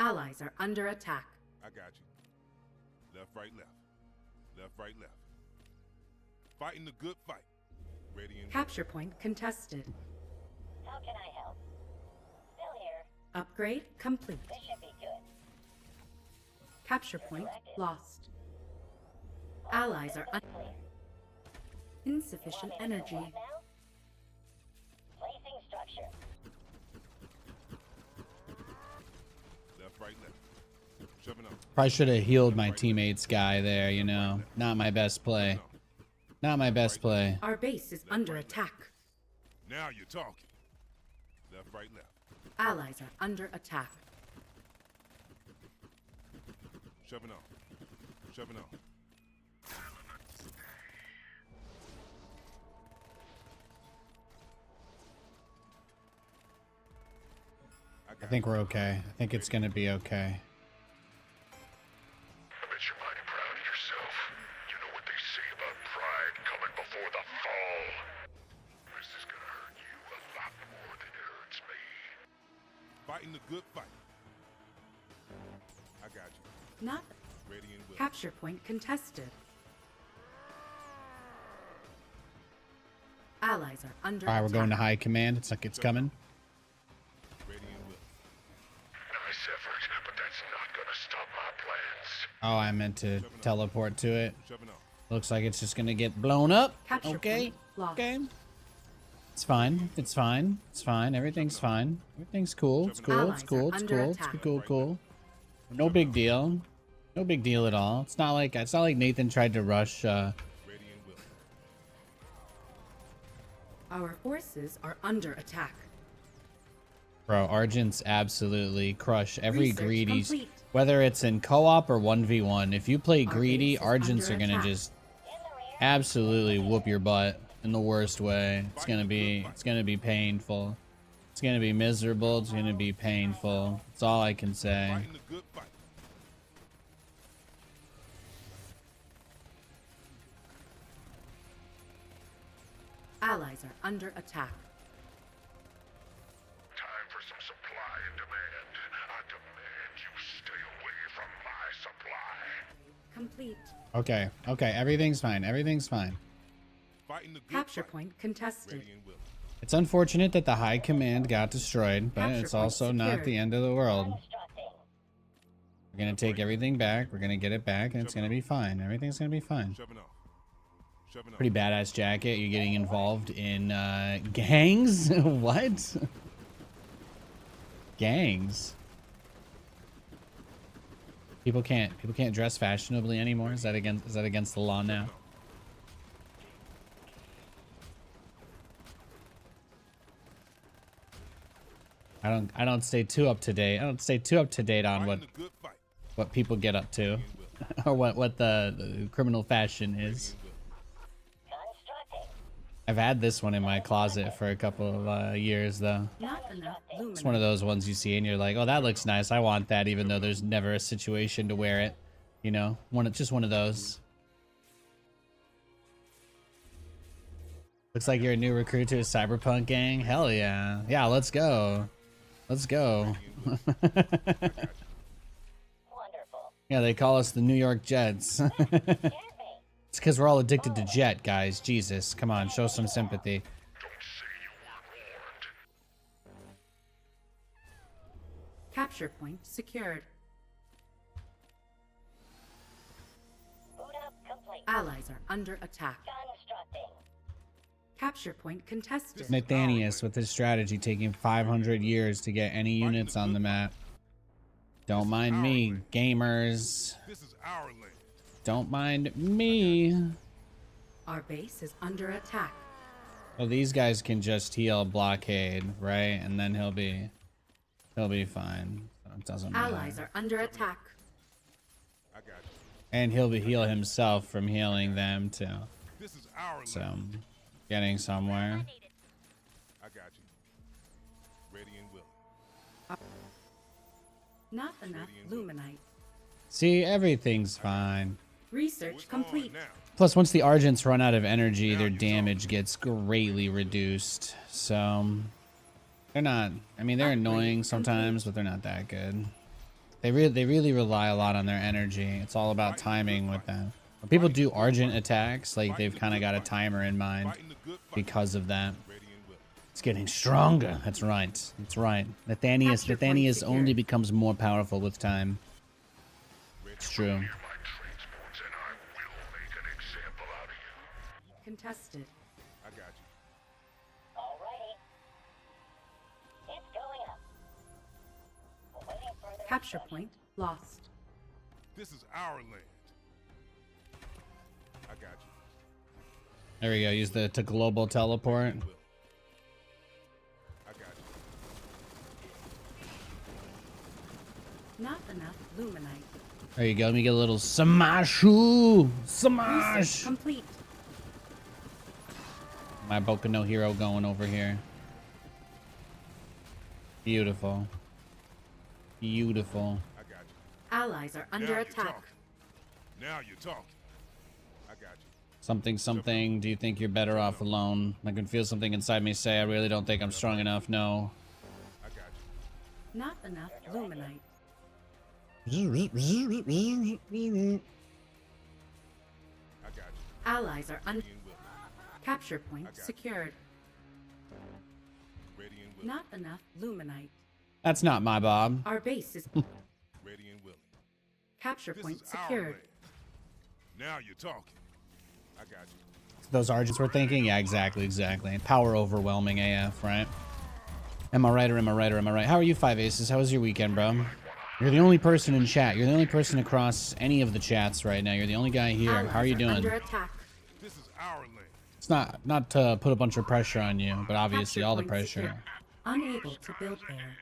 Allies are under attack. I got you. Left, right, left. Left, right, left. Fighting the good fight. Ready and Capture point contested. How can I help? Still here. Upgrade complete. This should be good. Capture point lost. Allies are insufficient energy. Now? Placing structure. left, right, left. Shoving up. Probably should have healed my teammates guy there, you know. Not my best play. Not my best play. Our base is under attack. Now you're talking. Left, right, left. Allies are under attack. Shoving on. Shoving on. I think we're okay. I think it's gonna be okay. I bet you're mighty proud of yourself. You know what they say about pride coming before the fall. This is gonna hurt you a lot more than it hurts me. Fighting the good fight. I got you. Not Ready and willing. capture point contested. Allies are under All right, attack. we're going to high command. It's like it's coming. Ready and willing. Nice effort, but that's not gonna stop my plans. Oh, I meant to teleport to it. Shoving on. Looks like it's just gonna get blown up. Capture Okay. point lost. Okay. It's fine. It's fine. It's fine. Everything's fine. Everything's cool. It's cool. It's cool. It's cool. It's cool. Cool. No big deal. No big deal at all. It's not like Nathan tried to rush. Ready and willing. Our forces are under attack. Bro, Argents absolutely crush every Research greedy. complete. Whether it's in co-op or 1v1, if you play Our greedy, base is Argents are under gonna attack. just absolutely whoop your butt in the worst way. It's gonna be painful. It's gonna be miserable. It's gonna be painful. That's all I can say. Fighting the good fight. Allies are under attack. Time for some supply and demand. I demand you stay away from my supply. Complete. Okay. Okay. Everything's fine. Everything's fine. Fighting the good Capture fight. point contested. Ready and willing. It's unfortunate that the high command got destroyed, but Capture it's point also not secured. the end of the world. Constructing. We're gonna take everything back. We're gonna get it back, and it's gonna be fine. Everything's gonna be fine. Shoving on. Shoving on. Pretty badass jacket. You're getting involved in gangs? What? Gangs? People can't dress fashionably anymore. Is that against the law now? I don't stay too up to date. I don't stay too up to date on Fighting the good fight. what people get up to or what the criminal fashion is. Constructing. I've had this one in my closet for a couple of years though. Not enough It's one of those ones you see and you're like, oh, that looks nice. I want that, even though there's never a situation to wear it. You know, just one of those. Looks like you're a new recruit to a cyberpunk gang. Hell yeah. Yeah, let's go. Let's go. Wonderful. Yeah, they call us the New York Jets. Scared me. It's because we're all addicted to Jet, guys. Jesus, come on, show some sympathy. Don't say you weren't warned. Capture point secured. Boot up complete. Allies are under attack. Constructing. Capture point contested. Nathanias with his strategy taking 500 years to get any units on the map. Don't mind me, gamers. This is our land. Don't mind me. Our base is under attack. Well, these guys can just heal blockade, right? And then he'll be fine. So it doesn't Allies matter. are under attack. I got you. And he'll heal himself from healing them too. This is our land. So, getting somewhere. I got you. Ready and willing. Not enough luminite. See, everything's fine. Research What's on complete. now? Plus, once the Argents run out of energy, their damage gets greatly reduced. So, they're not... I mean, they're annoying sometimes, but they're not that good. They really rely a lot on their energy. It's all about timing with them. When people do Argent attacks, like they've kind of got a timer in mind because of that. It's getting stronger. That's right. That's right. Nathanias only becomes more powerful with time. It's true. My transports, and I will make an example out of you. Contested. I got you. Alrighty. It's going up. Waiting for the Capture point lost. This is our land. I got you. There we go. Use the to global teleport. I got you. Not enough luminite. There you go. Let me get a little smashu. Smash. Research complete. My Boku no Hero going over here. Beautiful. Beautiful. I got you. Allies are under Now you're attack. talking. Now you're talking. I got you. Something. Do you think you're better off alone? I can feel something inside me say I really don't think I'm strong enough. No. I got you. Not enough luminite. I got you. Allies are under. Ready and willing. Capture point secured. Ready and willing. Not enough luminite. That's not my Bob. Our base is. Ready and willing. Capture This point is our secured. land. Now you're talking. I got you. Those Argents were thinking? Yeah, exactly. Power overwhelming AF, right? Am I right or am I right or am I right? How are you, 5 Aces? How was your weekend, bro? You're the only person in chat. You're the only person across any of the chats right now. You're the only guy here. Allies How are you doing? Under attack. This is our land. It's not to put a bunch of pressure on you, but obviously Capture all the point pressure. secure. Unable to build there.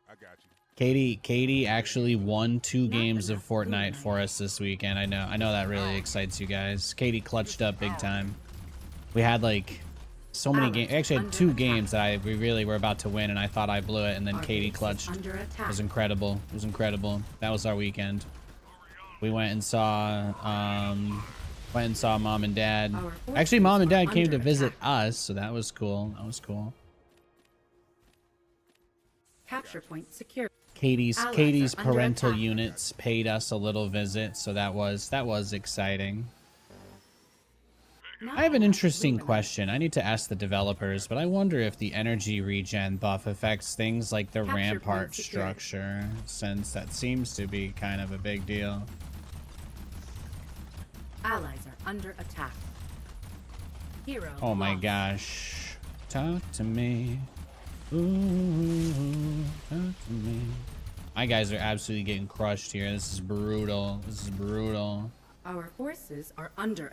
I got you. Katie actually won 2 games of Fortnite for us this weekend. I know that really excites you guys. Katie clutched up big time. We had like so many games. Actually, I had 2 games that we really were about to win, and I thought I blew it, and then Our Katie base is clutched. under It attack. was incredible. It was incredible. That was our weekend. We went and saw mom and dad. Our Actually, mom and forces dad are came to under visit attack. us, so that was cool. That was cool. Capture point secured. Katie's Allies are under parental attack. units paid us a little visit, so that was exciting. Not I have an enough interesting luminite. question. I need to ask the developers, but I wonder if the energy regen buff affects things like the Capture rampart point secured. structure, since that seems to be kind of a big deal. Allies are under attack. Hero. Oh my lost. gosh. Talk to me. Ooh, talk to me. My guys are absolutely getting crushed here. This is brutal. This is brutal. Our forces are under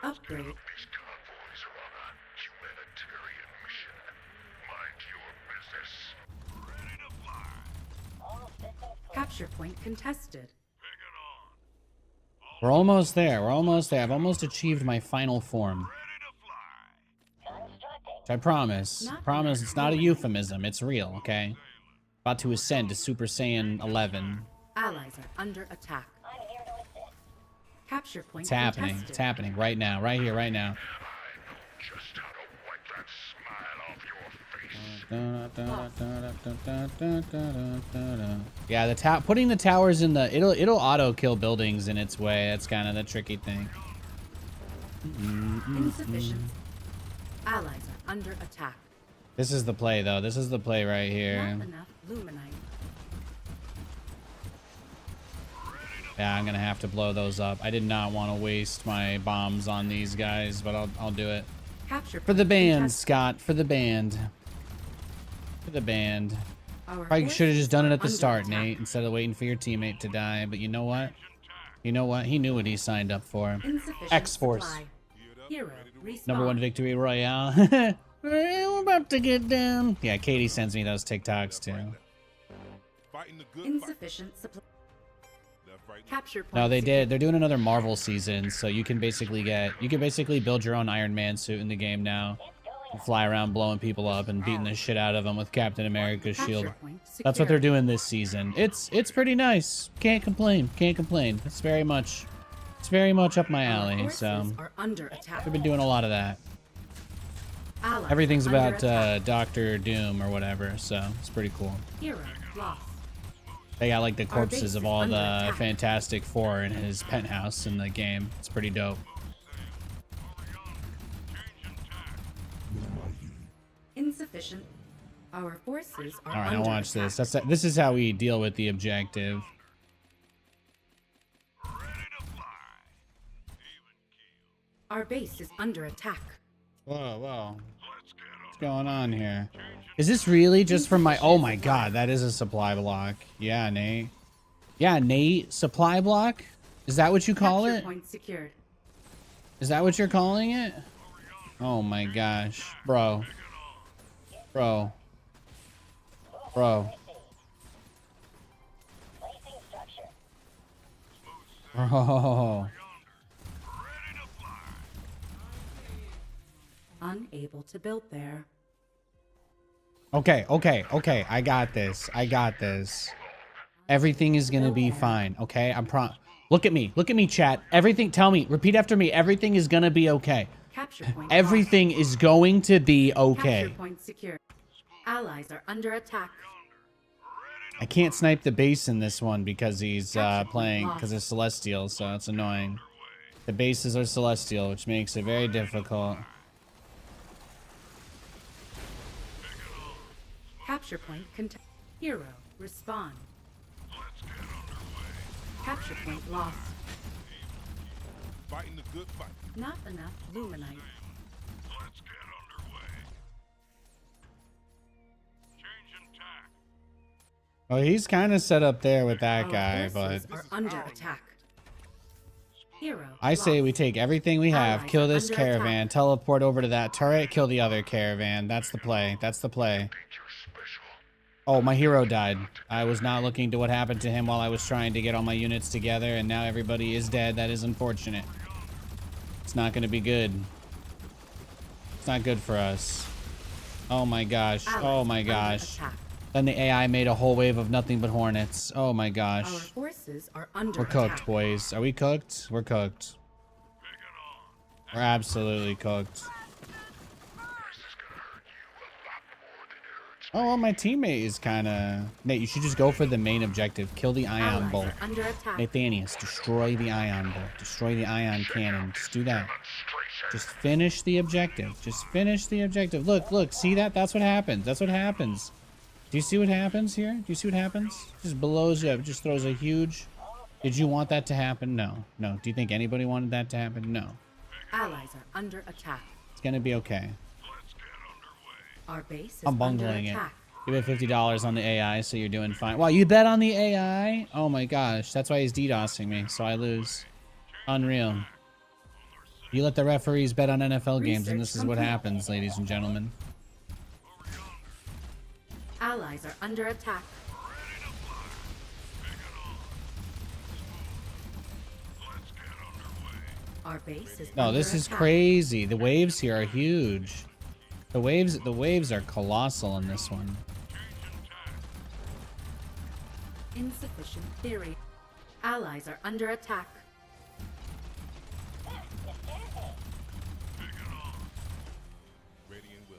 upgrade. These convoys are on a humanitarian mission. Mind your business. Ready to fly. all systems clear. Capture point contested. Bring it on. We're almost there. We're almost there. I've almost achieved my final form. Ready to fly. Constructing. I promise. Not Promise enough it's not a luminite. euphemism. It's real, okay? About to ascend to Super Saiyan 11. Allies are under attack. I'm here to assist. Capture point It's happening. contested. It's happening right now. Right here, right now. I know just how to wipe that smile off your face. Yeah, putting the towers in the it'll auto kill buildings in its way. That's kind of the tricky thing. Insufficient. Allies are under attack. This is the play though. This is the play right here. Not enough luminite. Yeah, I'm gonna have to blow those up. I did not want to waste my bombs on these guys, but I'll do it. Capture For the point band, contested. Scott. For the band. For the band. Our Probably should have forces just done it are at the under start, attack. Nate, instead of waiting for your teammate to die. But you know what? You know what? He knew what he signed up for. Insufficient X-Force. supply. Geared up, Hero ready to roll. respawn. Number 1 victory royale. We're about to get down. Yeah, Katie sends me those TikToks too. Fighting the good fight. Insufficient supply. Left, right, left. Capture point. No, they secured. did. They're doing another Marvel season, so you can basically build your own Iron Man suit in the game now. And fly around blowing people up and beating the shit out of them with Captain America's Capture shield. point That's what they're secured. doing this season. It's pretty nice. Can't complain. Can't complain. It's very much up my Our alley. forces So are under attack. we've been doing a lot of that. Allies Everything's are under about attack. Doctor Doom or whatever, so it's pretty cool. Hero lost. They got like the corpses base of is all under the attack. Fantastic Four in his penthouse in the game. It's pretty dope. Insufficient. Our forces are All right, under now watch attack. this. This is how we deal with the objective. Our base is under attack. Whoa, whoa. What's going on here? Is this really just from my... Oh my god, that is a supply block. Yeah, Nate. Yeah, Nate. Supply block? Is that what you call Capture it? point secured. Is that what you're calling it? Oh my gosh. Bro. Bro. Bro. Placing structure. Bro. Unable to build there. Okay, okay, okay. I got this. I got this. Everything is gonna be fine, okay? Look at me. Look at me, chat. Everything, tell me. Repeat after me. Everything is gonna be okay. Capture point Everything is going to be lost. Capture okay. point secured. Allies are under attack. I can't snipe the base in this one because he's Capture point playing, lost. because it's Celestial, so it's annoying. The bases are Celestial, which makes it very difficult. Capture point hero respond. Capture point lost. Fighting the good fight. Not enough luminite. Oh, he's kind of set up there with that Our guy, but forces are under attack. Hero. I say we lost. take everything we have, Allies kill are this under caravan, attack. teleport over to that turret, kill the other caravan. That's the play. That's the play. Danger special. Oh, my hero died. I was not looking to what happened to him while I was trying to get all my units together, and now everybody is dead. That is unfortunate. It's not going to be good. It's not good for us. Oh my gosh. Allies Oh my under gosh. attack. Then the AI made a whole wave of nothing but hornets. Oh my Our gosh. forces are under We're attack. cooked, boys. Are we cooked? We're cooked. We're absolutely cooked. This is gonna hurt you a lot more than it hurts. Oh, well, my teammate is kind of... Nate, you should just go for the main objective. Kill the ion Allies bolt. are under attack. Nathanias, destroy the ion bolt. Destroy the ion cannon. Just do that. Demonstration. Just finish the objective. Just finish the objective. Look, look. See that? That's what happens. That's what happens. Do you see what happens here? Do you see what happens? Just blows you up. Just throws a huge... Did you want that to happen? No. No. Do you think anybody wanted that to happen? No. Allies are under attack. It's gonna be okay. Our base is I'm under bungling it. attack. You bet $50 on the AI, so you're doing fine. Wow, you bet on the AI? Oh my gosh, that's why he's DDoSing me, so I lose. Unreal. You let the referees bet on NFL games, and this is what happens, ladies and gentlemen. Allies are under attack. Our base is No, under this is attack. crazy. The waves here are huge. The waves are colossal in this one. Insufficient theory. Allies are under attack. Radiant will.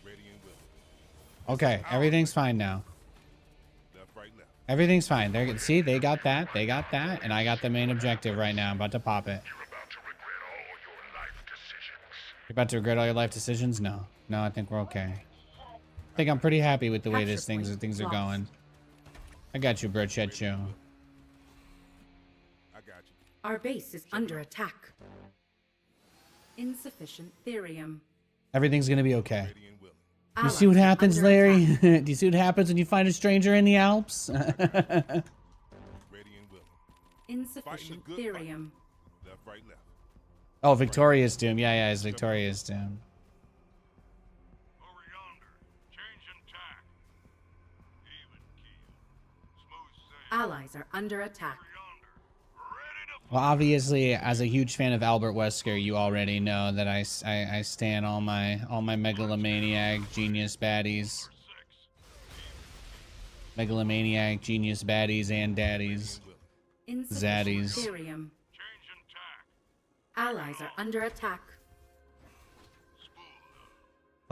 Radiant will. Okay, everything's fine now. Left, right, left. Everything's fine. They're, see, they got that, and I got the main objective right now. I'm about to pop it. You're about to regret all your life decisions. You're about to regret all your life decisions? No. No, I think we're okay. I think I'm pretty happy with the way Capture point things are lost. going. I got you, bro, Chechu. I got you. Our base is under attack. Insufficient therium. Everything's gonna be okay. Radiant will. You see what Allies are happens, under Larry? attack. Do you see what happens when you find a stranger in the Alps? Radiant will. Insufficient good fight. therium. Left, right, left. Oh, Victorious Doom. Yeah, yeah, it's Victorious Doom. Over yonder. Changing tack. Even keel. Smooth sail. Allies are under attack. Yonder. Ready to Well, obviously, as a huge fan of Albert Wesker, you already know that I stan all my megalomaniac genius baddies. Megalomaniac genius baddies and daddies. Insufficient Zaddies. therium. changing tack. Allies are under attack.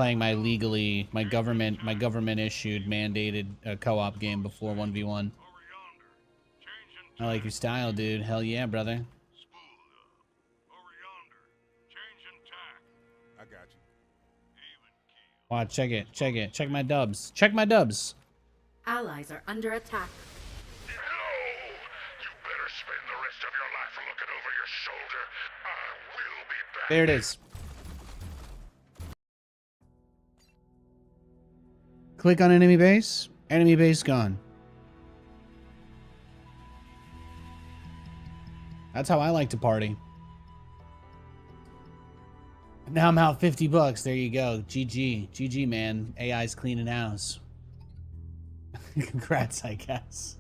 playing my government issued mandated co-op game before 1v1. I like your style, dude. Hell yeah, brother. I got you. Watch, check it. Check my dubs. Check my dubs. Allies are under attack. No! You better spend the rest of your life looking over your shoulder. I will be back. There it is. Click on enemy base. Enemy base gone. That's how I like to party. Now I'm out $50. There you go. GG, man. AI's cleaning house. Congrats, I guess.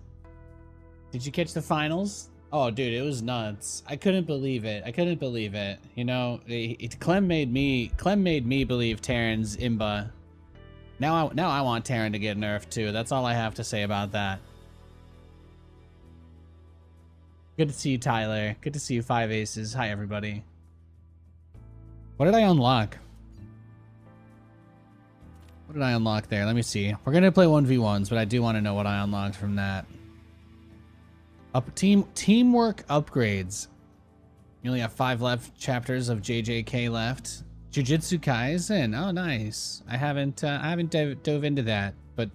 Did you catch the finals? Oh, dude, it was nuts. I couldn't believe it. You know, Clem made me believe Terran's imba. Now I want Terran to get nerfed too. That's all I have to say about that. Good to see you, Tyler. Good to see you, 5 Aces. Hi, everybody. What did I unlock? What did I unlock there? Let me see. We're gonna play 1v1s, but I do want to know what I unlocked from that. Teamwork upgrades. You only have 5 left chapters of JJK left. Jujutsu Kaisen. Oh, nice. I haven't dove into that, but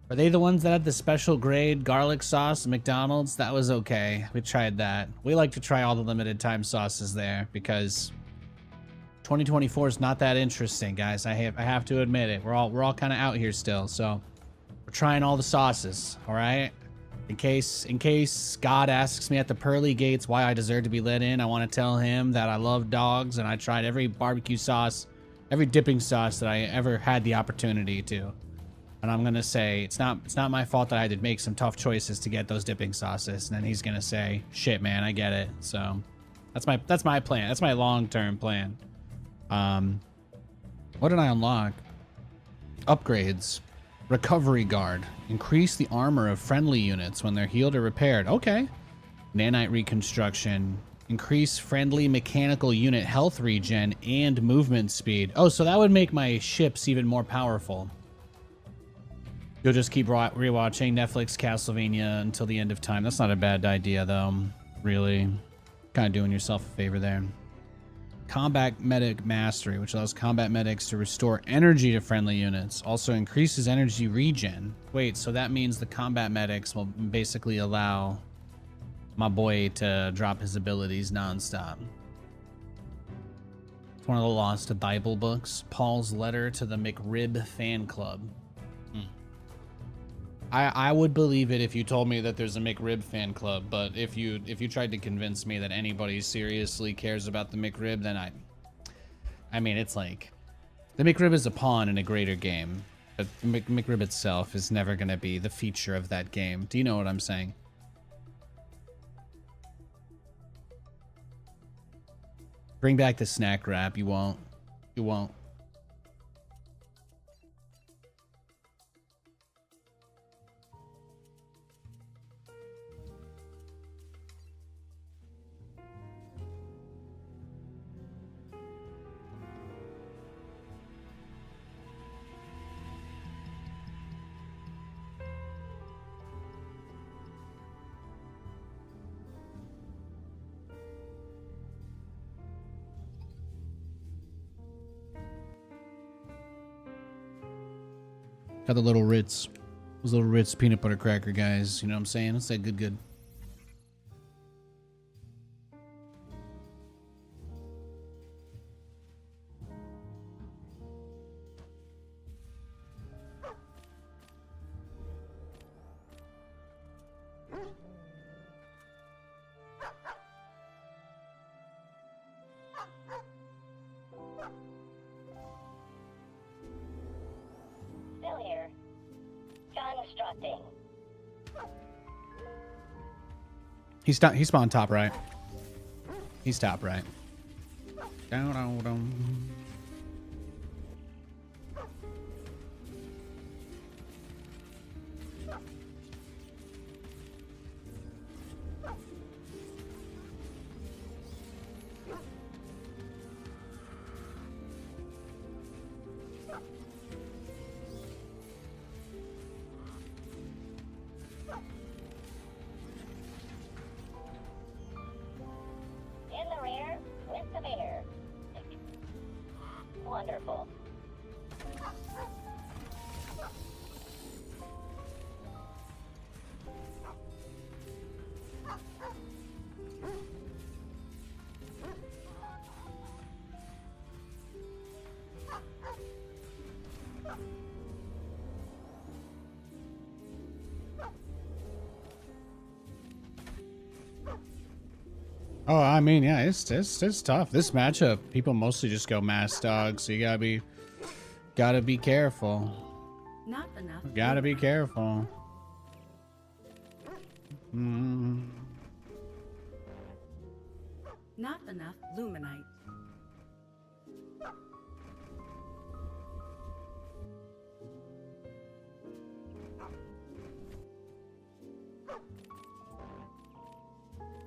are they the ones that had the special grade garlic sauce at McDonald's? That was okay. We tried that. We like to try all the limited time sauces there because 2024 is not that interesting, guys. I have to admit it. We're all kind of out here still, so we're trying all the sauces. All right. In case God asks me at the pearly gates why I deserve to be let in, I want to tell him that I love dogs and I tried every barbecue sauce, every dipping sauce that I ever had the opportunity to. And I'm gonna say it's not my fault that I had to make some tough choices to get those dipping sauces. And then he's gonna say, "Shit, man, I get it." So that's my plan. That's my long-term plan. What did I unlock? Upgrades. Recovery Guard. Increase the armor of friendly units when they're healed or repaired. Okay. Nanite Reconstruction. Increase friendly mechanical unit health regen and movement speed. Oh, so that would make my ships even more powerful. You'll just keep rewatching Netflix Castlevania until the end of time. That's not a bad idea, though. Really. Kind of doing yourself a favor there. Combat Medic Mastery, which allows combat medics to restore energy to friendly units. Also increases energy regen. Wait, so that means the combat medics will basically allow my boy to drop his abilities nonstop. It's one of the lost Bible books. Paul's letter to the McRib fan club. I would believe it if you told me that there's a McRib fan club, but if you tried to convince me that anybody seriously cares about the McRib, then I mean, it's like the McRib is a pawn in a greater game, but McRib itself is never going to be the feature of that game. Do you know what I'm saying? Bring back the snack wrap. You won't. You won't. Got the little Ritz. Those little Ritz peanut butter cracker guys. You know what I'm saying? It's that good. Still here. Constructing. He spawned top right. He's top right. Down. In the rear with the beer. Wonderful. Oh, I mean, yeah, it's tough. This matchup, people mostly just go mass dogs, so you gotta be careful. Not enough. Gotta be luminite. careful. Not enough luminite.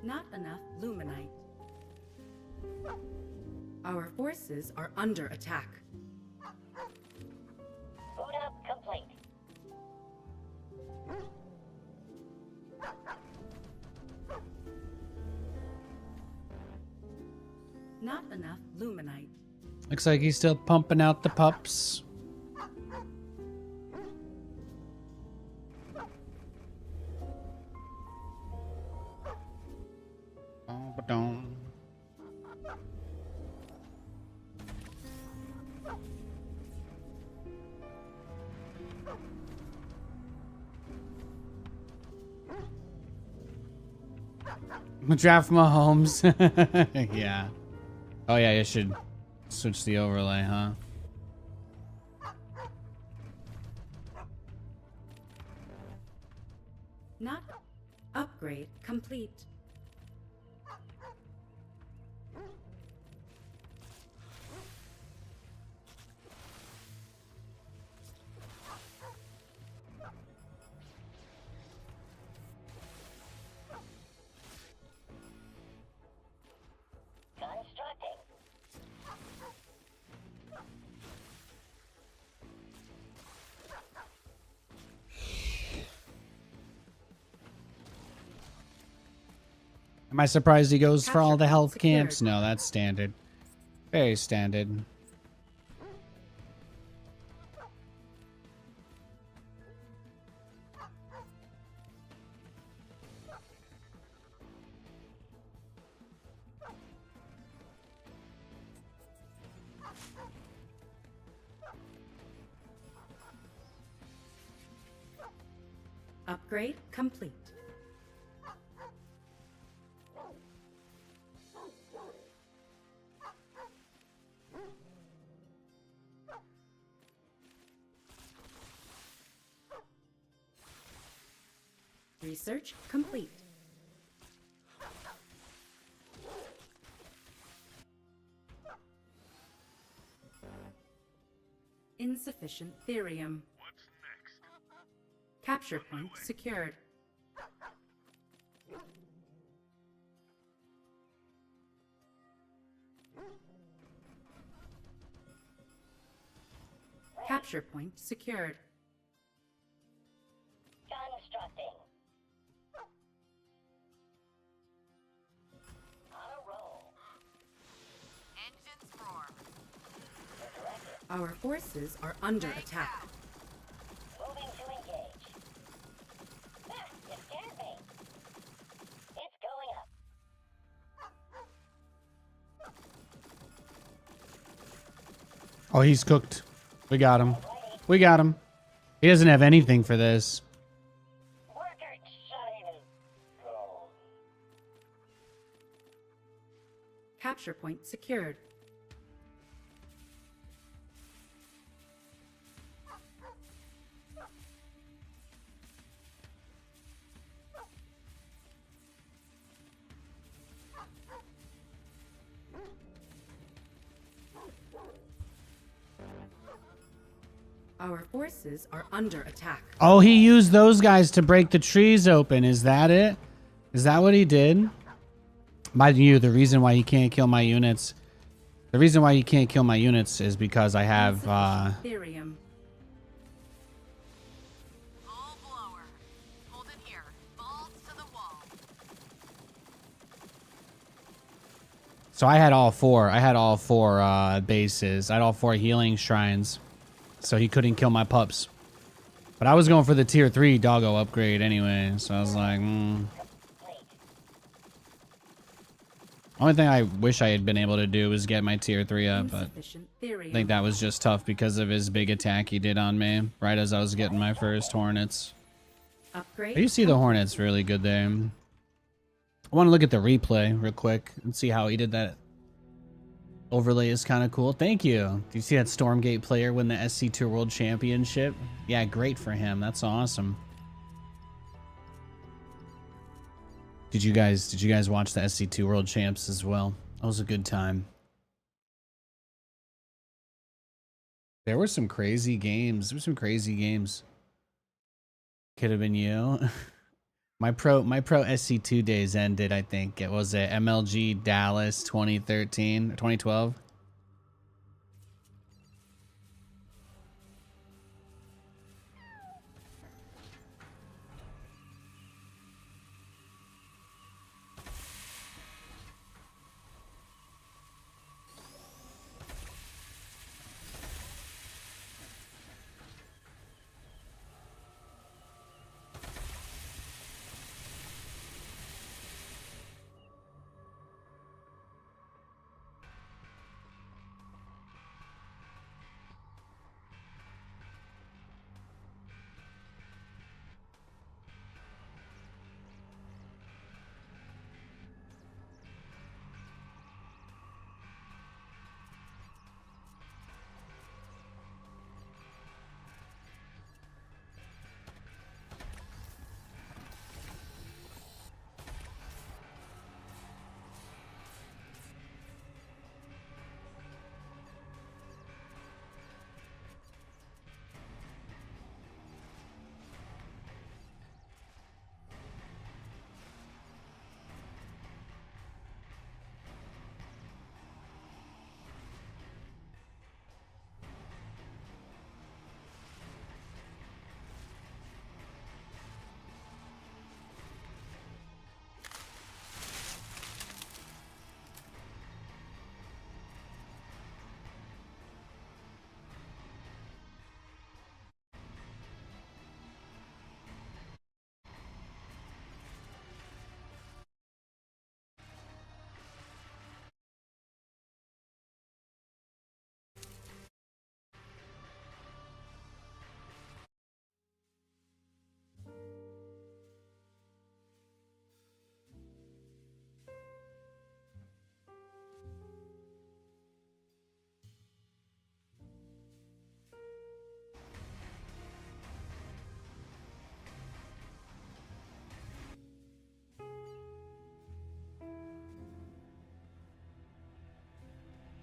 Not enough luminite. Our forces are under attack. Boot up complete. Not enough luminite. Looks like he's still pumping out the pups. Oh, but don't. Draft Mahomes. Yeah. Oh yeah, you should switch the overlay, huh? Not upgrade complete. Constructing. Am I surprised he goes for all the Capture health point camps? secured. No, that's standard. Very standard. Upgrade complete. Research complete. Insufficient therium. What's next? Capture point secured. Capture point secured. Constructing. On a roll. Engines form. Directed. Our forces are under attack. Moving to engage. Ah, it scared me. It's going up. Oh, he's cooked. We got him. We got him. He doesn't have anything for this. Worker shine. Go. Capture point secured. Our forces are under attack. Oh, he used those guys to break the trees open. Is that it? Is that what he did? Mind you, the reason why he can't kill my units The reason why he can't kill my units is because I have, Therium. Full blower. Hold it here. Balls to the wall. So I had all four. I had all four bases. I had all four healing shrines. So he couldn't kill my pups. But I was going for the tier 3 doggo upgrade anyway. So I was like, Only thing I wish I had been able to do was get my tier 3 up. But I think that was just tough because of his big attack he did on me. Right as I was getting my first Hornets. Upgrade. You see the Hornets really good there. I want to look at the replay real quick and see how he did that. Overlay is kind of cool. Thank you. Do you see that Stormgate player win the SC2 World Championship? Yeah, great for him. That's awesome. Did you guys watch the SC2 World Champs as well? That was a good time. There were some crazy games. There were some crazy games. Could have been you. My pro SC2 days ended, I think. It was at MLG Dallas 2013, 2012.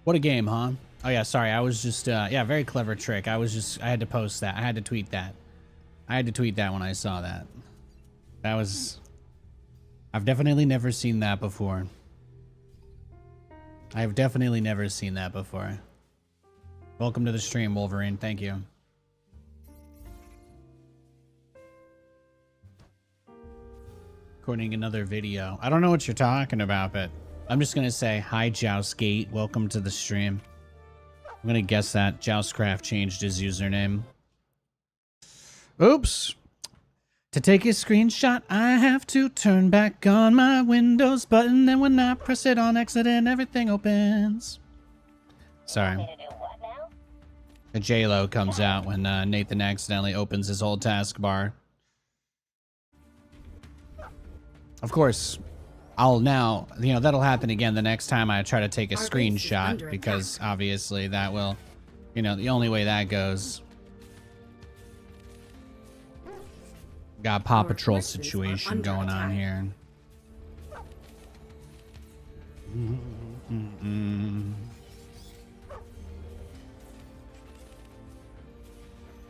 What a game, huh? Oh yeah, sorry. I was just yeah, very clever trick. I had to post that. I had to tweet that. I had to tweet that when I saw that. That was I've definitely never seen that before. I've definitely never seen that before. Welcome to the stream, Wolverine. Thank you. Recording another video. I don't know what you're talking about, but I'm just gonna say hi, Joustgate. Welcome to the stream. I'm gonna guess that Joustcraft changed his username. Oops. To take a screenshot, I have to turn back on my Windows button, and when I press it on accident, everything opens. Sorry. Me to do what now? A J-Lo comes out when Nathan accidentally opens his old taskbar. Of course, I'll now, you know, that'll happen again the next time I try to take a screenshot, because obviously that will, you know, the only way that goes. Got Paw Patrol situation going on here.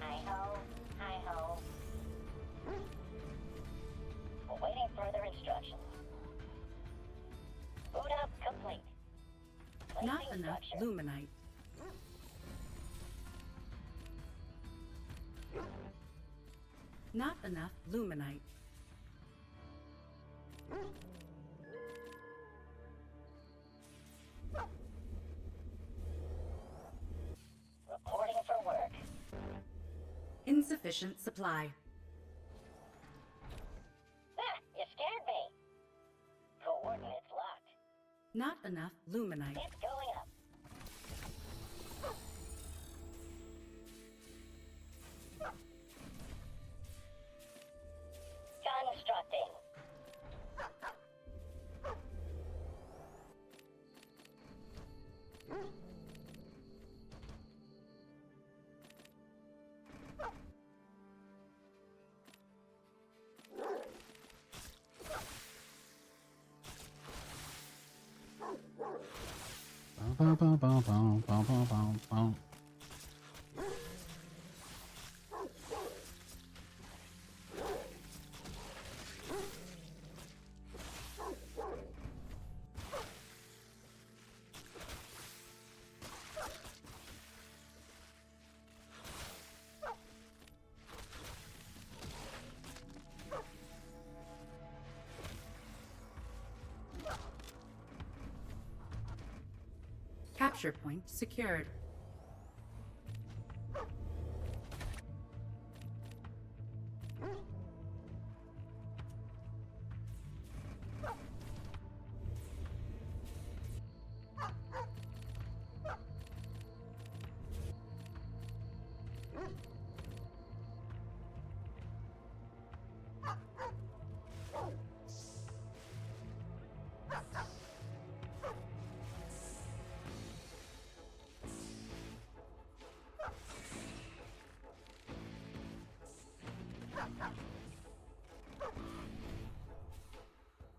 Hi-ho, hi-ho. Awaiting further instructions. Boot up complete. Not enough luminite. Not enough luminite. Reporting for work. Insufficient supply. Ah, you scared me. Coordinates locked. Not enough luminite. It's going up. Constructing. Bum, bum, bum, bum, bum, bum, bum, bum. Capture point secured.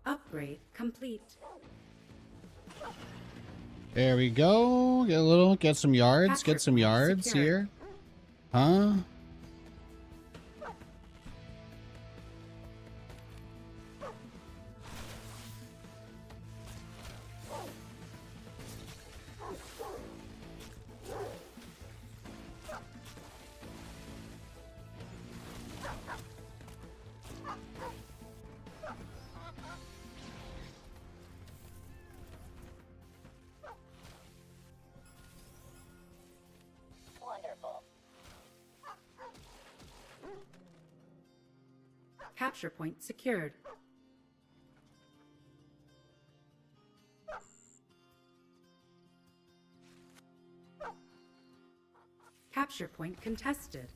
Upgrade complete. There we go. Get some yards. Get some yards here. Huh? Wonderful. Capture point secured. Capture point contested.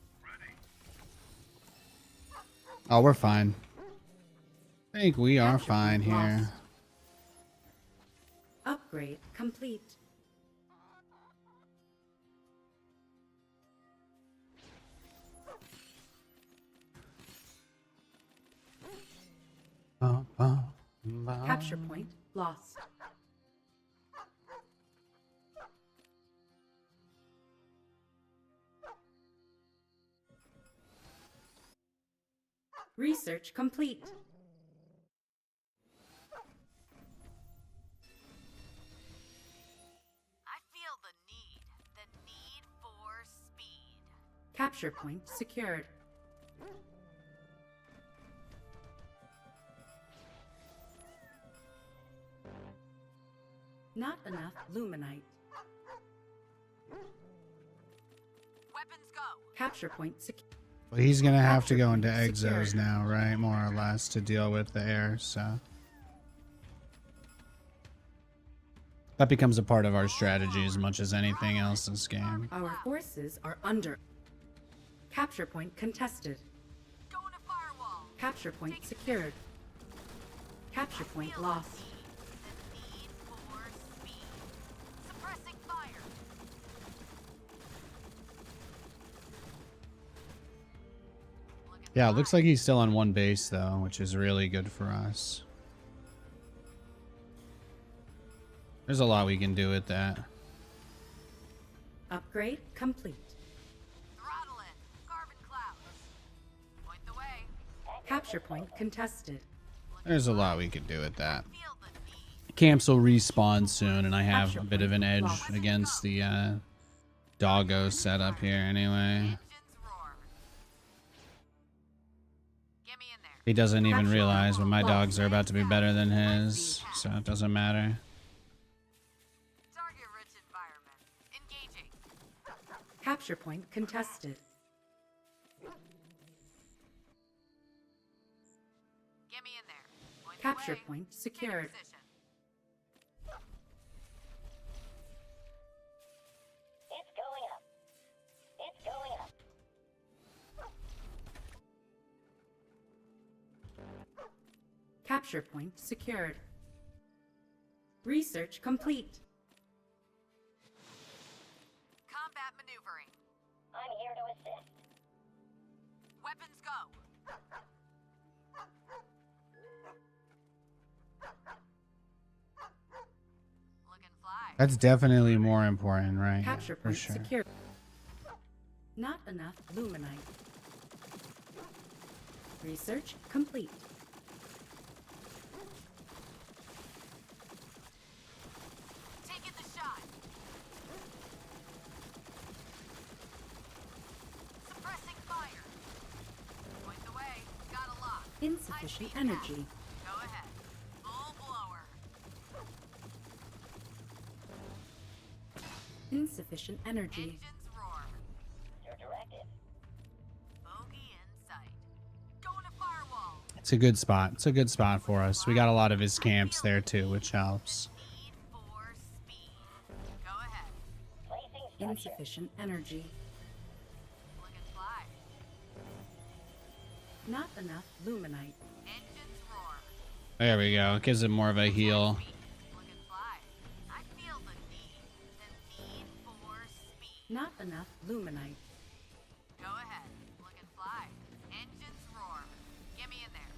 Oh, we're fine. I think we are Capture fine point here. lost. Upgrade complete. Capture point lost. Research complete. I feel the need for speed. Capture point secured. Not enough luminite. Weapons go. Capture point secured. Well, he's gonna have to Capture go into point exos secured. now, right? More or less to deal with the air, so that becomes a part of our strategy as much as anything else in this game. Our forces are under. Capture point contested. Going to firewall. Capture point secured. Capture point Feel lost. the need for speed. Suppressing fire. Yeah, it looks like he's still on one base though, which is really good for us. There's a lot we can do with that. Upgrade complete. Throttle in. Carbon clouds. Point the way. Capture point contested. There's a lot we can do with that. Feel the need. camps will respawn soon, and I have a bit of an edge against the doggo setup here anyway. Engines roar. Get me in there. He doesn't even realize when my dogs are about to be better than his, so it doesn't matter. Target-rich environment. Engaging. Capture point contested. Get me in there. Point the Capture way. point Take secured. position. It's going up. It's going up. Capture point secured. Research complete. Combat maneuvering. I'm here to assist. Weapons go. Looking fly. That's definitely more important, right? Capture For point sure. secured. Not enough luminite. Research complete. Taking the shot. Suppressing fire. Point the way. Got a lock. Insufficient energy. Go ahead. Full blower. Insufficient energy. Engines roar. Your directive. Bogey in sight. Going to firewall. It's a good spot. It's a good spot for us. We got a lot of his camps there too, which helps. Need for speed. Go ahead. Placing structure. Insufficient energy. Looking fly. Not enough luminite. Engines roar. There we go. It gives it more of a heal. Looking fly. I feel the need for speed. Not enough luminite. Go ahead. Looking fly. Engines roar. Get me in there.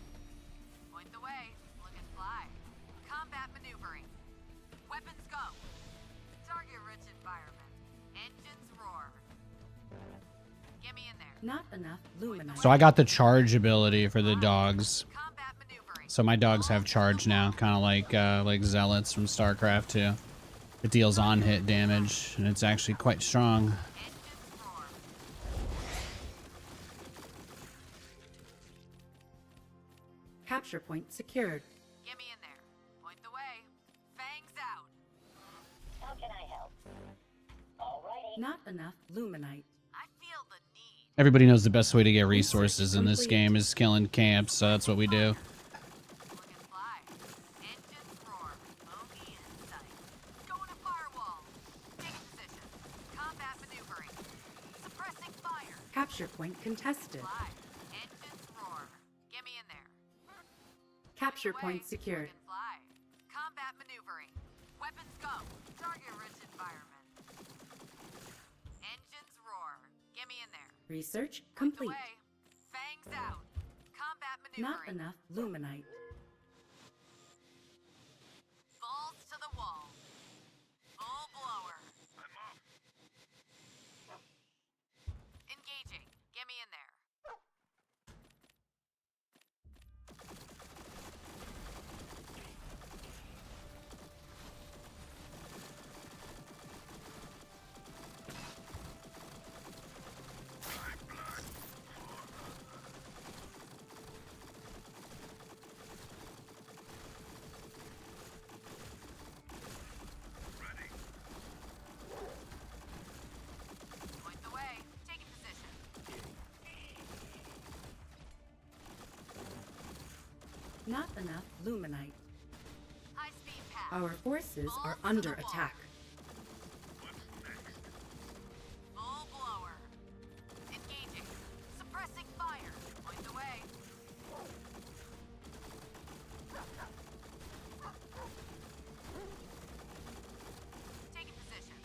Point the way. Looking fly. Combat maneuvering. Weapons go. Target-rich environment. Engines roar. Get me in there. Not enough luminite. So I got the charge ability for the dogs. Combat maneuvering. So my dogs have charge now, kind of like zealots from StarCraft 2. It deals on-hit damage, and it's actually quite strong. Engines roar. Capture point secured. Get me in there. Point the way. Fangs out. How can I help? Alrighty. Not enough luminite. I feel the need. Everybody knows the best way to get resources in this game is killing camps, so that's what we do. Looking fly. Engines roar. Bogey in sight. Going to firewall. Taking position. Combat maneuvering. Suppressing fire. Capture point contested. Fly. Engines roar. Get me in there. Capture Away. point secured. Looking fly. Combat maneuvering. Weapons go. Target-rich environment. Engines roar. Get me in there. Research Point the complete. way. Fangs out. Combat Not maneuvering. enough luminite. Balls to the wall. Full blower. Engaging. Get me in there. Point the way. Taking position. Not enough luminite. High speed path. Our forces are under attack. Full blower. Engaging. Suppressing fire. Point the way. Taking position.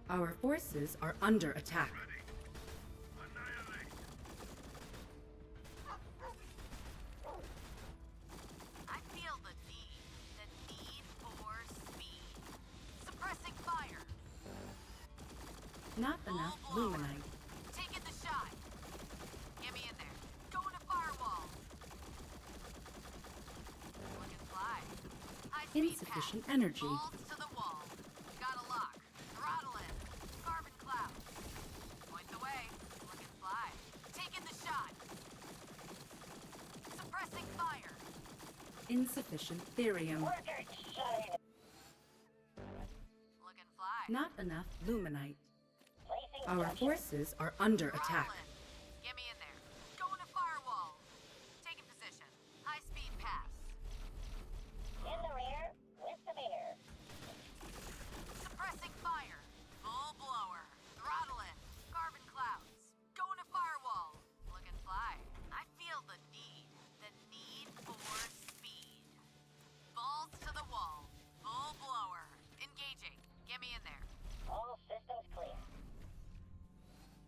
Our forces are under attack. I feel the need for speed. Suppressing fire. Not enough Full blower. luminite. Taking the shot. Get me in there. Going to firewall. insufficient energy. Balls to the wall. Got a lock. Throttle in. Carbon cloud. Point the way. Look and fly. Taking the shot. Suppressing fire. Insufficient therium. Workers, shine. Look and fly. Not enough luminite. Placing Our structure. forces are under attack. Throttle in. Get me in there. Going to firewall. Taking position. High speed pass. In the rear, with the mirror. Suppressing fire. Full blower. Throttle in. Carbon clouds. Going to firewall. Look and fly. I feel the need. The need for speed. Balls to the wall. Full blower. Engaging. Get me in there. All systems clear.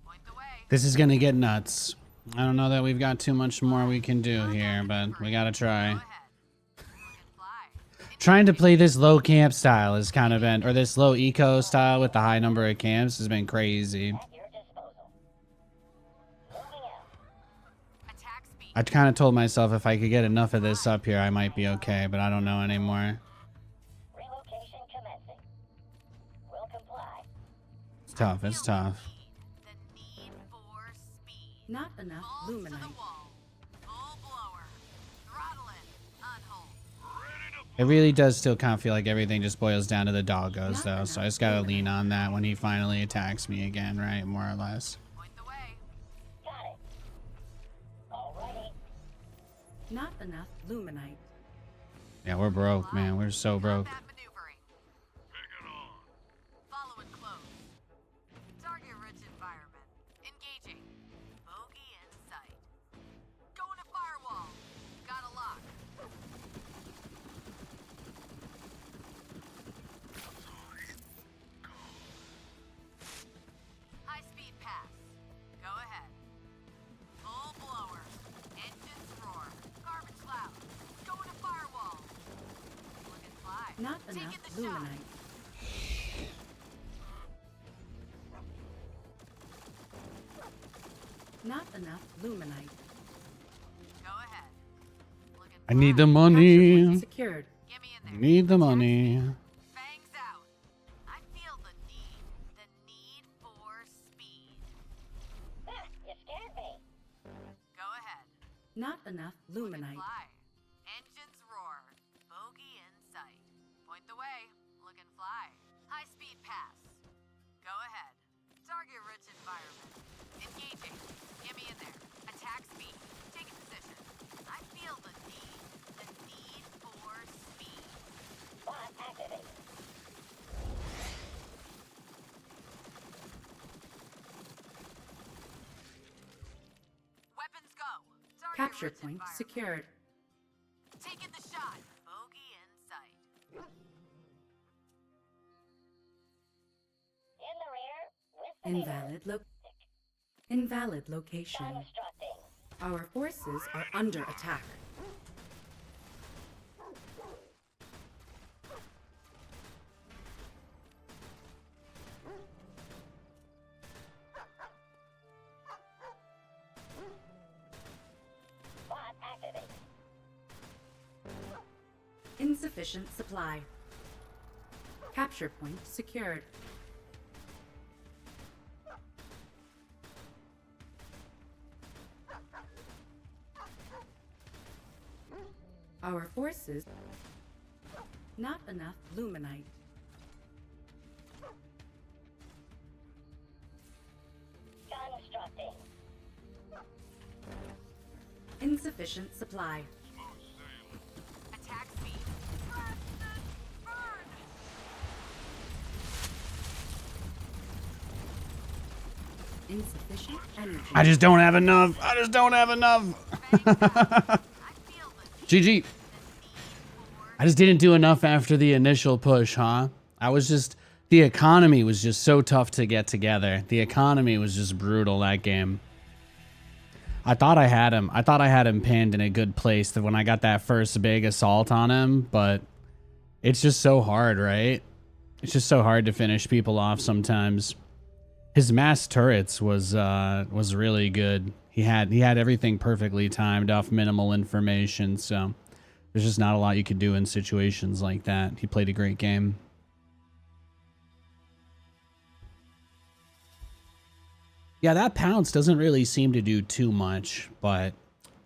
Point the way. This is gonna get nuts. I don't know that we've got too much more we can do here, but we gotta try. Go ahead. Look and fly. Trying to play this low camp style has kind of been, or this low eco style with the high number of camps has been crazy. At your disposal. Moving out. Attack speed. I kind of told myself if I could get enough of this up here, I might be okay, but I don't know anymore. Relocation commencing. Will comply. It's tough, it's tough. The need for speed. Not enough Balls to the luminite. wall. Full blower. Throttle in. Unhold. It really does still kind of feel like everything just boils down to the doggos, though, so I just gotta lean on that when he finally attacks me again, right? More or less. Point the way. Got it. Alrighty. Not enough luminite. Yeah, we're broke, man. We're so broke. Combat maneuvering. Follow it close. Target rich environment. Engaging. Bogey in sight. Going to firewall. Got a lock. High speed pass. Go ahead. Full blower. Engines roar. Carbon cloud. Going to firewall. Look and fly. Not Taking enough the shot. luminite. Not enough luminite. Go ahead. Look and I need the fly. Capture money. point secured. Get me in I there. need the money. Fangs out. I feel the need for speed. Ah, you scared me. Go ahead. Not enough Look and luminite. fly. Engines roar. Bogey in sight. Point the way. Look and fly. High speed pass. Go ahead. Target rich environment. Engaging. Get me in there. Attack speed. Taking position. I feel the need for speed. Bot activated. Weapons go. Target Capture rich point environment. secured. Taking the shot. Bogey in sight. In the rear, with the mirror. Invalid location. Constructing. Our forces are under attack. Bot activated. Insufficient supply. Capture point secured. Our forces. Not enough luminite. Constructing. Insufficient supply. Attack speed. Preston, burn! Insufficient energy. I just don't have enough. I just don't have enough. I feel the GG. I just didn't do enough after the initial push, huh? The economy was just so tough to get together. The economy was just brutal that game. I thought I had him. I thought I had him pinned in a good place when I got that first big assault on him, but it's just so hard, right? It's just so hard to finish people off sometimes. His mass turrets was really good. He had everything perfectly timed off minimal information, so There's just not a lot you could do in situations like that. He played a great game. Yeah, that pounce doesn't really seem to do too much, but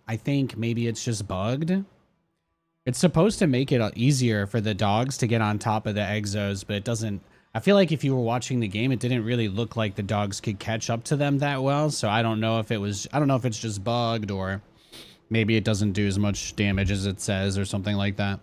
I think maybe it's just bugged. It's supposed to make it easier for the dogs to get on top of the exos, but it doesn't. I feel like if you were watching the game, it didn't really look like the dogs could catch up to them that well. So I don't know if it's just bugged, or maybe it doesn't do as much damage as it says or something like that.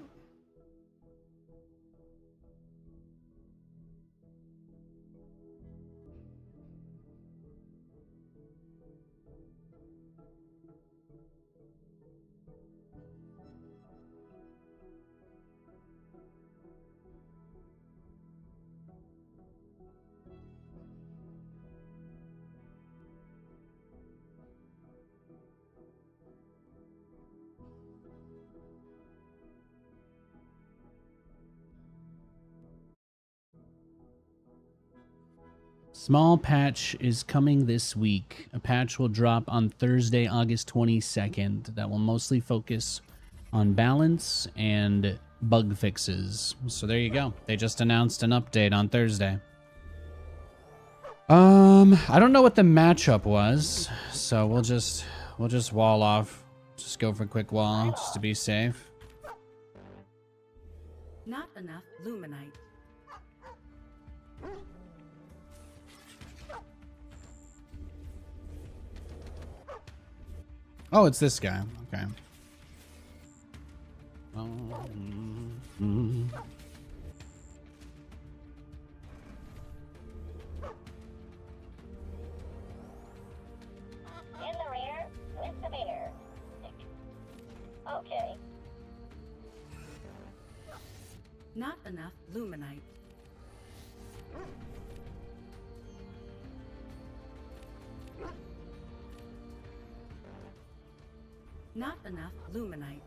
Small patch is coming this week. A patch will drop on Thursday, August 22nd that will mostly focus on balance and bug fixes. So there you go. They just announced an update on Thursday. I don't know what the matchup was, so we'll just wall off. Just go for quick wall just to be safe. Not enough luminite. Oh, it's this guy. Okay. In the rear with the beer. Okay. Not enough luminite. Not enough luminite.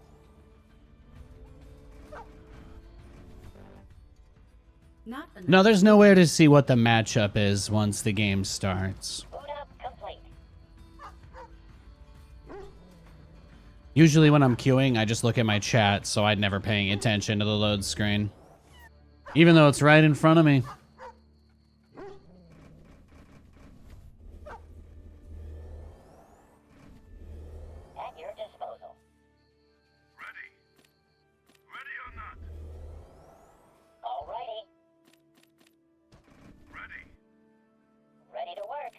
Not enough. No, there's nowhere to see what the matchup is once the game starts. Boot up complete. Usually when I'm queuing, I just look at my chat, so I'd never paying attention to the load screen. Even though it's right in front of me. At your disposal. Ready? Ready or not? Alrighty. Ready? Ready to work.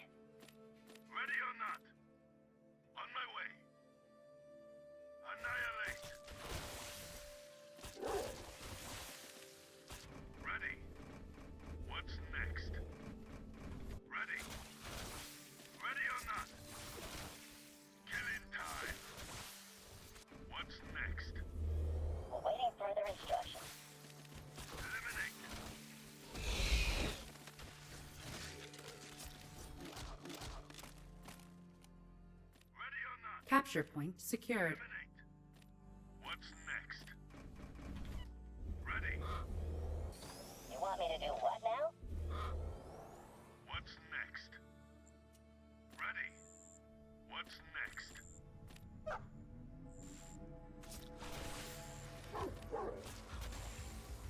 Ready or not? On my way. Annihilate. Ready? What's next? Ready? Ready or not? Killing time. What's next? Awaiting further instructions. Eliminate. Ready or not? Capture point secured. Eliminate. What's next? Ready? You want me to do what now? What's next? Ready? What's next?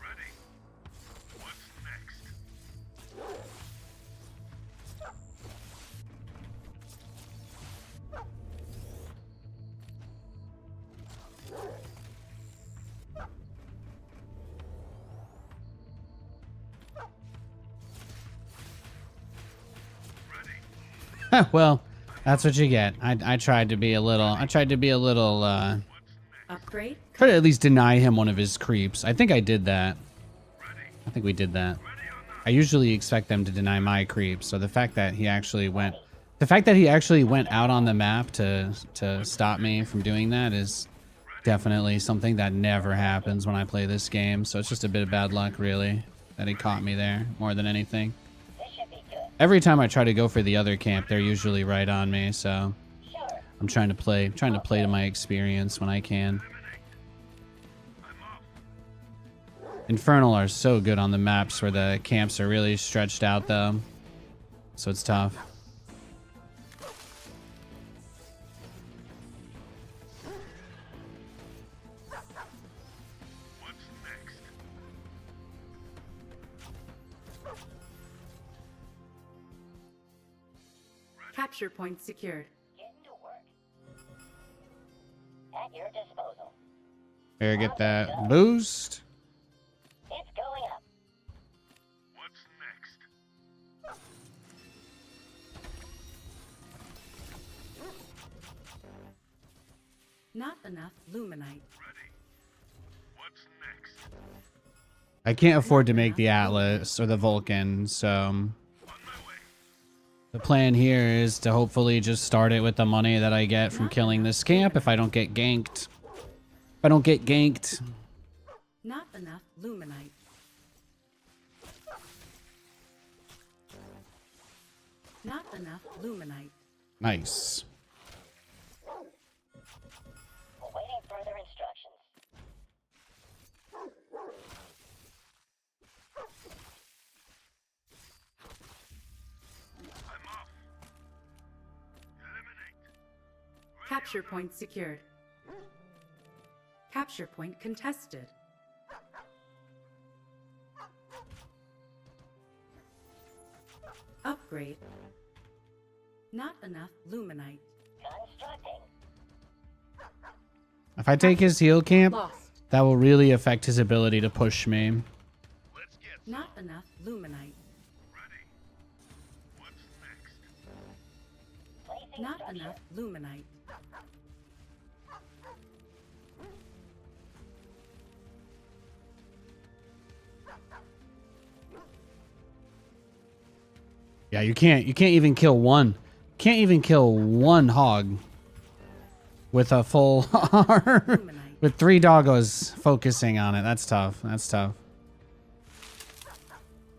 Ready? What's next? Well, that's what you get. I tried to be a little, try to Upgrade. at least deny him one of his creeps. I think I did that. I think we did that. I usually expect them to deny my creeps, so the fact that he actually went out on the map to stop me from doing that is definitely something that never happens when I play this game. So it's just a bit of bad luck, really, that he caught me there more than anything. This should be good. Every time I try to go for the other camp, they're usually right on me, so Sure. I'm trying to play to my experience when I can. Infernal are so good on the maps where the camps are really stretched out, though, so it's tough. Capture point secured. Getting to work. At your disposal. Here, get that boost. It's going up. What's next? Not enough luminite. Ready. What's next? I can't afford to make the Atlas or the Vulcan, so On my way. the plan here is to hopefully just start it with the money that I get from killing this camp if I don't get ganked. If I don't get ganked. Not enough luminite. Not enough luminite. Nice. Awaiting further instructions. I'm off. Eliminate. Capture point secured. Capture point contested. Upgrade. Not enough luminite. Constructing. If I take his heal camp, Lost. that will really affect his ability to push me. Let's get Not enough luminite. ready. What's next? Placing Not structure. enough luminite. Yeah, you can't even kill one. Can't even kill one hog with a full R. With 3 doggos focusing on it. That's tough. That's tough.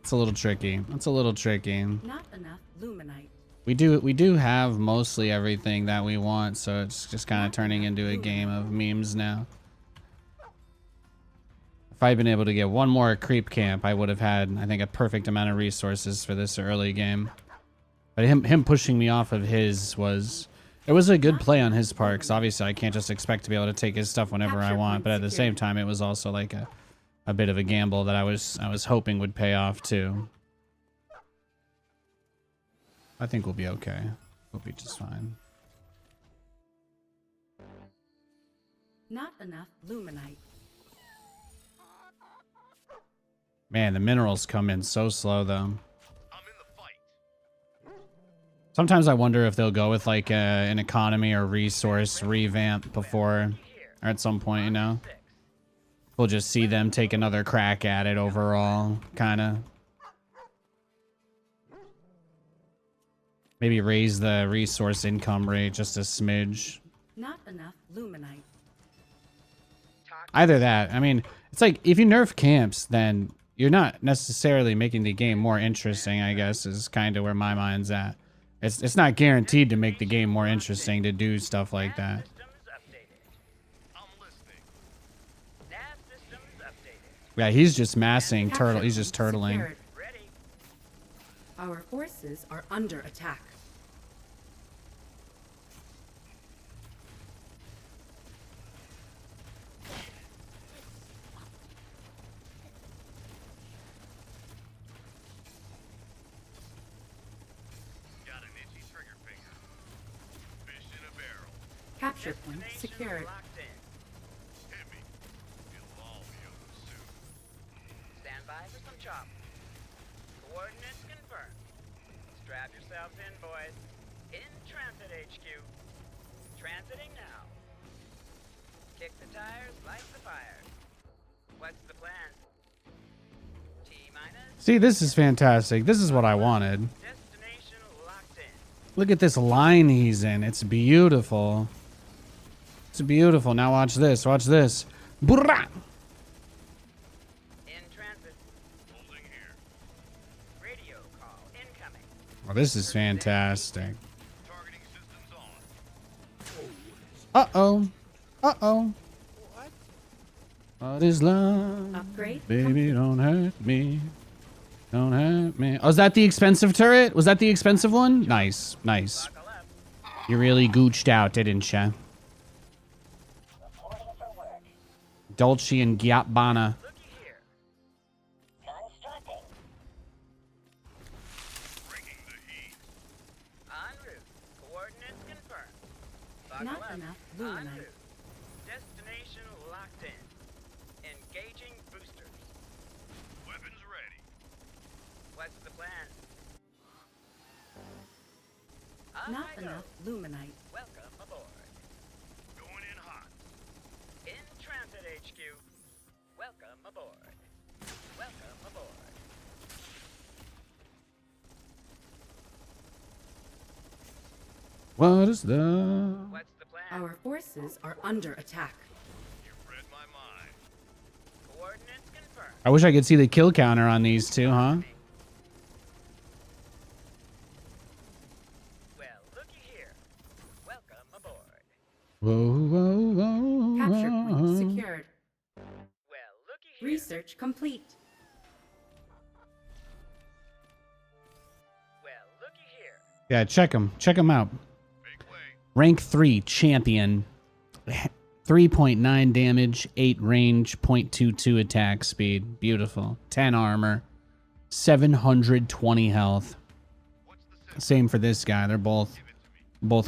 It's a little tricky. That's a little tricky. Not enough luminite. We do have mostly everything that we want, so it's just kind of turning into a game of memes now. If I'd been able to get one more creep camp, I would have had, I think, a perfect amount of resources for this early game. But him pushing me off of his was... It was a good play on his part, because obviously I can't just expect to be able to take his stuff whenever I want, but at the same time, it was also like a bit of a gamble that I was hoping would pay off too. I think we'll be okay. We'll be just fine. Not enough luminite. Man, the minerals come in so slow though. I'm in the fight. Sometimes I wonder if they'll go with like an economy or resource revamp before, or at some point, you know. We'll just see them take another crack at it overall, kind of. Maybe raise the resource income rate just a smidge. Not enough luminite. Either that. I mean, it's like if you nerf camps, then you're not necessarily making the game more interesting, I guess, is kind of where my mind's at. It's not guaranteed to make the game more interesting to do stuff like that. I'm listening. Nav systems updated. Yeah, he's just massing Capture turtle. He's just point turtling. secured. Ready. Our forces are under attack. Got an itchy trigger finger. Fish in a barrel. Capture point secured. Locked in. Hit me. It'll all be over soon. Stand by for some chop. Coordinates confirmed. Strap yourselves in, boys. In transit HQ. Transiting now. Kick the tires, light the fires. What's the plan? T-minus. See, this is fantastic. This is what I wanted. Destination locked in. Look at this line he's in. It's beautiful. It's beautiful. Now watch this. Watch this. Brrrah! In transit. Holding here. Radio call incoming. Oh, this is fantastic. Targeting systems on. Uh-oh. Uh-oh. What is love? Upgrade. Baby, don't hurt me. Don't hurt me. Oh, is that the expensive turret? Was that the expensive one? Nice. Nice. Buckle up. You really gooched out, didn't ya? Reporting for work. Dolce and Gabbana. Looky here. Constructing. Bringing the heat. En route. Buckle Not up. enough En luminite. route. Destination locked in. Engaging boosters. Weapons ready. What's the plan? Not I go. enough luminite. Welcome aboard. Going in hot. In Transit HQ. Welcome aboard. Welcome aboard. What is the... What's the plan? Our forces are under attack. You read my mind. Coordinates confirmed. I wish I could see the kill counter on these two, huh? Well, looky here. Welcome aboard. Whoa, whoa, whoa. Capture point secured. Well, looky here. Research complete. Well, looky here. Yeah, check them. Check them out. Make way. Rank 3 champion. 3.9 damage, 8 range, 0.22 attack speed. Beautiful. 10 armor, 720 health. Same for this guy. They're both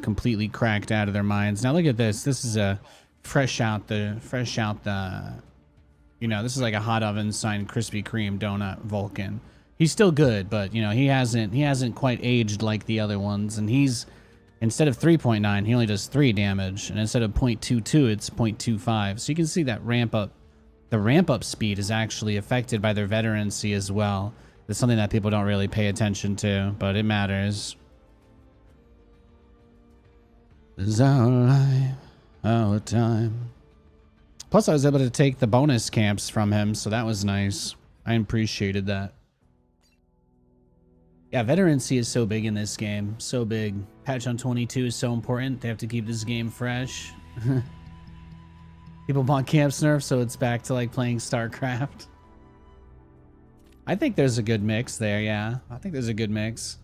completely cracked out of their minds. Now look at this. This is a fresh out the you know, this is like a hot oven signed Krispy Kreme donut Vulcan. He's still good, but you know, he hasn't quite aged like the other ones, and he's instead of 3.9, he only does 3 damage, and instead of 0.22, it's 0.25. So you can see that ramp up. The ramp up speed is actually affected by their veterancy as well. It's something that people don't really pay attention to, but it matters. This is our life, our time. Plus, I was able to take the bonus camps from him, so that was nice. I appreciated that. Yeah, veterancy is so big in this game. So big. Patch on 22 is so important. They have to keep this game fresh. People want camp nerf, so it's back to like playing StarCraft. I think there's a good mix there, yeah. I think there's a good mix.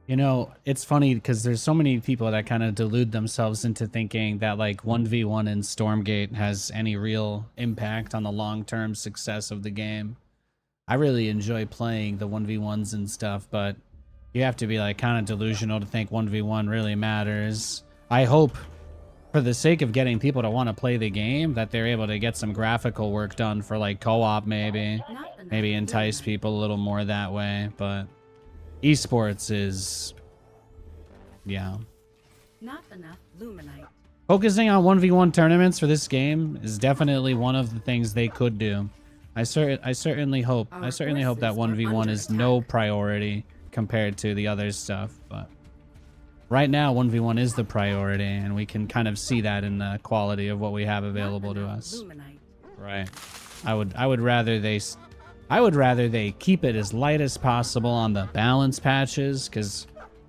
You know, it's funny because there's so many people that kind of delude themselves into thinking that like 1v1 in Stormgate has any real impact on the long-term success of the game. I really enjoy playing the 1v1s and stuff, but you have to be like kind of delusional to think 1v1 really matters. I hope for the sake of getting people to want to play the game that they're able to get some graphical work done for like co-op maybe. Maybe entice people a little more that way, but esports is, yeah. Not enough luminite. Focusing on 1v1 tournaments for this game is definitely one of the things they could do. I certainly hope that 1v1 is no priority compared to the other stuff, but right now 1v1 is the priority, and we can kind of see that in the quality of what we have available to us. Luminite. Right. I would rather they keep it as light as possible on the balance patches, because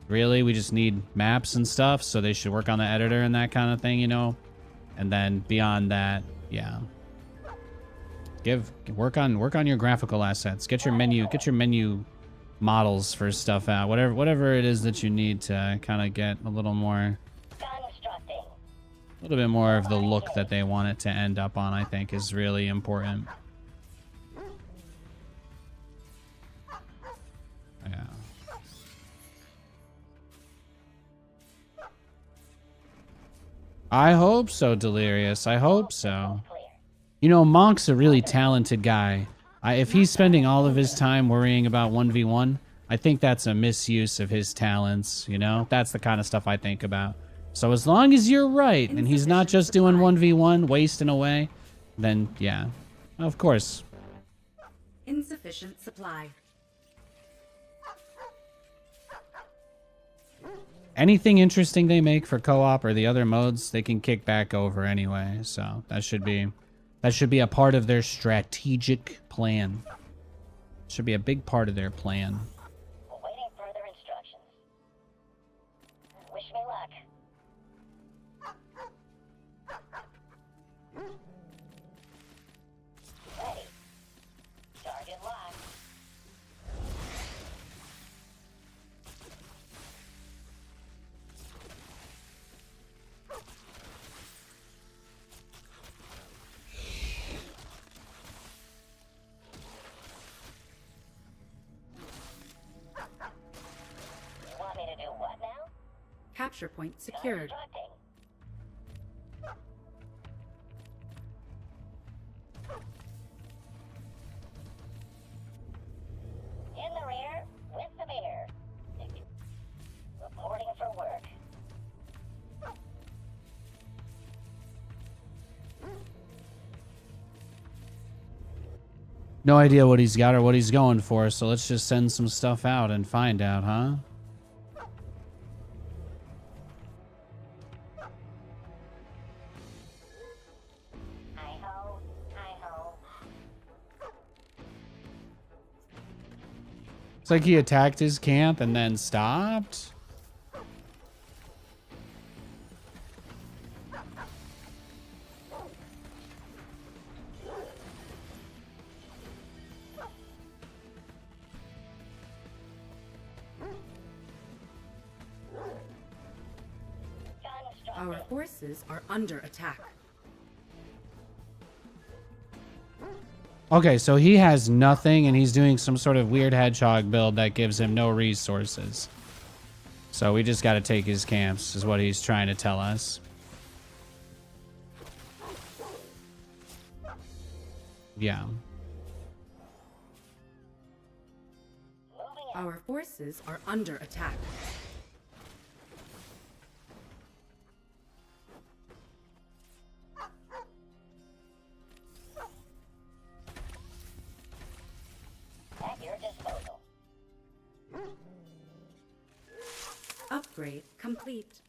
really we just need maps and stuff, so they should work on the editor and that kind of thing, you know. And then beyond that, yeah. Work on your graphical assets. Get your menu models for stuff out. Whatever it is that you need to kind of get a little bit more of the look that they want it to end up on, I think is really important. Yeah. I hope so, Delirious. I hope so. You know, Monk's a really talented guy. If he's spending all of his time worrying about 1v1, I think that's a misuse of his talents, you know? That's the kind of stuff I think about. So as long as you're right, and he's not just doing 1v1, wasting away, then yeah, of course. Insufficient supply. Anything interesting they make for co-op or the other modes, they can kick back over anyway. So that should be a part of their strategic plan. Should be a big part of their plan. Awaiting further instructions. Wish me luck. Ready. Target locked. Capture point secured. Constructing. In the rear, with the beer. Reporting for work. No idea what he's got or what he's going for, so let's just send some stuff out and find out, huh? Hi-ho, hi-ho. It's like he attacked his camp and then stopped. Our forces are under attack. Okay, so he has nothing and he's doing some sort of weird hedgehog build that gives him no resources. So we just got to take his camps, is what he's trying to tell us. Yeah. Our forces are under attack. At your disposal. Upgrade complete.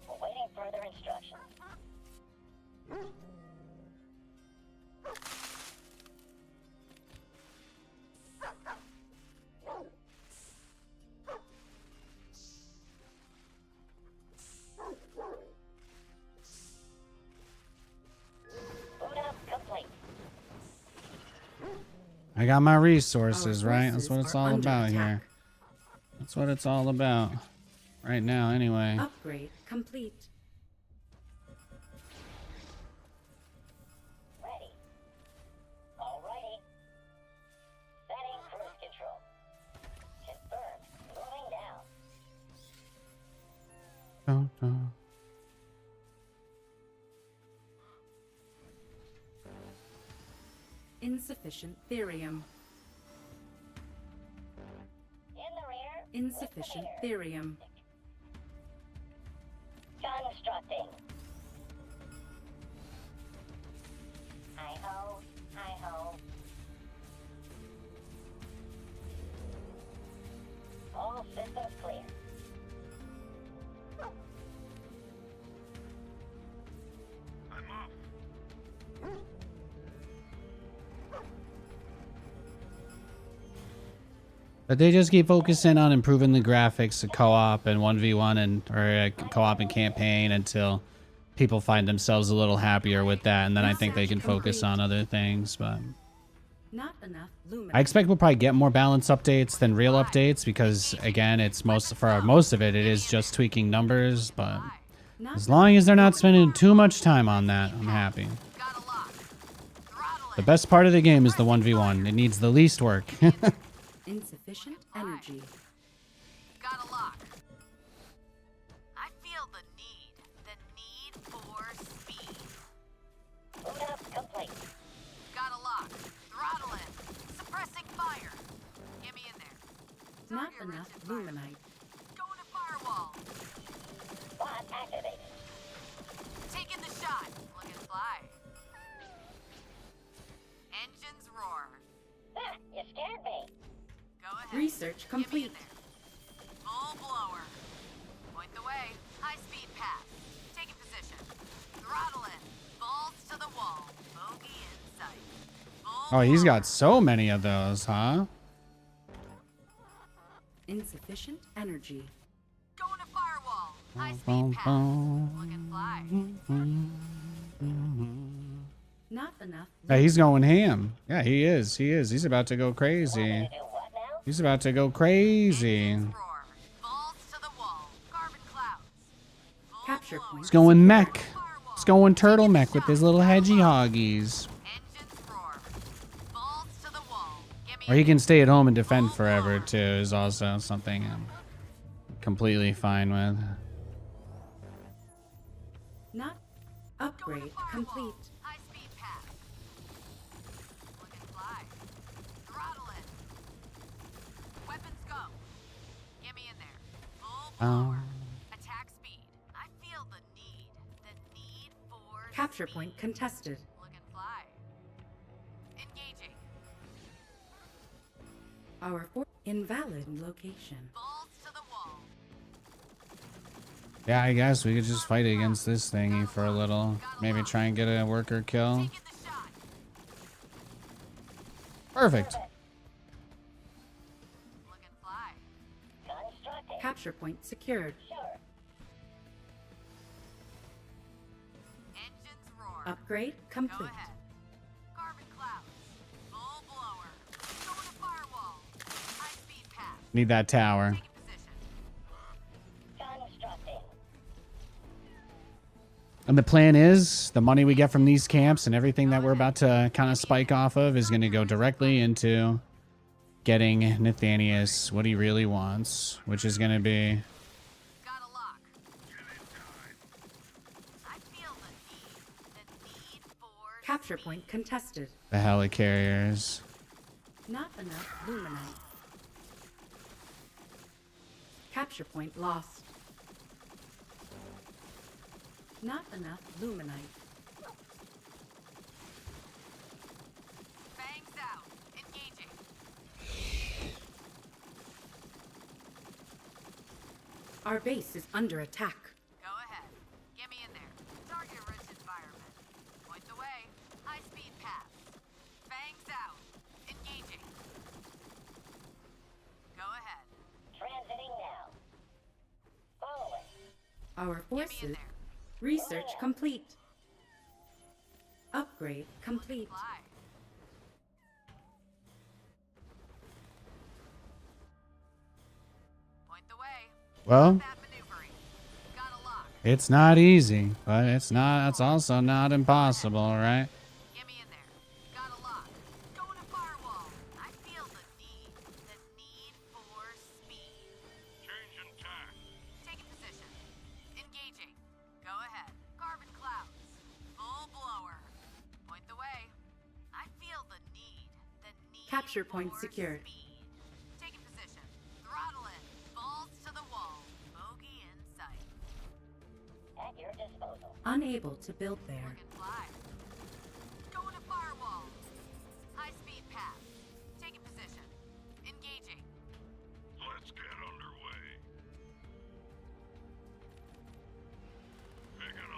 Awaiting further instructions. Boot up complete. I got my resources, Our right? That's what forces it's are all under about attack. here. That's what it's all about. Right now, anyway. Upgrade complete. Ready. Alrighty. Setting cruise control. Confirmed. Moving now. Dun, dun. Insufficient therium. In the rear. Insufficient with the beer. therium. Constructing. Hi-ho, hi-ho. All systems clear. I'm off. But they just keep focusing on improving the graphics of co-op and 1v1 and or co-op and campaign until people find themselves a little happier with that, and then I think they can focus on other things. But Not enough lumen. I expect we'll probably get more balance updates than real updates because again, it's most of it is just tweaking numbers. But Not as long as they're not spending too much time on that, I'm happy. Got a lock. Throttle The it. best part of the game is the 1v1. It needs the least work. insufficient energy. Got a lock. I feel the need for speed. Boot up complete. Got a lock. Throttle it. Suppressing fire. Get me in there. Not Target enough rich environment. luminite. Going to firewall. Bot activated. Taking the shot. Looking fly. Engines roar. Ah, you scared me. Go ahead. Research Get me in complete. there. Full blower. Point the way. High speed path. Taking position. Throttle in. Balls to the wall. Bogey in sight. Full Oh, he's blower. got so many of those, huh? Insufficient energy. Going to firewall. High Bum, speed path. bum. Looking fly. Not enough. Yeah, he's going ham. Yeah, he is. He is. He's about to go Want me crazy. to do what now? He's about to go crazy. Engines roar. Balls to the wall. Carbon clouds. Full Capture blower. point. He's going mech. Firewall. He's going turtle Taking the mech with his shot. little hedgy Firewall. hoggies. Engines roar. Balls to the wall. Give me Or he a- can stay at home and defend forever too. Is also something. completely fine with. Not upgrade complete. High speed path. Look and fly. Throttle it. Weapons go. Get me in there. Full blower. Attack speed. I feel the need. The need for Capture speed. point contested. Look and fly. Engaging. Our invalid location. Balls to the wall. Yeah, I guess we could just fight against this thingy for a little. Maybe try and get a worker kill. Taking the shot. Perfect. Look and fly. Constructing. Capture point secured. Sure. Engines roar. Upgrade Go complete. ahead. Carbon clouds. Full blower. Going to firewall. High speed path. Need that tower. Taking position. Constructing. And the plan is the money we get from these camps and everything that we're about to kind of spike off of is going to go directly into getting Nathanias what he really wants, which is going to be Got a lock. I feel the need for Capture speed. point contested. the helicarriers. Not enough luminite. Capture point lost. Not enough luminite. Bangs out. Engaging. Our base is under attack. Go ahead. Get me in there. Target-rich environment. Point the way. High-speed path. Bangs out. Engaging. Go ahead. Transiting now. Following. Our Get me in forces. there. Research complete. Upgrade complete. Fly. Point the way. Well, That maneuvering. Got a lock. it's not easy, but it's also not impossible, right? Get me in there. Got a lock. Going to firewall. I feel the need for speed. Changing tack. Taking position. Engaging. Go ahead. Carbon clouds. Full blower. Point the way. I feel the need. Capture point for secured. Speed. Taking position. Throttle in. Balls to the wall. Bogey in sight. At your disposal. Unable to build there. Look and fly. Going to firewall. High speed path. Taking position. Engaging. Let's get underway. Pick it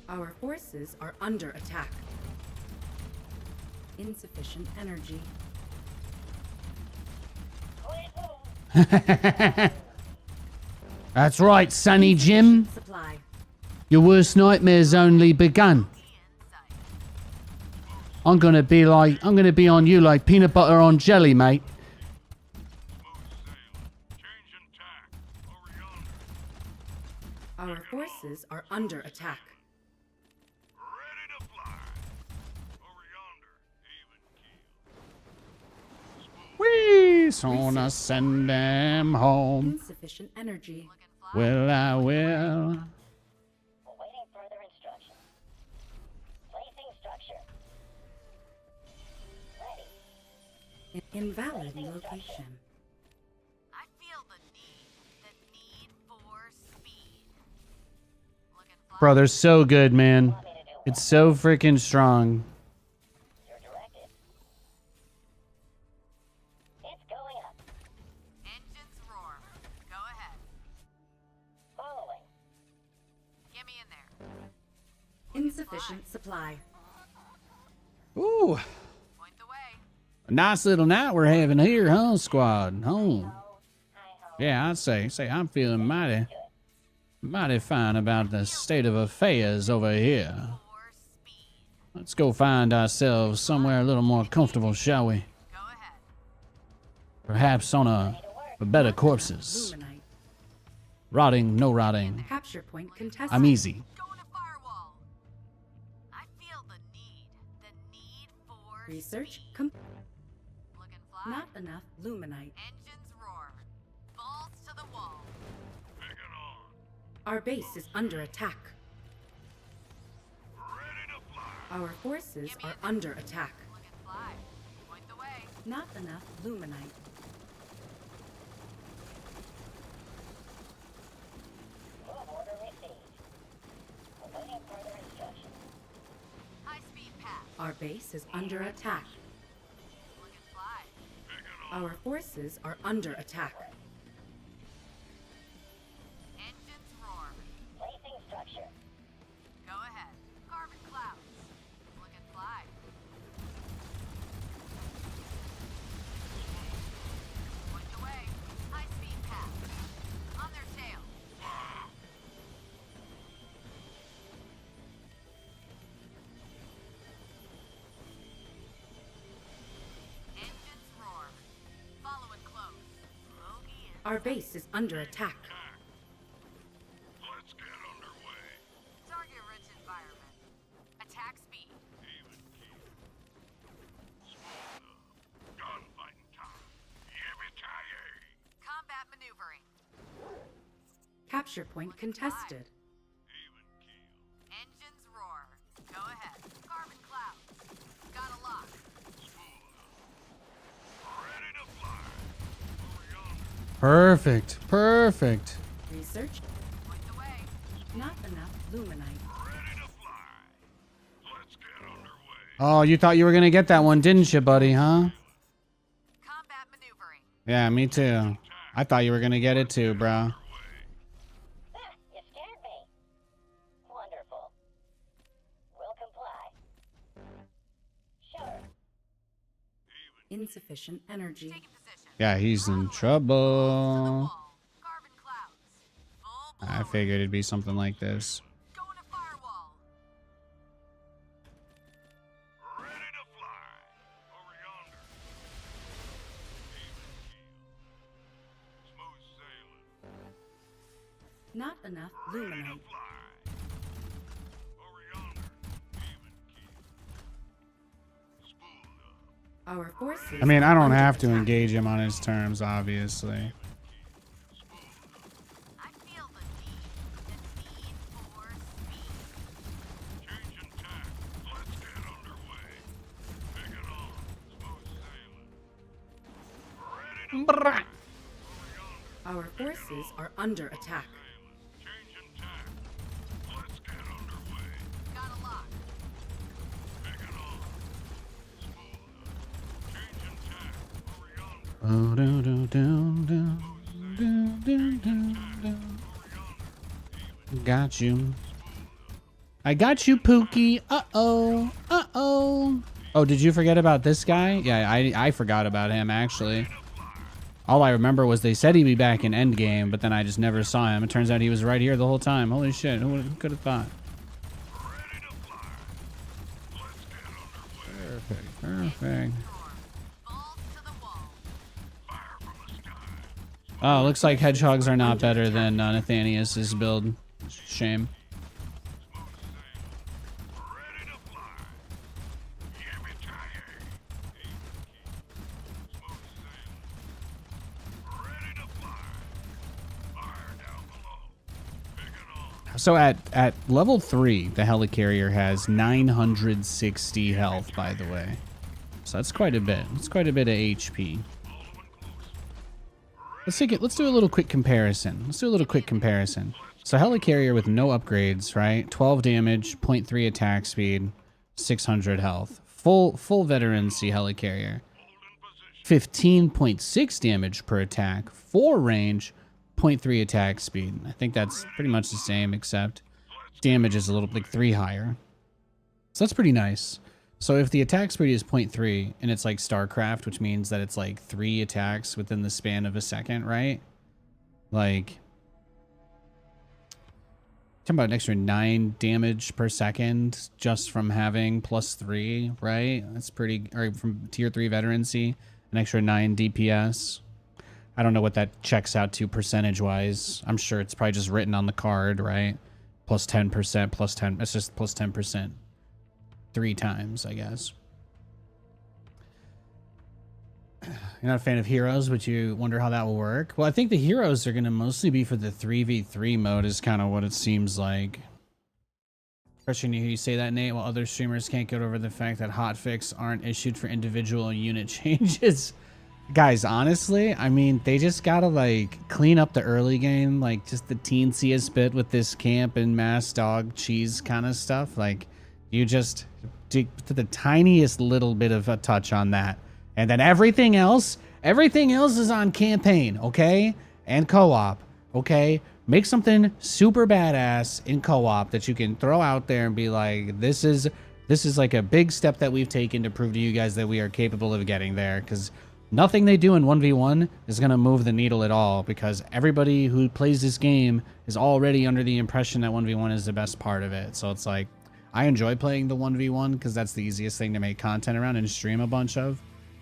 on. Our forces are under attack. Insufficient energy. That's right, Sonny Jim. Supply. Your worst nightmare's only begun. Bogey in sight. I'm gonna be on you like peanut butter on jelly, mate. Smooth sailing. Changing tack. Over yonder. Our forces are under attack. Ready to fly. Over yonder. Even keel. Wee, gonna send them home. Insufficient energy. Look and fly. Well, I will. Awaiting further instructions. Placing structure. Ready. Invalid location. I feel the need for speed. Look and fly. Brother, so good, man. Want me to do what? It's so freaking strong. You're directed. It's going up. Engines roar. Go ahead. Following. Get me in there. Insufficient supply. Ooh, Point the way. a nice little night we're having here, huh, squad? Oh, Hi ho. yeah, I'd say I'm feeling mighty fine about the state of affairs over here. For speed. Let's go find ourselves somewhere a little more comfortable, shall we? Go ahead. Perhaps on a better corpses. Luminite. Rotting, no rotting. Capture point contested. I'm easy. Going to firewall. I feel the need for Research speed. complete. Look and fly. Not enough luminite. Engines roar. Our base is under attack. Our forces are under attack. Look and fly. Point the way. Not enough luminite. Move order received. Awaiting further instructions. High speed path. Our base is under attack. Look and fly. Our forces are under attack. Engines roar. Placing structure. Go ahead. Carbon clouds. Look and fly. Point the way. High speed path. On their tail. Engines roar. Follow it close. Bogey in. Our base is under attack. Let's get underway. Target rich environment. Attack speed. Even keel. Smooth up. Gunfighting time. Yippee-ki-yay. Combat maneuvering. Capture point contested. Even keel. Engines roar. Go ahead. Carbon clouds. Got a lock. Ready to fly. Over yonder. Perfect. Perfect. Research. Point the way. Not enough luminite. Ready to fly. Let's get underway. Oh, you thought you were gonna get that one, didn't you, buddy, huh? Combat maneuvering. Yeah, me too. I thought you were gonna get it too, bro. Ah, you scared me. Wonderful. Will comply. Sure. Insufficient energy. Taking position. Yeah, he's in To the trouble. wall. Carbon clouds. Full I blown. figured it'd be something like this. Going to firewall. Ready to fly. Over yonder. Even keel. Smooth sailing. Not enough Ready to luminite. fly. Over yonder. Even keel. Spooled up. Our forces. I mean, I are don't under have to attack. engage him on his terms, obviously. I feel the need for speed. Changing tack. Let's get underway. Take it on. Smooth sailing. Ready to Brah. Our forces are under attack. sailing. Changing tack. Let's get underway. Got a lock. Take it on. Smooth up. Changing tack. Over yonder. Oh, do, do, do, do, do, do, do, do. Got you. I got you, Pookie. Uh-oh. Uh-oh. Oh, did you forget about this guy? Yeah, I forgot about him, actually. All I remember was they said he'd be back in Endgame, but then I just never saw him. It turns out he was right here the whole time. Holy shit, who could have thought? Ready to fly. Let's get underway. Perfect, perfect. Balls to the wall. Fire from the sky. Oh, looks like hedgehogs are not better than Nathanias' build. Shame. Smooth sailing. Ready to fly. Yippee-ki-yay. Even keel. Smooth sailing. Ready to fly. Fire down below. Take it on. So at level 3, the helicarrier has 960 health, by the way. So that's quite a bit. That's quite a bit of HP. Let's do a little quick comparison. So helicarrier with no upgrades, right? 12 damage, 0.3 attack speed, 600 health. Full veterancy helicarrier. 15.6 damage per attack, 4 range, 0.3 attack speed. I think that's pretty much the same, except damage is a little like 3 higher. So that's pretty nice. So if the attack speed is 0.3 and it's like StarCraft, which means that it's like 3 attacks within the span of a second, right? Like, talking about an extra 9 damage per second just from having +3, right? That's pretty, or from tier 3 veterancy, an extra 9 DPS. I don't know what that checks out to percentage-wise. I'm sure it's probably just written on the card, right? Plus 10%, plus 10, it's just plus 10%. 3 times, I guess. You're not a fan of heroes, but you wonder how that will work. Well, I think the heroes are going to mostly be for the 3v3 mode is kind of what it seems like. Question, you hear you say that, Nate, while other streamers can't get over the fact that hotfix aren't issued for individual unit changes. Guys, honestly, I mean, they just gotta, like, clean up the early game, like, just the teensiest bit with this camp and mass dog cheese kind of stuff. Like, you just do the tiniest little bit of a touch on that. And then everything else is on campaign, okay? And co-op, okay? Make something super badass in co-op that you can throw out there and be like, this is like a big step that we've taken to prove to you guys that we are capable of getting there. Because nothing they do in 1v1 is going to move the needle at all, because everybody who plays this game is already under the impression that 1v1 is the best part of it. So it's like, I enjoy playing the 1v1 because that's the easiest thing to make content around and stream a bunch of.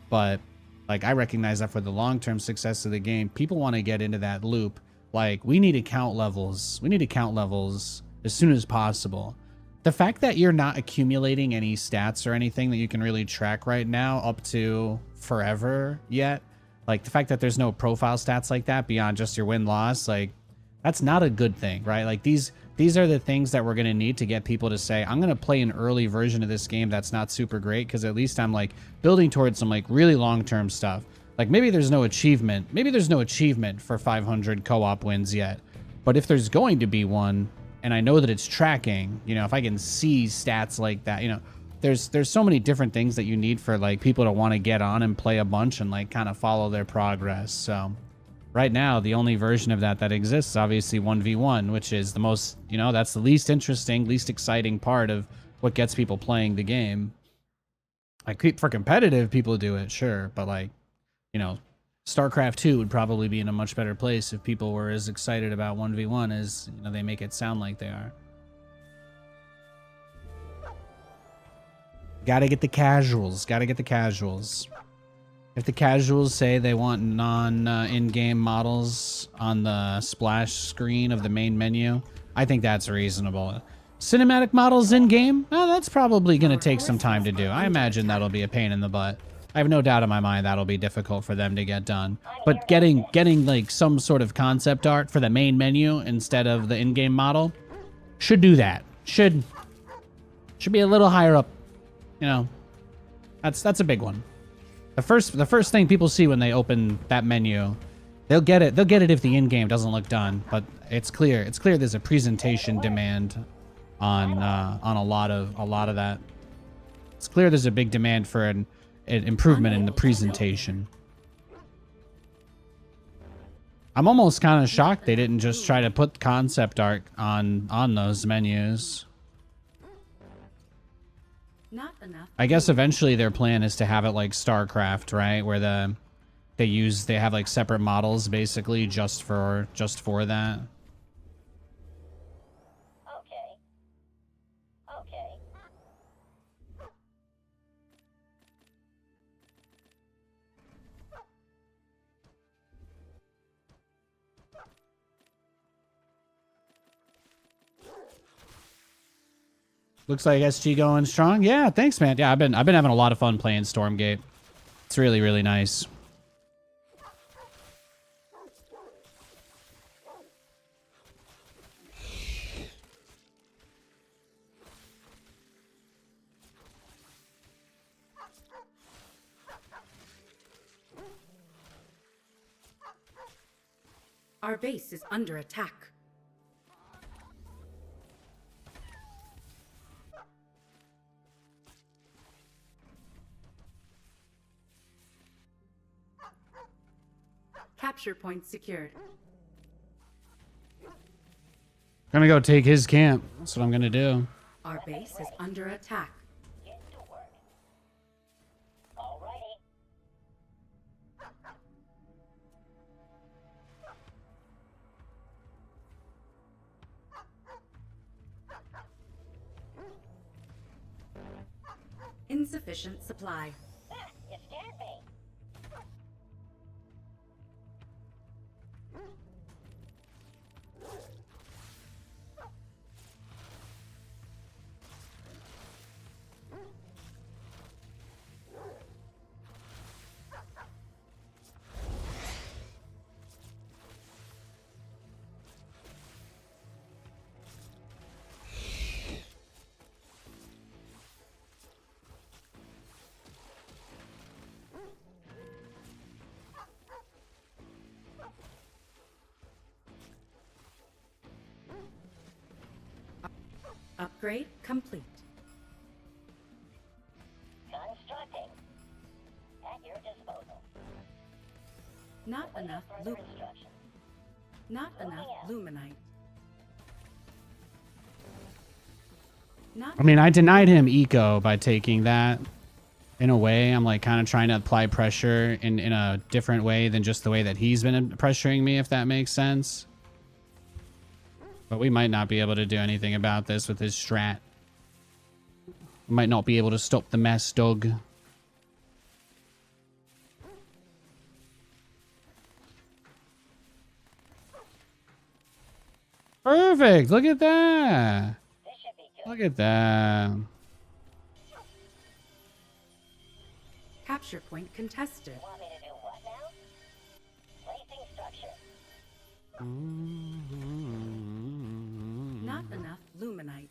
But like, I recognize that for the long-term success of the game, people want to get into that loop. Like, we need account levels. We need account levels as soon as possible. The fact that you're not accumulating any stats or anything that you can really track right now up to forever yet, like the fact that there's no profile stats like that beyond just your win-loss, like, that's not a good thing, right? Like, these are the things that we're going to need to get people to say, I'm going to play an early version of this game that's not super great, because at least I'm, like, building towards some, like, really long-term stuff. Like, maybe there's no achievement. Maybe there's no achievement for 500 co-op wins yet. But if there's going to be one, and I know that it's tracking, you know, if I can see stats like that, you know, there's so many different things that you need for, like, people to want to get on and play a bunch and, like, kind of follow their progress. So right now, the only version of that exists is obviously 1v1, which is the most, you know, that's the least interesting, least exciting part of what gets people playing the game. Like, for competitive, people do it, sure, but, like, you know, StarCraft 2 would probably be in a much better place if people were as excited about 1v1 as, you know, they make it sound like they are. Gotta get the casuals. Gotta get the casuals. If the casuals say they want in-game models on the splash screen of the main menu, I think that's reasonable. Cinematic models in-game? Oh, that's probably going to take some time to do. I imagine that'll be a pain in the butt. I have no doubt in my mind that'll be difficult for them to get done. But getting like some sort of concept art for the main menu instead of the in-game model should do that. Should be a little higher up. You know, that's a big one. The first thing people see when they open that menu, they'll get it. They'll get it if the in-game doesn't look done. But it's clear. It's clear there's a presentation demand on a lot of that. It's clear there's a big demand for an improvement in the presentation. I'm almost kind of shocked they didn't just try to put concept art on those menus. Not enough. I guess eventually their plan is to have it like StarCraft, right? Where they have like separate models basically just for that. Okay. Okay. Looks like SG going strong. Yeah, thanks, man. Yeah, I've been having a lot of fun playing Stormgate. It's really, really nice. Our base is under attack. Capture point secured. Gonna go take his camp. That's what I'm gonna do. Our base is under attack. Get to work. Alrighty. Insufficient supply. Ah, you scared me. Upgrade complete. Constructing. At your disposal. Not Awaiting enough further instructions. Not enough luminite. Not I mean, I denied him eco by taking that. In a way, I'm like kind of trying to apply pressure in a different way than just the way that he's been pressuring me, if that makes sense. But we might not be able to do anything about this with his strat. We might not be able to stop the mess, dog. Perfect. Look at that. This should be good. Look at that. capture point contested. Want me to do what now? Placing structure. Not enough luminite.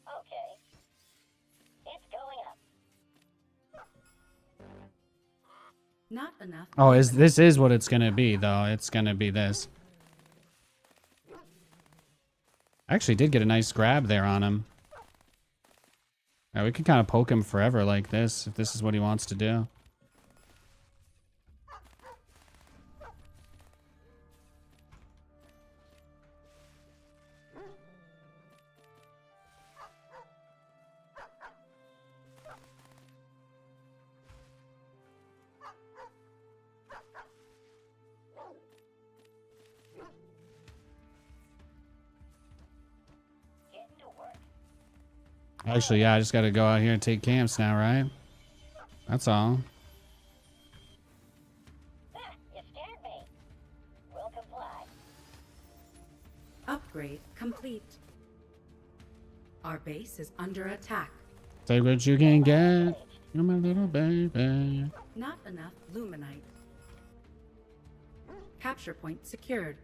Okay. It's going up. Not enough. Oh, this is what it's gonna be, though. It's gonna be this. I actually did get a nice grab there on him. Yeah, we could kind of poke him forever like this, if this is what he wants to do. Getting to work. Actually, yeah, I just gotta go out here and take camps now, right? That's all. Ah, you scared me. Will comply. Upgrade complete. Our base is under attack. Take what you can get. You're my little baby. Not enough luminite. Capture point secured.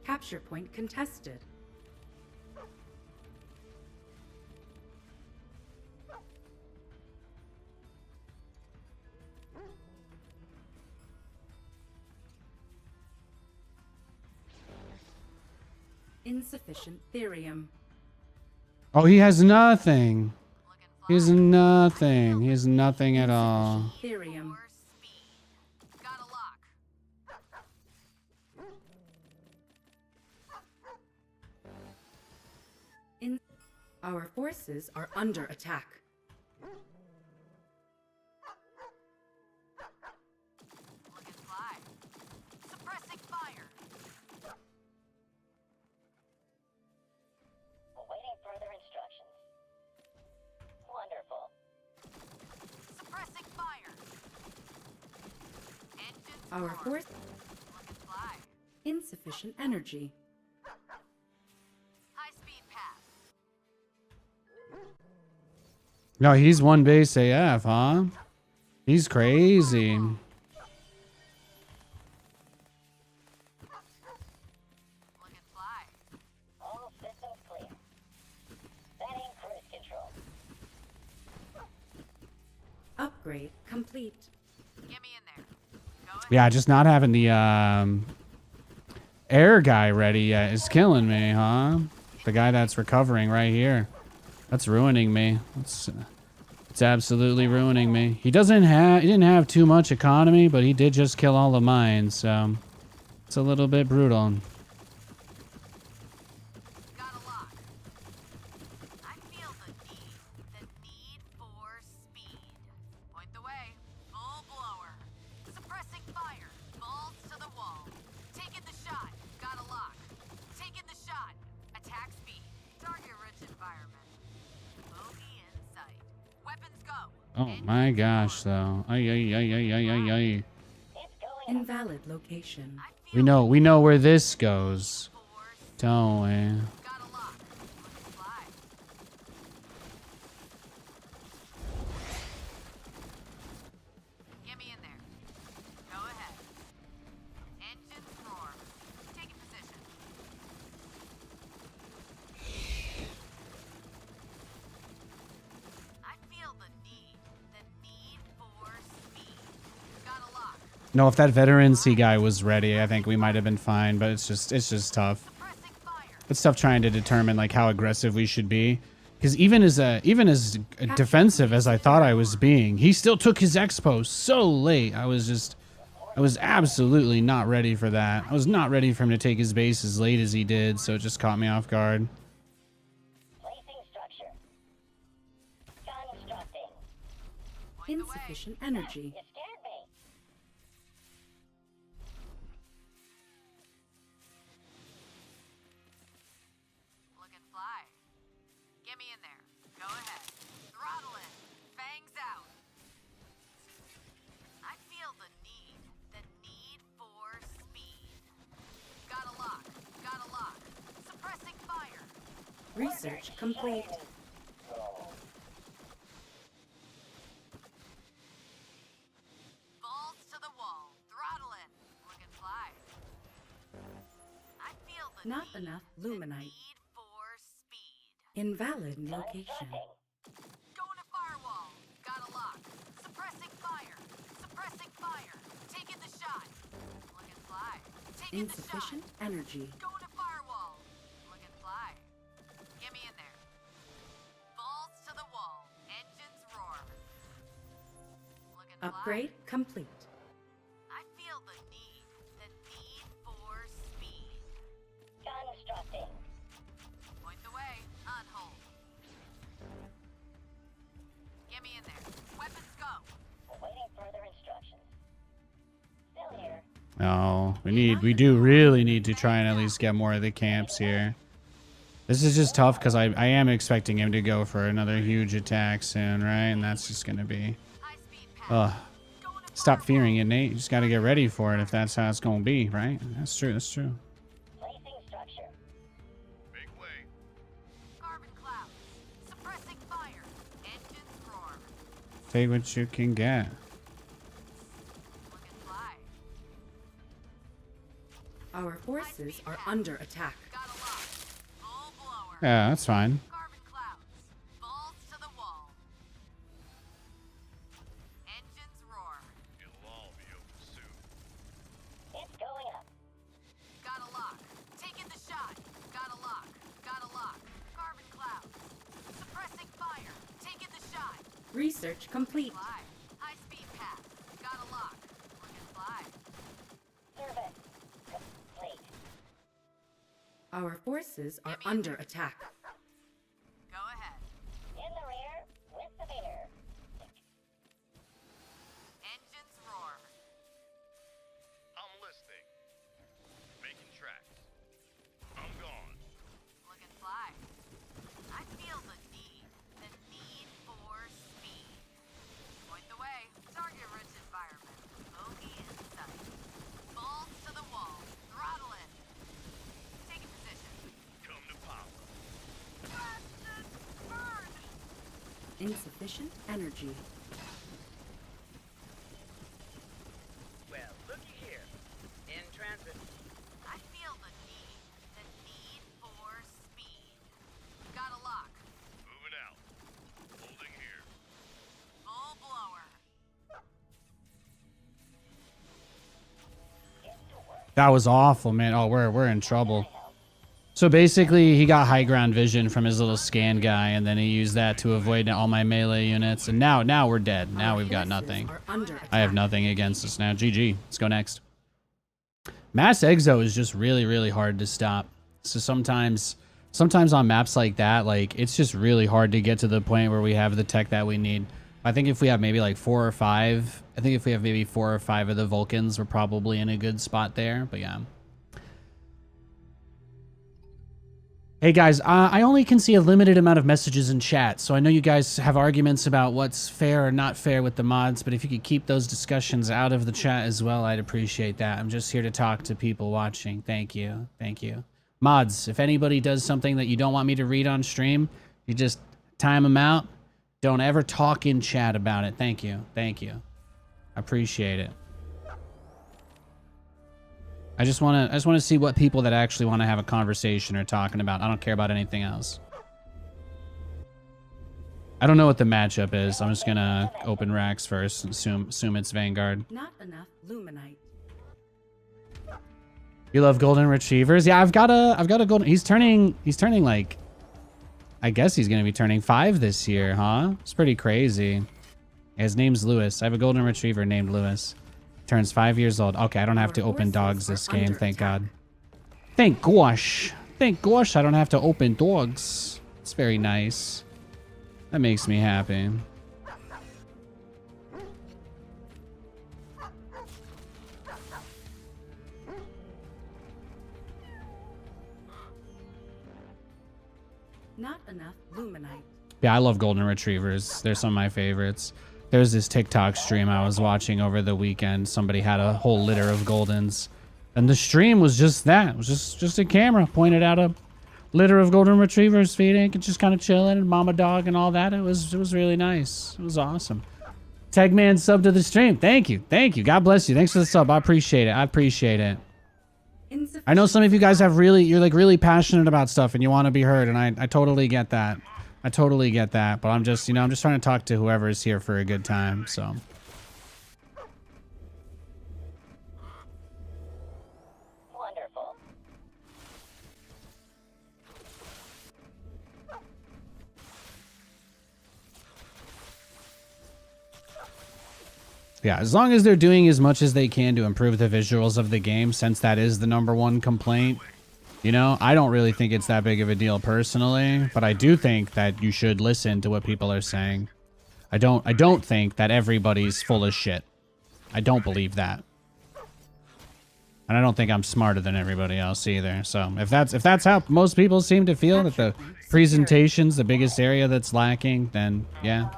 Capture point contested. Insufficient therium. Oh, he has nothing. He has nothing. He has nothing at all. Therium. Or speed. Got a lock. Our forces are under attack. Looking fly. Suppressing fire. Awaiting further instructions. Wonderful. Suppressing fire. Engines Our forward. force Looking fly. insufficient energy. High speed pass. No, he's one base AF, huh? He's crazy. Looking fly. All systems clear. Setting cruise control. Upgrade complete. Get me in there. Go ahead. Yeah, just not having the air guy ready yet is killing me, huh? The guy that's recovering right here. That's ruining me. It's absolutely ruining me. He didn't have too much economy, but he did just kill all of mine, so it's a little bit brutal. Got a lock. I feel the need for speed. Point the way. Full blower. Suppressing fire. Balls to the wall. Taking the shot. Got a lock. Taking the shot. Attack speed. Target rich environment. Bogey in sight. Weapons go. Oh my gosh, though. Ay, ay, ay, ay, ay, ay, ay. It's going up. Invalid location. I feel We know where this goes, force. don't we? Got a lock. Looking fly. Get me in there. Go ahead. Engines roar. Taking position. No, if that veterancy guy was ready, I think we might have been fine, but it's just tough. It's tough trying to determine like how aggressive we should be. Because even as defensive as I thought I was being, he still took his expo so late. I was absolutely not ready for that. I was not ready for him to take his base as late as he did, so it just caught me off guard. Placing structure. Constructing. Insufficient energy. You scared me. Looking fly. Get me in there. Go ahead. Throttle in. Fangs out. I feel the need for speed. Gotta lock. Suppressing fire. Research complete. Balls to the wall. Throttle in. Looking fly. I feel the Not enough luminite. need for speed. Invalid location. Going to firewall. Gotta lock. Suppressing fire. Taking the shot. Looking fly. Taking the shot. Insufficient energy. Going to firewall. Looking fly. Get me in there. Balls to the wall. Engines roar. Looking fly. Upgrade complete. I feel the need for speed. Constructing. Point the way. On hold. Get me in there. Weapons go. Awaiting further instructions. Still here. No, we do really need to try and at least get more of the camps here. This is just tough because I am expecting him to go for another huge attack soon, right? And that's just gonna be, High speed pass. ugh. Stop fearing it, Nate. You just gotta get ready for it if that's how it's gonna be, right? That's true. Placing structure. Make way. Carbon clouds. Suppressing fire. Engines roar. Take what you can get. Looking fly. Our forces are under attack. Got a lock. Full blower. Yeah, that's fine. Carbon clouds. Balls to the wall. Engines roar. It'll all be over soon. It's going up. Got a lock. Taking the shot. Got a lock. Carbon clouds. Suppressing fire. Taking the shot. Research complete. Fly. High speed path. Got a lock. Looking fly. Service. Complete. Our forces are under attack. Go ahead. In the rear with the beer. Engines roar. I'm listening. Making tracks. I'm gone. Looking fly. I feel the need for speed. Point the way. Target rich environment. Bogey in sight. Balls to the wall. Throttle in. Taking position. Come to pop. Blasted! Burn! Insufficient energy. Well, looky here. In transit. I feel the need for speed. Got a lock. Moving out. Holding here. Full blower. That was awful, man. Oh, we're in trouble. So basically, he got high ground vision from his little scan guy, and then he used that to avoid all my melee units. And now we're dead. Now we've got nothing. Are under attack. I have nothing against us now. GG. Let's go next. Mass exo is just really hard to stop. So sometimes on maps like that, like it's just really hard to get to the point where we have the tech that we need. I think if we have maybe like 4 or 5, I think if we have maybe 4 or 5 of the Vulcans, we're probably in a good spot there. But yeah. Hey guys, I only can see a limited amount of messages in chat, so I know you guys have arguments about what's fair or not fair with the mods, but if you could keep those discussions out of the chat as well, I'd appreciate that. I'm just here to talk to people watching. Thank you. Thank you. Mods, if anybody does something that you don't want me to read on stream, you just time them out. Don't ever talk in chat about it. Thank you. Thank you. I appreciate it. I just want to see what people that actually want to have a conversation are talking about. I don't care about anything else. I don't know what the matchup is. I'm just gonna open racks first and assume it's Vanguard. Not enough luminite. You love golden retrievers? Yeah, I've got a golden. He's turning like, I guess he's gonna be turning 5 this year, huh? It's pretty crazy. His name's Lewis. I have a golden retriever named Lewis. Turns 5 years old. Okay, I don't have to open dogs this game. Thank God. Thank gosh. Thank gosh I don't have to open dogs. It's very nice. That makes me happy. Not enough luminite. Yeah, I love golden retrievers. They're some of my favorites. There's this TikTok stream I was watching over the weekend. Somebody had a whole litter of goldens. And the stream was just that. It was just a camera pointed out a litter of golden retrievers feeding and just kind of chilling and mama dog and all that. It was really nice. It was awesome. Tegman sub to the stream. Thank you. Thank you. God bless you. Thanks for the sub. I appreciate it. I appreciate it. I know some of you guys have you're like really passionate about stuff and you want to be heard, and I totally get that. I totally get that, but I'm just, I'm just trying to talk to whoever is here for a good time, so. Wonderful. Yeah, as long as they're doing as much as they can to improve the visuals of the game, since that is the #1 complaint, I don't really think it's that big of a deal personally, but I do think that you should listen to what people are saying. I don't think that everybody's full of shit. I don't believe that. And I don't think I'm smarter than everybody else either. So if that's how most people seem to feel, that the presentation's the biggest area that's lacking, then yeah.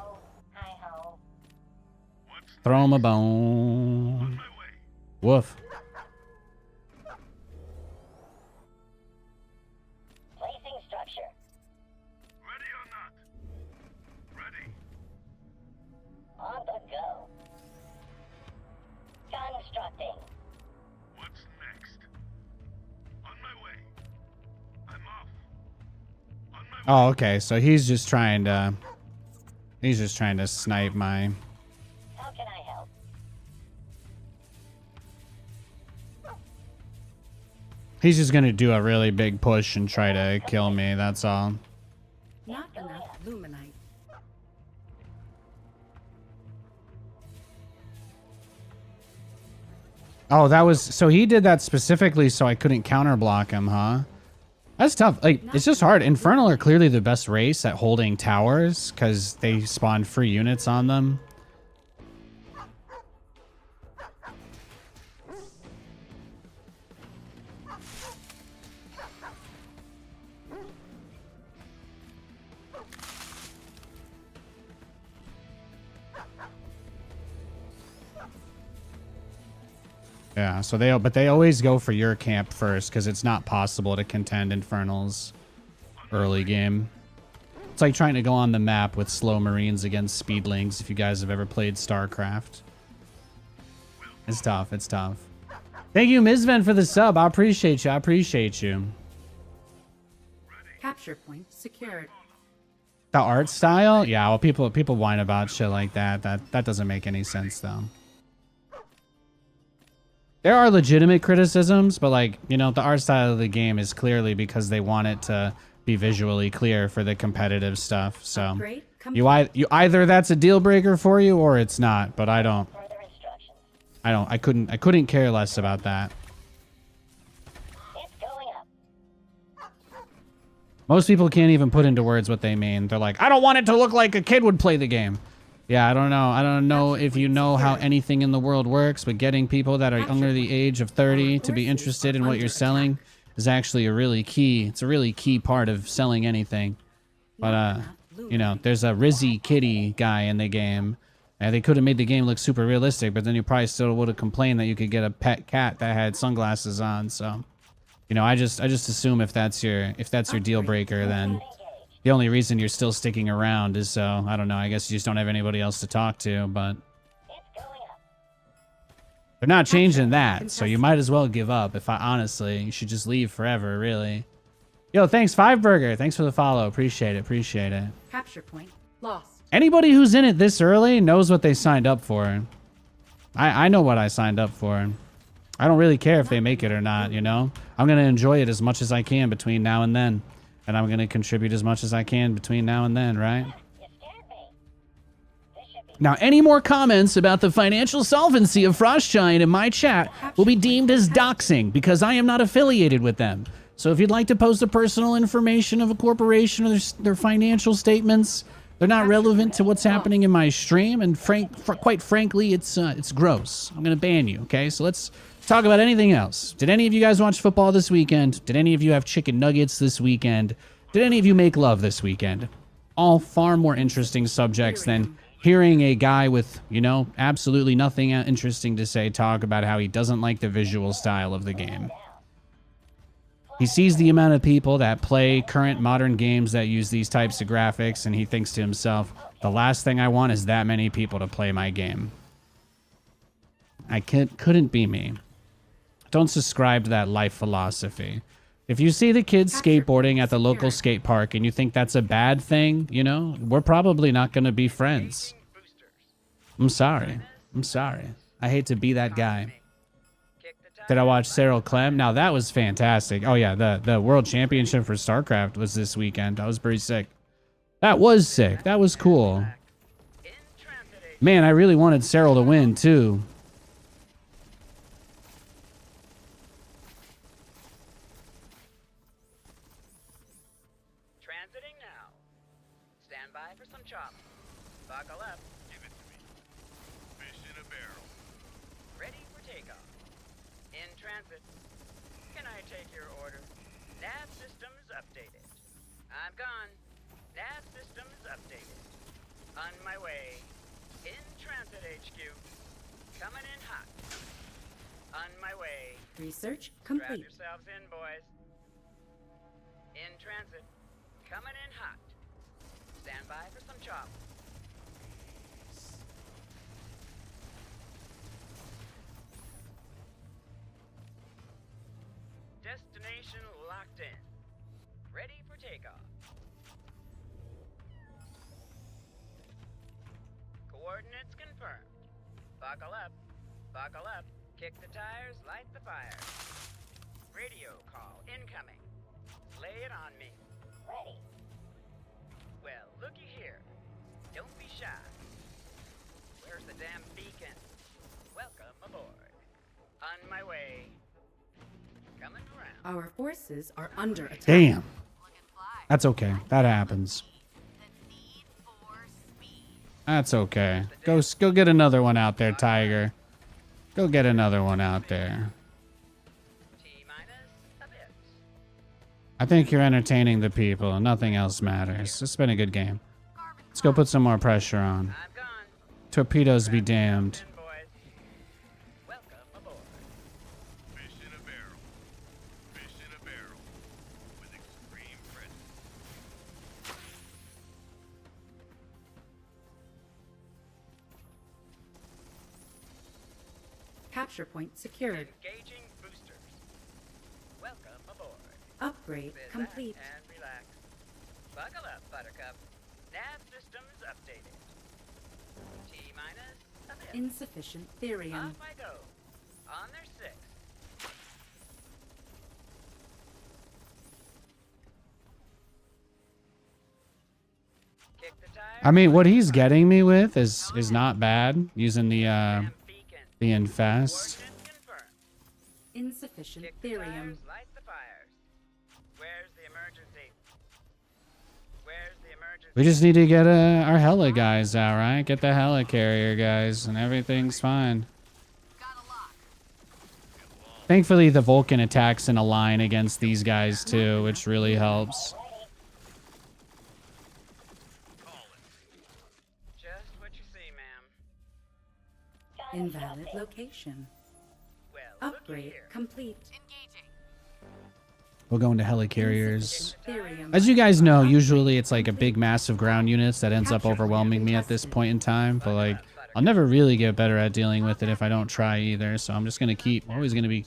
Throw him a bone. Woof. Placing structure. Ready or not? Ready. On the go. Constructing. What's next? On my way. I'm off. On my way. Oh, okay. So he's just trying to snipe my. How can I help? He's just gonna do a really big push and try to kill me. That's all. Not enough luminite. Oh, that was so he did that specifically so I couldn't counter block him, huh? That's tough. Like, it's just hard. Infernal are clearly the best race at holding towers because they spawn free units on them. Yeah, so they always go for your camp first because it's not possible to contend Infernals early game. It's like trying to go on the map with slow Marines against speedlings if you guys have ever played StarCraft. It's tough, it's tough. Thank you, Mizven, for the sub. I appreciate you, I appreciate you. Capture point secured. The art style? Yeah, well, people whine about shit like that. That doesn't make any sense, though. There are legitimate criticisms, but like, the art style of the game is clearly because they want it to be visually clear for the competitive stuff. So you either that's a deal breaker for you or it's not, but I couldn't care less about that. It's going up. Most people can't even put into words what they mean. They're like, I don't want it to look like a kid would play the game. Yeah, I don't know. I don't know if you know how anything in the world works, but getting people that are under the age of 30 to be interested in what you're selling is actually it's a really key part of selling anything. But, there's a Rizzy Kitty guy in the game. And they could have made the game look super realistic, but then you probably still would have complained that you could get a pet cat that had sunglasses on. So, I just assume if that's your deal breaker, then the only reason you're still sticking around is so, I don't know, I guess you just don't have anybody else to talk to, but they're not changing that, so you might as well give up. You should just leave forever, really. Yo, thanks, Five Burger. Thanks for the follow. Appreciate it. Capture point lost. Anybody who's in it this early knows what they signed up for. I know what I signed up for. I don't really care if they make it or not, you know? I'm going to enjoy it as much as I can between now and then. And I'm going to contribute as much as I can between now and then, right? You scared me. This should be Now, any more comments about the financial solvency of Frost Giant in my chat will be deemed as doxing because I am not affiliated with them. So if you'd like to post the personal information of a corporation or their financial statements, they're not relevant to what's happening in my stream, and quite frankly, it's gross. I'm gonna ban you. Okay, so let's talk about anything else. Did any of you guys watch football this weekend? Did any of you have chicken nuggets this weekend? Did any of you make love this weekend? All far more interesting subjects than hearing a guy with, you know, absolutely nothing interesting to say talk about how he doesn't like the visual style of the game. He sees the amount of people that play current modern games that use these types of graphics, and he thinks to himself, the last thing I want is that many people to play my game. Couldn't be me. Don't subscribe to that life philosophy. If you see the kids skateboarding at the local skate park and you think that's a bad thing, you know, we're probably not going to be friends. I'm sorry. I'm sorry. I hate to be that guy. Did I watch Cyril Clem? Now that was fantastic. Oh yeah, the World Championship for StarCraft was this weekend. That was pretty sick. That was sick. That was cool. Man, I really wanted Cyril to win too. Transiting now. Stand by for some chop. Buckle up. Give it to me. Fish in a barrel. Ready for takeoff. In transit. Can I take your order? Nav systems updated. I'm gone. Nav systems updated. On my way. In transit HQ. Coming in hot. On my way. Research Strap complete. yourselves in, boys. In transit. Coming in hot. Stand by for some chop. Destination locked in. Ready for takeoff. Coordinates confirmed. Buckle up. Buckle up. Kick the tires, light the fire. Radio call incoming. Lay it on me. ready. Well, looky here. Don't be shy. Where's the damn beacon? Welcome aboard. On my way. Coming around. Our forces are under attack. Damn. Look and fly. That's okay. That happens. The need for speed. That's okay. Go get another one out there, Tiger. Go get another one out there. T-minus a bit. I think you're entertaining the people. Nothing else matters. It's been a good game. Let's go put some more pressure on. I'm gone. Torpedoes be damned. In, boys. Welcome aboard. Fish in a barrel. Fish in a barrel. With extreme presence. Capture point secured. Engaging boosters. Welcome aboard. Upgrade Sit complete. back and relax. Buckle up, Buttercup. Nav systems updated. T-minus a bit. Insufficient therium. Off I go. On their six. Kick the tires. I mean, what he's getting me with is not bad. Using the Damn beacon. infest. Coordinates confirmed. Insufficient Kick the therium. tires, light the fires. Where's the emergency? Where's the emergency? We just need to get our heli guys out, right? Get the helicarrier guys, and everything's fine. Got a lock. Thankfully, the Vulcan attacks in a line against these guys too, which really helps. Just what you see, ma'am. Invalid location. Well, looky Upgrade here. complete. Engaging. We'll go into helicarriers. Therium. As you guys know, usually it's like a big mass of ground units that ends up overwhelming me at this point in time, but like I'll never really get better at dealing with it if I don't try either, so I'm just going to keep always going to be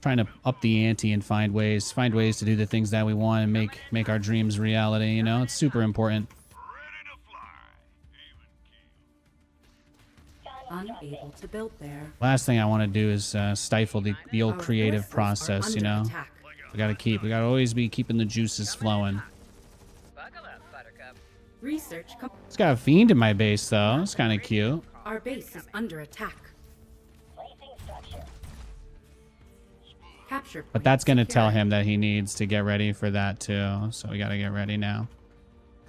trying to up the ante and find ways to do the things that we want and make our dreams reality, you know? It's super important. Ready to fly. unable to build there. Last thing I want to do is stifle the old Our creative forces are process, you under know? attack. We gotta always be keeping the juices flowing. Buckle up, Buttercup. Research. It's got a fiend in my base, though. It's kind of cute. Our base is under attack. Placing structure. Capture. But point that's gonna tell secured. him that he needs to get ready for that, too. So we gotta get ready now.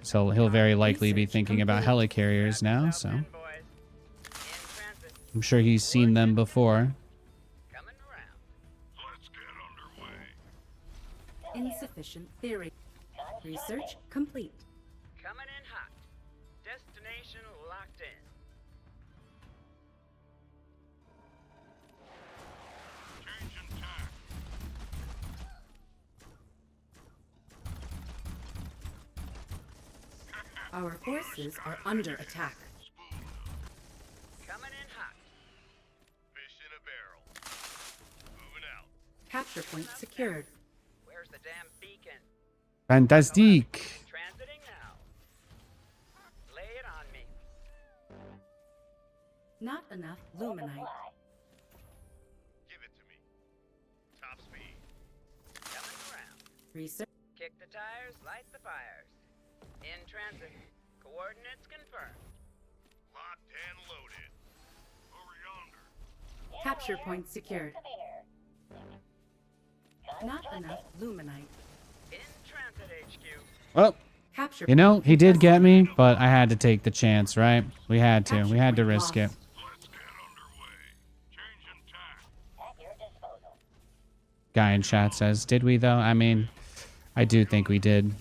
So he'll very likely be Research thinking about complete. helicarriers now, so... In, boys. In transit. I'm sure he's seen them before. Coming around. Let's get underway. Insufficient theory. Research complete. Coming in hot. Destination locked in. Changing tack. Our forces are under attack. Coming in hot. Fish in a barrel. Moving out. Capture point secured. Where's the damn beacon? Fantastique! Transiting now. Lay it on me. Not enough luminite. Give it to me. Top speed. Coming around. Research. Kick the tires, light the fires. In transit. Coordinates confirmed. Locked and loaded. Over yonder. Capture point secured. Not enough luminite. In transit HQ. Well, Capture. you know, he did get me, but I had to take the chance, right? We had to. We had to risk it. Let's get underway. Changing tack. At your disposal. Guy in chat says, did we, though? I mean, I do think we did.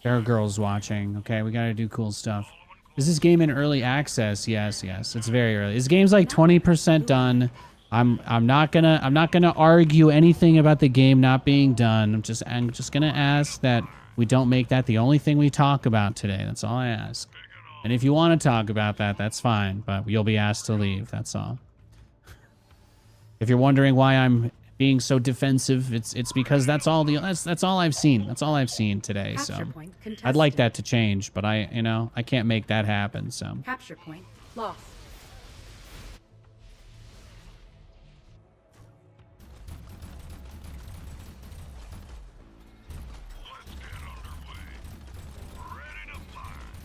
There are girls watching, okay? We gotta do cool stuff. Is this game in early access? Yes, yes. It's very early. This game's like 20% done. I'm not gonna argue anything about the game not being done. I'm just gonna ask that we don't make that the only thing we talk about today. That's all I ask. And if you want to talk about that, that's fine, but you'll be asked to leave. That's all. If you're wondering why I'm being so defensive, it's because that's all I've seen. That's all I've seen today. So Capture point contested. I'd like that to change, but I can't make that happen. So Capture point lost.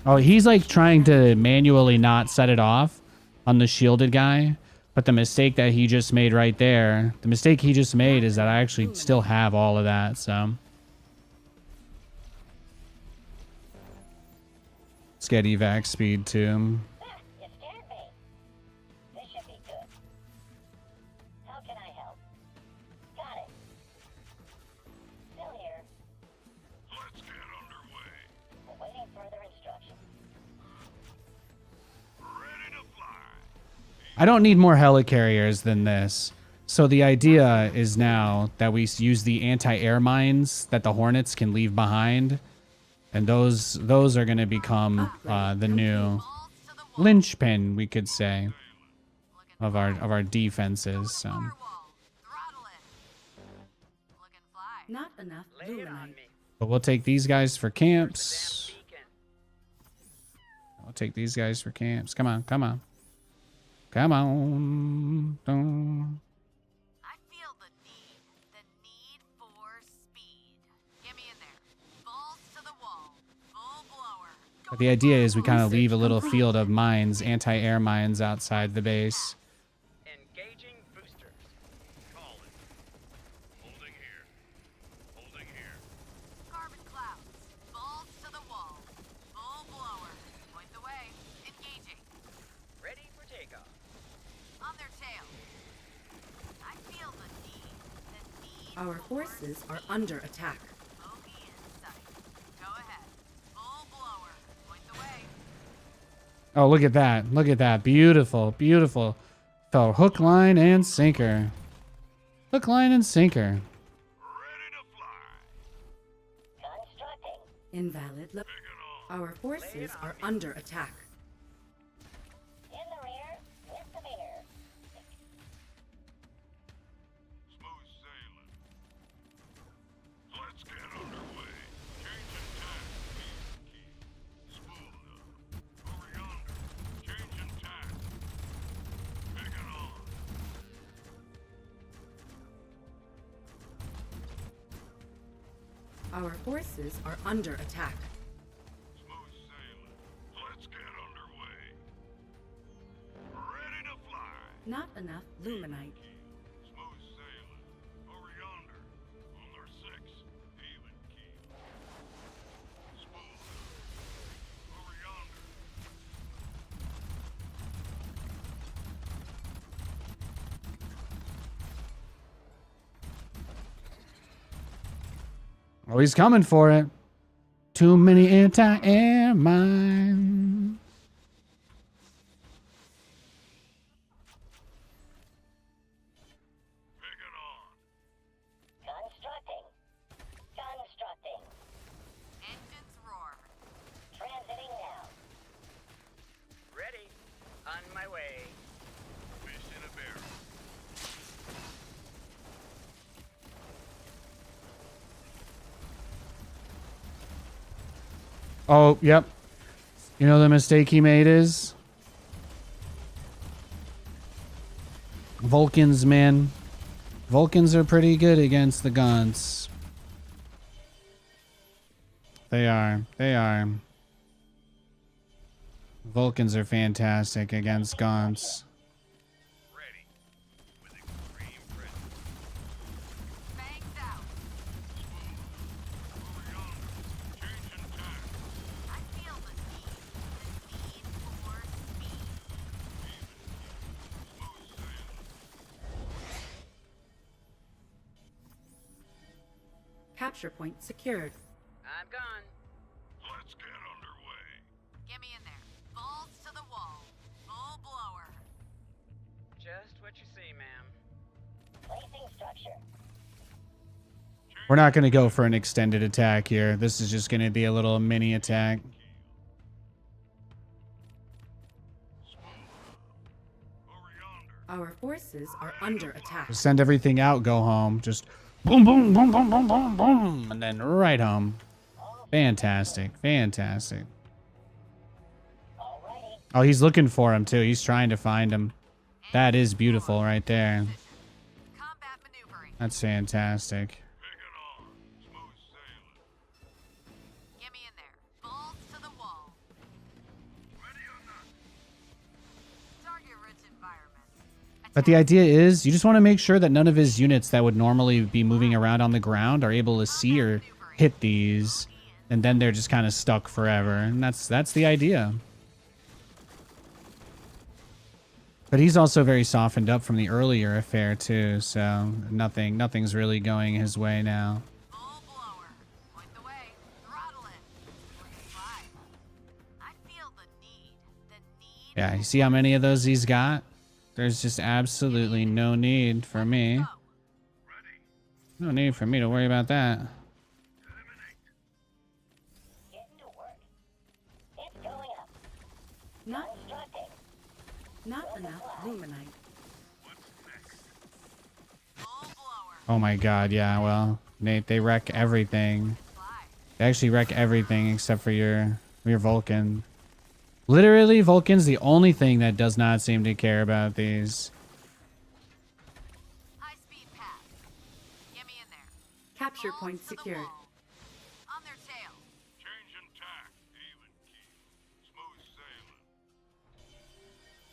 oh, he's like trying to manually not set it off on the shielded guy. But the mistake that he just made right there, the mistake he just made is that I actually still have all of that, so. Let's get evac speed too. You scared me. This should be good. How can I help? Got it. Still here. Let's get underway. Awaiting further instructions. Ready to fly. I don't need more helicarriers than this. So the idea is now that we use the anti-air mines that the Hornets can leave behind. And those are going to become the new linchpin, we could say, of our defenses. So. Throttle it. Looking fly. Not enough Lay it on luminite. me. But we'll take these guys for camps. Beacon. I'll take these guys for camps. Come on, come on. Come on. Dun. I feel the need for speed. Get me in there. Balls to the wall. Full blower. But the idea is we kind of leave a little field of mines, anti-air mines outside the base. Engaging boosters. Call it. Holding here. Holding here. Carbon clouds. Balls to the wall. Full blower. Point the way. Engaging. Ready for takeoff. On their tail. I feel the need. The need. Our forces are under attack. Bogey in sight. Go ahead. Full blower. Point the way. Oh, look at that. Look at that. Beautiful, beautiful. Fell hook, line, and sinker. Hook, line, and sinker. Ready to fly. Constructing. Invalid. Our forces are under attack. In the rear. With the meter. Smooth sailing. Let's get underway. Changing tack. Key. Spool up. Over yonder. Changing tack. Our forces are under attack. Smooth sailing. Let's get underway. Ready to fly. Not enough luminite. Smooth sailing. Over yonder. On their 6. Even keel. Smooth. Over yonder. Oh, he's coming for it. Too many anti-air mines. Pick it on. Constructing. Constructing. Engines roar. Transiting now. Ready. On my way. Fish in a barrel. Oh, yep. You know the mistake he made is? Vulcans, man. Vulcans are pretty good against the Gaunts. They are. They are. Vulcans are fantastic against Gaunts. Ready. With extreme precision. Fangs out. Over yonder. Changing tack. I feel the need. The need for speed. Smooth sailing. Capture point secured. I'm gone. Let's get underway. Get me in there. Balls to the wall. Full blower. Just what you see, ma'am. Placing structure. We're not going to go for an extended attack here. This is just going to be a little mini attack. Over yonder. Our forces are under attack. Just send everything out, go home. Just boom, boom, boom, boom, boom, boom, boom. And then right home. Fantastic. Fantastic. Alrighty. Oh, he's looking for him, too. He's trying to find him. That is beautiful right there. Combat maneuvering. That's fantastic. Pick it on. Smooth sailing. Get me in there. Balls to the wall. Ready or not. Target-rich environment. But the idea is, you just want to make sure that none of his units that would normally be moving around on the ground are able to see or hit these. And then they're just kind of stuck forever. And that's the idea. But he's also very softened up from the earlier affair, too. So nothing's really going his way now. Full blower. Point the way. Throttle it. Let it fly. I feel the need. The need. Yeah, you see how many of those he's got? There's just absolutely no need for me. Go. No need for me to worry about that. Getting to work. It's going up. Not, Constructing. not enough luminite. Full blower. Oh my god, yeah, well, Nate, they wreck everything. Fly. They actually wreck everything except for your Vulcan. Literally, Vulcan's the only thing that does not seem to care about these. High-speed path. Get me in there. Capture Balls point to the secured. wall. On their tail. Changing tack. Even keel. Smooth sailing.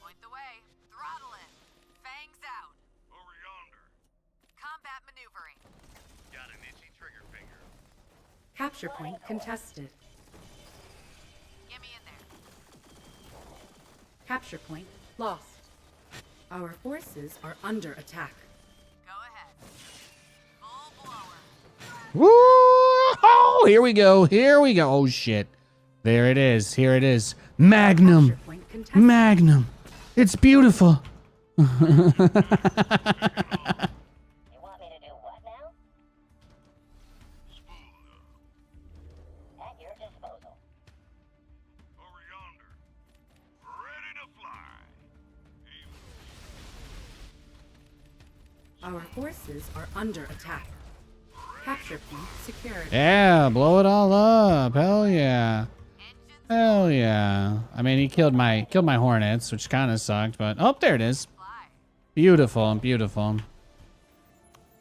Point the way. Throttle it. Fangs out. Over yonder. Combat maneuvering. Got an itchy trigger finger. Capture point contested. Get me in there. Capture point lost. Our forces are under attack. Go ahead. Full blower. Woo! Oh, here we go. Here we go. Oh shit. There it is. Here it is. Magnum. Capture point contested. Magnum. It's beautiful. You want me to do what now? At your disposal. Over yonder. Ready to fly. Even Our forces are under attack. Capture point secured. Yeah, blow it all up. Hell yeah. Engines Hell yeah. I mean, he killed my hornets, which kind of sucked, but oh, there it is. fly. Beautiful, beautiful.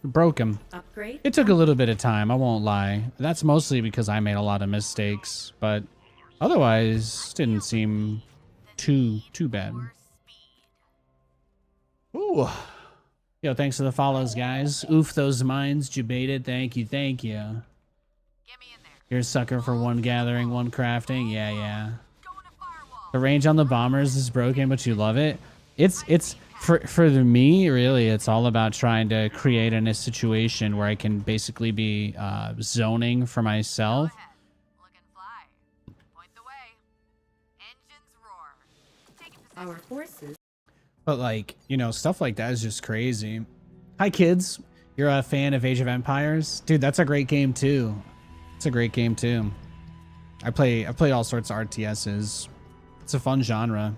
Broke him. Upgrade. It took a little bit of time, I won't lie. That's mostly because I made a lot of mistakes, but otherwise didn't seem too bad. Ooh. Yo, thanks for the follows, guys. Oof those mines, Jubated. Thank you, thank you. Get me in there. You're a sucker for one gathering, one crafting. Yeah, yeah. Going to firewall. The range on the bombers is broken, but you love it. It's for me, really, it's all about trying to create in a situation where I can basically be zoning for myself. Go ahead. Look and fly. Point the way. Engines roar. Taking position. Our forces. But like, you know, stuff like that is just crazy. Hi kids, you're a fan of Age of Empires? Dude, that's a great game too. It's a great game too. I play all sorts of RTSs. It's a fun genre.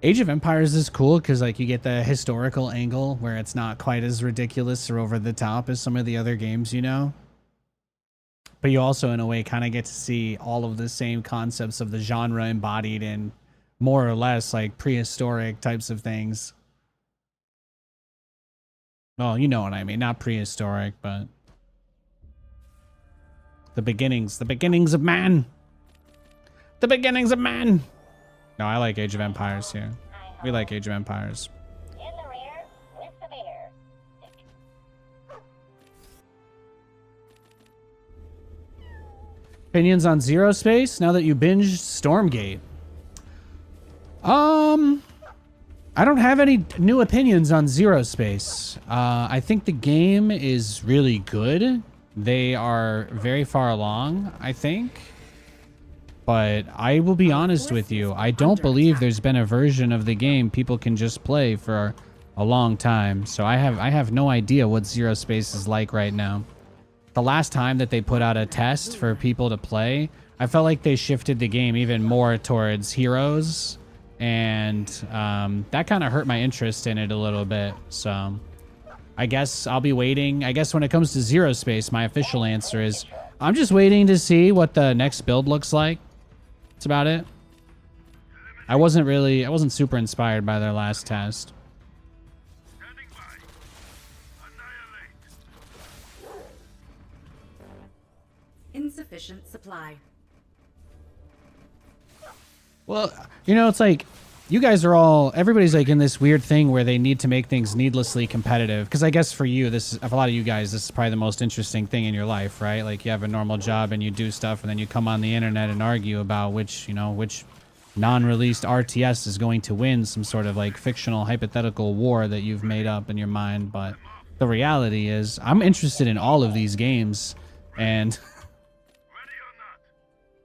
Age of Empires is cool because like you get the historical angle where it's not quite as ridiculous or over the top as some of the other games, you know? But you also in a way kind of get to see all of the same concepts of the genre embodied in more or less like prehistoric types of things. Well, you know what I mean, not prehistoric, but the beginnings of man. The beginnings of man. No, I like Age of Empires here. We like Age of Empires. In the rear with the beer. Opinions on Zero Space now that you binged Stormgate? I don't have any new opinions on Zero Space. I think the game is really good. They are very far along, I think. But I will be honest with you, I don't believe there's been a version of the game people can just play for a long time. So I have no idea what Zero Space is like right now. The last time that they put out a test for people to play, I felt like they shifted the game even more towards heroes. And that kind of hurt my interest in it a little bit. So I guess I'll be waiting. I guess when it comes to Zero Space, my official answer is I'm just waiting to see what the next build looks like. That's about it. I wasn't super inspired by their last test. Standing by. Annihilate. Insufficient supply. Well, you know, it's like you guys are everybody's like in this weird thing where they need to make things needlessly competitive. Because I guess for you, for a lot of you guys, this is probably the most interesting thing in your life, right? Like you have a normal job and you do stuff and then you come on the internet and argue about which non-released RTS is going to win some sort of like fictional hypothetical war that you've made up in your mind. But the reality is I'm interested in all of these games and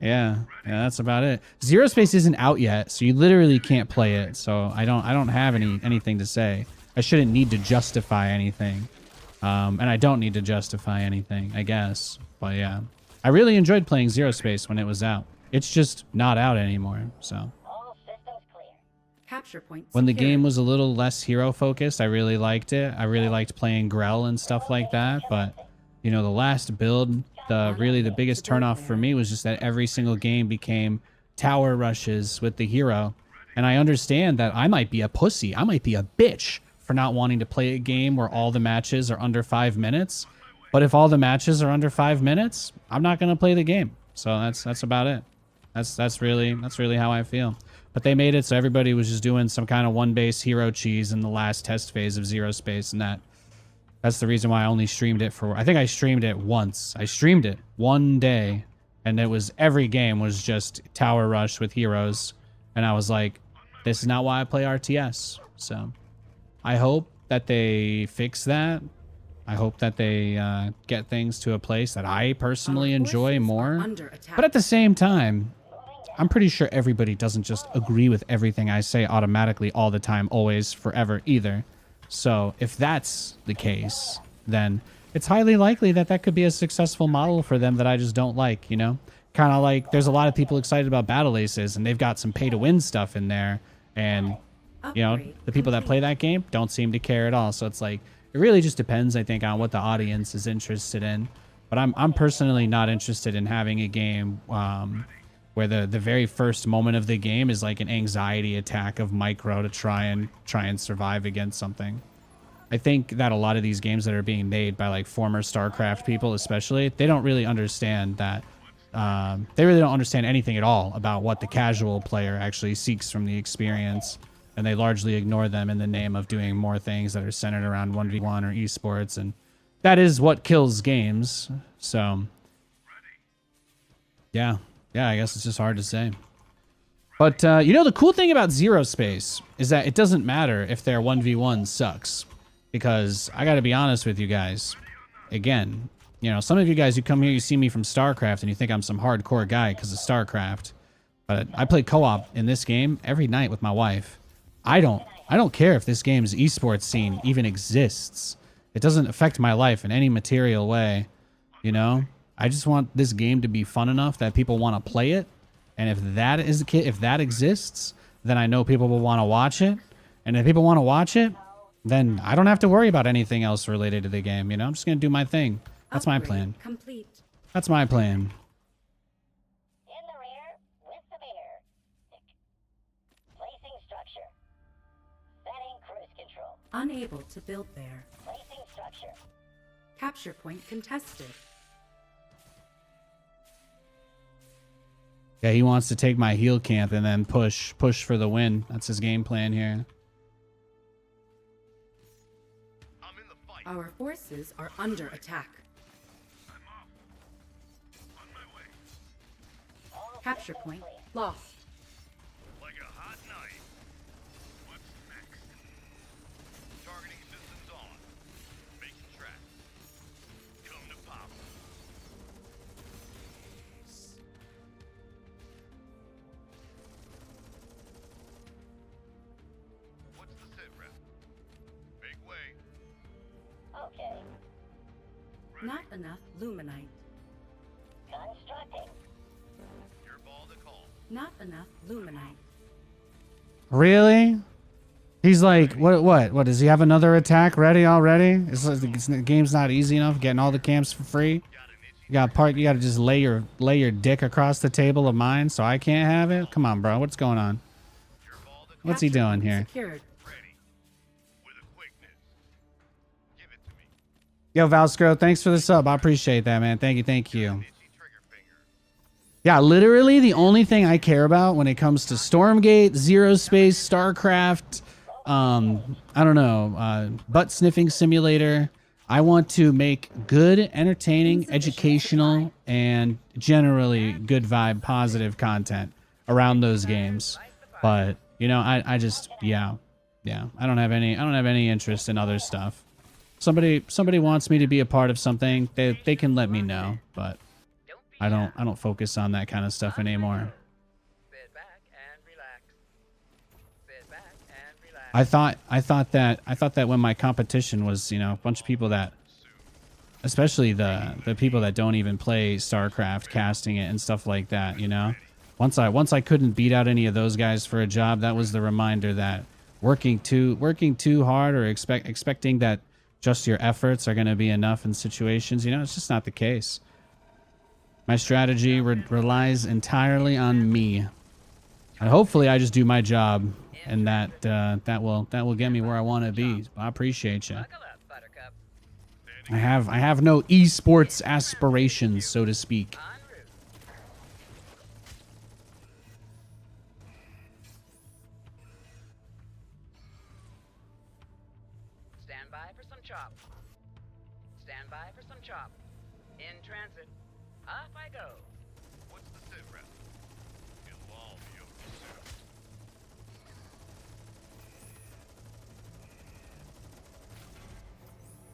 yeah, that's about it. Zero Space isn't out yet, so you literally can't play it. So I don't have anything to say. I shouldn't need to justify anything. And I don't need to justify anything, I guess. But yeah. I really enjoyed playing Zero Space when it was out. It's just not out anymore, so. All systems clear. Capture point. When the secured. game was a little less hero focused, I really liked it. I really liked playing Grell and stuff like that, but you know, the last build, the biggest turnoff for me was just that every single game became tower rushes with the hero. And I understand that I might be a pussy. I might be a bitch for not wanting to play a game where all the matches are under 5 minutes. But if all the matches are under 5 minutes, I'm not going to play the game. So that's about it. That's really how I feel. But they made it so everybody was just doing some kind of one base hero cheese in the last test phase of Zero Space, and that's the reason why I only streamed it for, I think I streamed it once. I streamed it one day, and it was, every game was just tower rush with heroes. And I was like, this is not why I play RTS. So I hope that they fix that. I hope that they get things to a place that I personally enjoy more. But at the same time, I'm pretty sure everybody doesn't just agree with everything I say automatically all the time, always, forever either. So if that's the case, then it's highly likely that that could be a successful model for them that I just don't like, you know? Kind of like there's a lot of people excited about Battle Aces and they've got some pay to win stuff in there. And, you know, the people that play that game don't seem to care at all. So it's like, it really just depends, I think, on what the audience is interested in. But I'm personally not interested in having a game where the very first moment of the game is like an anxiety attack of micro to try and survive against something. I think that a lot of these games that are being made by like former StarCraft people, especially, they don't really understand that. They really don't understand anything at all about what the casual player actually seeks from the experience, and they largely ignore them in the name of doing more things that are centered around 1v1 or esports, and that is what kills games. So, yeah, I guess it's just hard to say. But, you know, the cool thing about Zero Space is that it doesn't matter if their 1v1 sucks. Because I gotta be honest with you guys. Again, you know, some of you guys who come here, you see me from StarCraft and you think I'm some hardcore guy because of StarCraft. But I play co-op in this game every night with my wife. I don't care if this game's esports scene even exists. It doesn't affect my life in any material way, you know? I just want this game to be fun enough that people want to play it. And if that exists, then I know people will want to watch it. And if people want to watch it, then I don't have to worry about anything else related to the game, you know? I'm just going to do my thing. That's my plan. Complete. That's my plan. In the rear with the beer. Placing structure. Setting cruise control. Unable to build there. Placing structure. Capture point contested. Yeah, he wants to take my heal camp and then push for the win. That's his game plan here. Our forces are under attack. Capture point lost. Like a hot knife. What's next? Targeting systems on. Making tracks. Come to pop. What's the sit rep? Big way. Okay. Not enough luminite. Constructing. Your ball to call. Not enough luminite. Really? He's like, what? Does he have another attack ready already? The game's not easy enough getting all the camps for free. You gotta just lay your dick across the table of mine so I can't have it? Come on, bro. What's going on? What's he doing here? Secured. Ready. With a quickness. Give it to me. Yo, Valscro, thanks for the sub. I appreciate that, man. Thank you. Itchy trigger finger. Yeah, literally the only thing I care about when it comes to Stormgate, Zero Space, StarCraft, I don't know, butt sniffing simulator. I want to make good, entertaining, educational, and generally good vibe, positive content around those games. But you know, I just yeah. I don't have any interest in other stuff. Somebody wants me to be a part of something, they can let me know, but I don't focus on that kind of stuff anymore. Sit back and relax. Sit back and relax. I thought that when my competition was, you know, a bunch of people that, especially the people that don't even play StarCraft, casting it and stuff like that, you know, once I couldn't beat out any of those guys for a job, that was the reminder that working too hard or expecting that just your efforts are going to be enough in situations, you know, it's just not the case. My strategy relies entirely on me, and hopefully I just do my job, and that will get me where I want to be. I appreciate you. Buckle up, Buttercup. I have no esports aspirations, so to speak. En route. Stand by for some chop. Stand by for some chop. In transit. Off I go. What's the sit rep? It'll all be over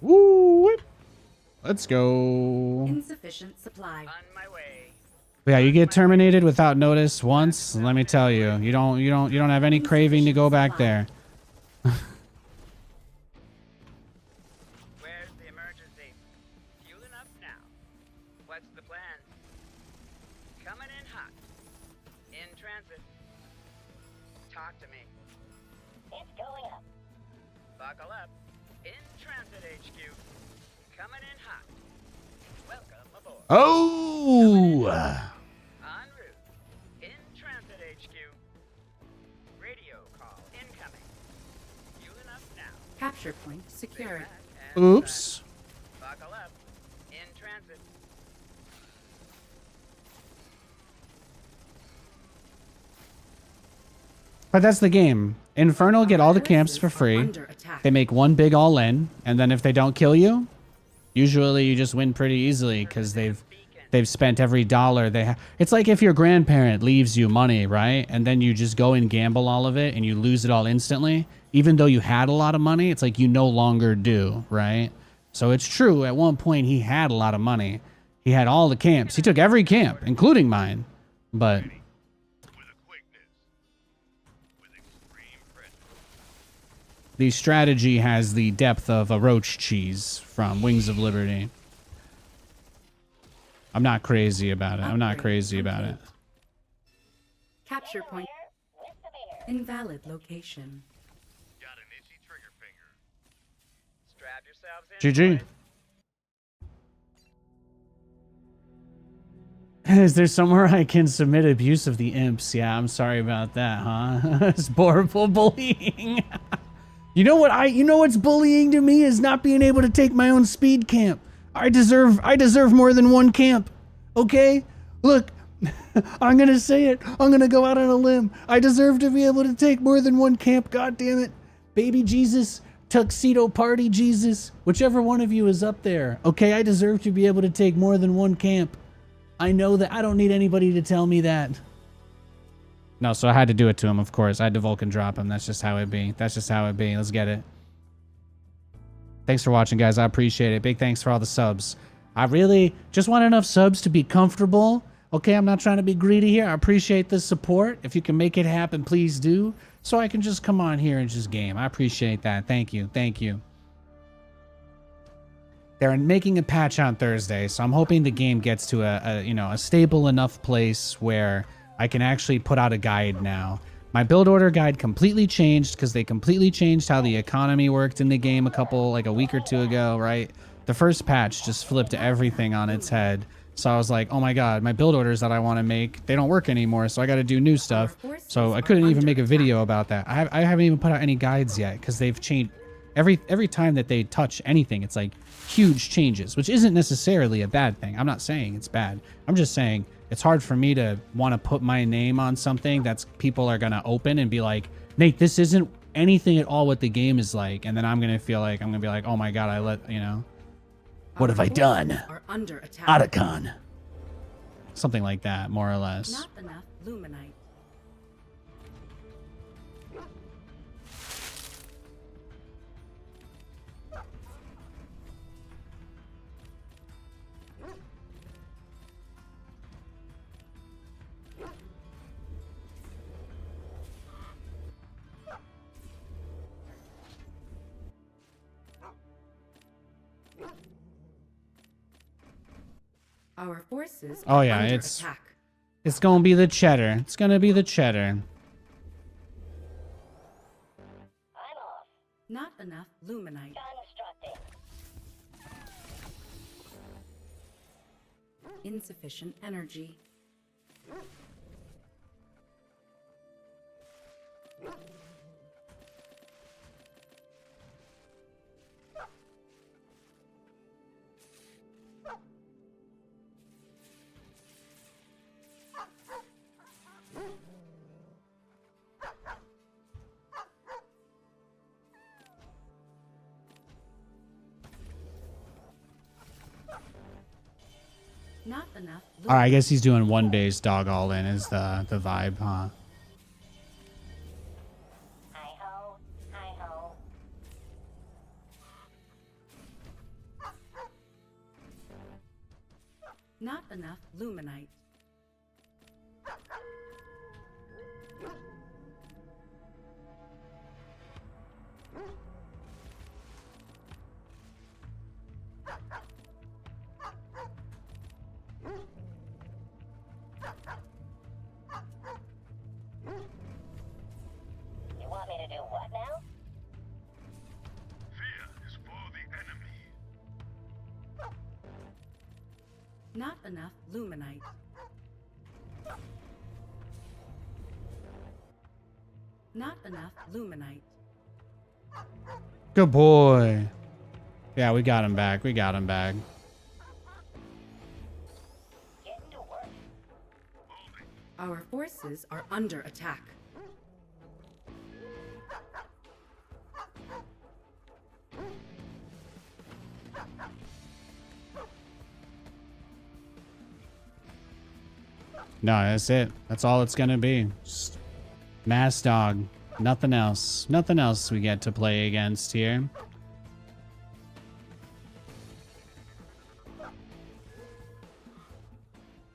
soon. Woo! Let's go. Insufficient supply. On my way. Yeah, you get terminated without notice once. Let me tell you, you don't have any craving to go back there. Where's the emergency? Fueling up now. What's the plan? Coming in hot. In transit. Talk to me. It's going up. Buckle up. In transit HQ. Coming in hot. Welcome aboard. Oh! En route. In transit HQ. Radio call incoming. Fueling up now. Capture point secured. Oops. Buckle up. In transit. But that's the game. Infernal get all the camps for free. Under attack. They make one big all-in, and then if they don't kill you, usually you just win pretty easily because they've spent every dollar they have. It's like if your grandparent leaves you money, right? And then you just go and gamble all of it and you lose it all instantly. Even though you had a lot of money, it's like you no longer do, right? So it's true. At one point, he had a lot of money. He had all the camps. He took every camp, including mine. But the strategy has the depth of a roach cheese from Wings of Liberty. I'm not crazy about it. I'm not crazy about it. Capture point. Invalid location. Got an itchy trigger finger. Strap yourselves in. GG. Is there somewhere I can submit abuse of the imps? Yeah, I'm sorry about that, huh? It's horrible bullying. You know what's bullying to me is not being able to take my own speed camp. I deserve more than one camp. Okay? Look, I'm going to say it. I'm going to go out on a limb. I deserve to be able to take more than one camp. God damn it. Baby Jesus, tuxedo party Jesus, whichever one of you is up there. Okay, I deserve to be able to take more than one camp. I know that. I don't need anybody to tell me that. No, so I had to do it to him, of course. I had to Vulcan drop him. That's just how it be. That's just how it be. Let's get it. Thanks for watching, guys. I appreciate it. Big thanks for all the subs. I really just want enough subs to be comfortable. Okay, I'm not trying to be greedy here. I appreciate the support. If you can make it happen, please do. So I can just come on here and just game. I appreciate that. Thank you. Thank you. They're making a patch on Thursday, so I'm hoping the game gets to a stable enough place where I can actually put out a guide now. My build order guide completely changed because they completely changed how the economy worked in the game a week or two ago, right? The first patch just flipped everything on its head. So I was like, oh my god, my build orders that I want to make, they don't work anymore, so I got to do new stuff. So I couldn't even make a video about that. I haven't even put out any guides yet because they've changed. Every time that they touch anything, it's like huge changes, which isn't necessarily a bad thing. I'm not saying it's bad. I'm just saying it's hard for me to want to put my name on something that's people are going to open and be like, Nate, this isn't anything at all what the game is like. And then I'm going to feel like, I'm going to be like, oh my God, what have I done? Under attack. Otacon. Something like that, more or less. Not enough luminite. Our forces Oh are yeah, under it's attack. gonna be the cheddar. It's gonna be the cheddar. I'm off. Not enough luminite. Constructing. Insufficient energy. Not enough. All right, I guess he's doing one base dog all in is the vibe, huh? Hi-ho. Hi-ho. Not enough luminite. You want me to do what now? Fear is for the enemy. Not enough luminite. Not enough luminite. Good boy. Yeah, we got him back. We got him back. Getting to work. Our forces are under attack. No, that's it. That's all it's gonna be. Just mass dog. Nothing else. Nothing else we get to play against here.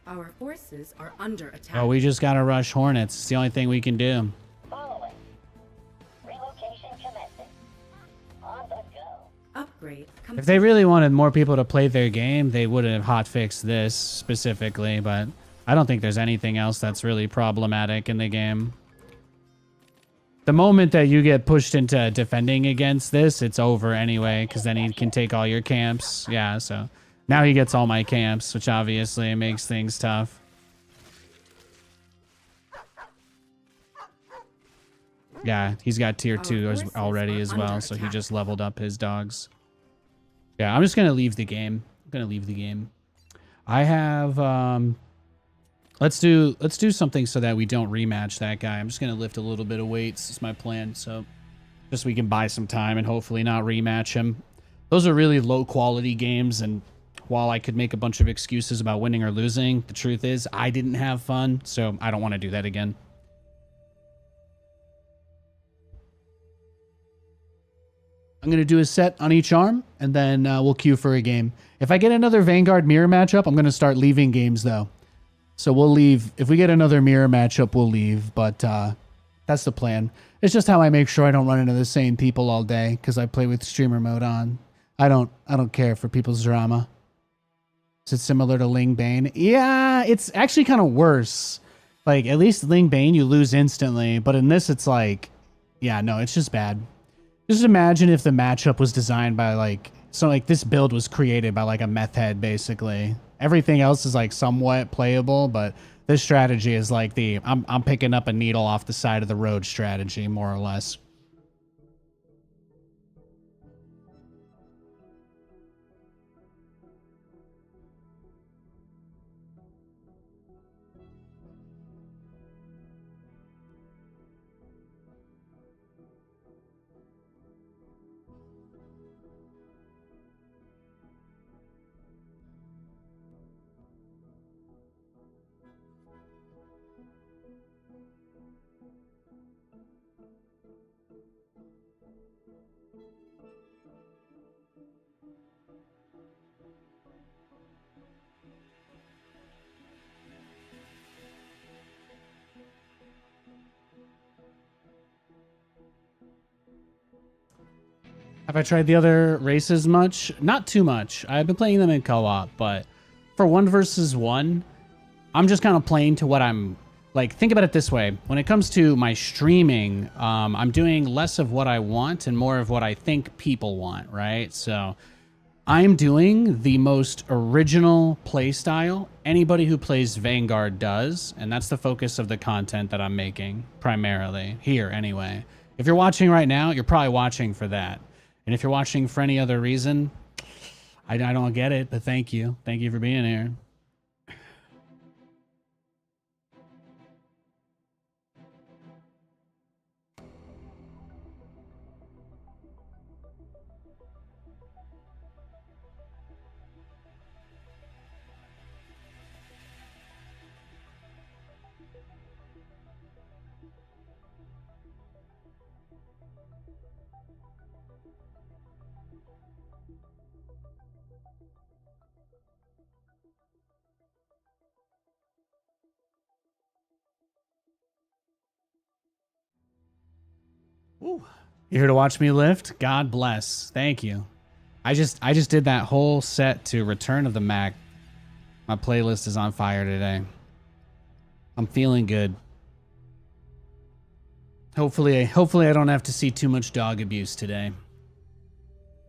Our forces are under attack. Oh, we just gotta rush Hornets. It's the only thing we can do. Following. Relocation commencing. On the go. Upgrade If complete. they really wanted more people to play their game, they would have hotfixed this specifically, but I don't think there's anything else that's really problematic in the game. The moment that you get pushed into defending against this, it's over anyway, because then he can take all your camps. Yeah, so now he gets all my camps, which obviously makes things tough. Yeah, he's got tier 2 already as well, so he just leveled up his dogs. Yeah, I'm just going to leave the game. I'm going to leave the game. I have... Let's do something so that we don't rematch that guy. I'm just going to lift a little bit of weights. It's my plan. So just so we can buy some time and hopefully not rematch him. Those are really low quality games. And while I could make a bunch of excuses about winning or losing, the truth is I didn't have fun. So I don't want to do that again. I'm going to do a set on each arm and then we'll queue for a game. If I get another Vanguard mirror matchup, I'm going to start leaving games though. So we'll leave. If we get another mirror matchup, we'll leave. But that's the plan. It's just how I make sure I don't run into the same people all day because I play with streamer mode on. I don't care for people's drama. Is it similar to Ling Bane? Yeah, it's actually kind of worse. Like, at least Ling Bane, you lose instantly. But in this, it's like, yeah, no, it's just bad. Just imagine if the matchup was designed by, like, so, like, this build was created by, like, a meth head, basically. Everything else is like somewhat playable, but this strategy is like the I'm picking up a needle off the side of the road strategy, more or less. Have I tried the other races much? Not too much. I've been playing them in co-op, but for 1 versus 1, I'm just kind of playing to what I'm... Like, think about it this way. When it comes to my streaming, I'm doing less of what I want and more of what I think people want, right? So I'm doing the most original playstyle anybody who plays Vanguard does, and that's the focus of the content that I'm making, primarily. Here, anyway. If you're watching right now, you're probably watching for that. And if you're watching for any other reason, I don't get it, but thank you. Thank you for being here. Ooh. You here to watch me lift? God bless. Thank you. I just did that whole set to Return of the Mac. My playlist is on fire today. I'm feeling good. Hopefully I don't have to see too much dog abuse today.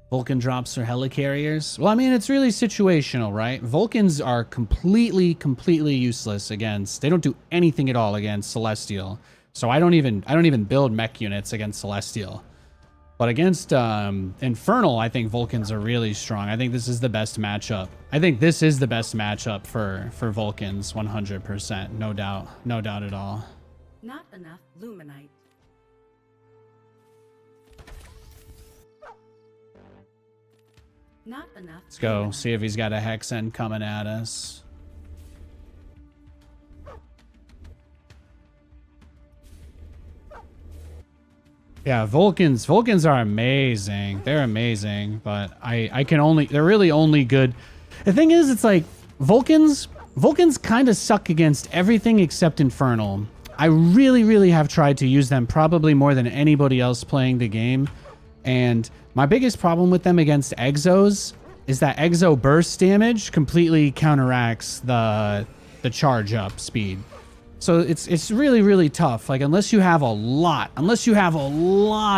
Vulcan drops are helicarriers. Well, I mean, it's really situational, right? Vulcans are completely useless against... They don't do anything at all against Celestial. So I don't even build mech units against Celestial. But against Infernal, I think Vulcans are really strong. I think this is the best matchup. I think this is the best matchup for Vulcans, 100%. No doubt. No doubt at all. Not enough Luminite. Not enough. Let's go Luminite. see if he's got a Hexen coming at us. Yeah, Vulcans are amazing. They're amazing, but they're really only good. The thing is, it's like Vulcans kind of suck against everything except Infernal. I really have tried to use them probably more than anybody else playing the game. And my biggest problem with them against Exos is that Exo burst damage completely counteracts the charge up speed. So it's really tough. Like unless you have a lot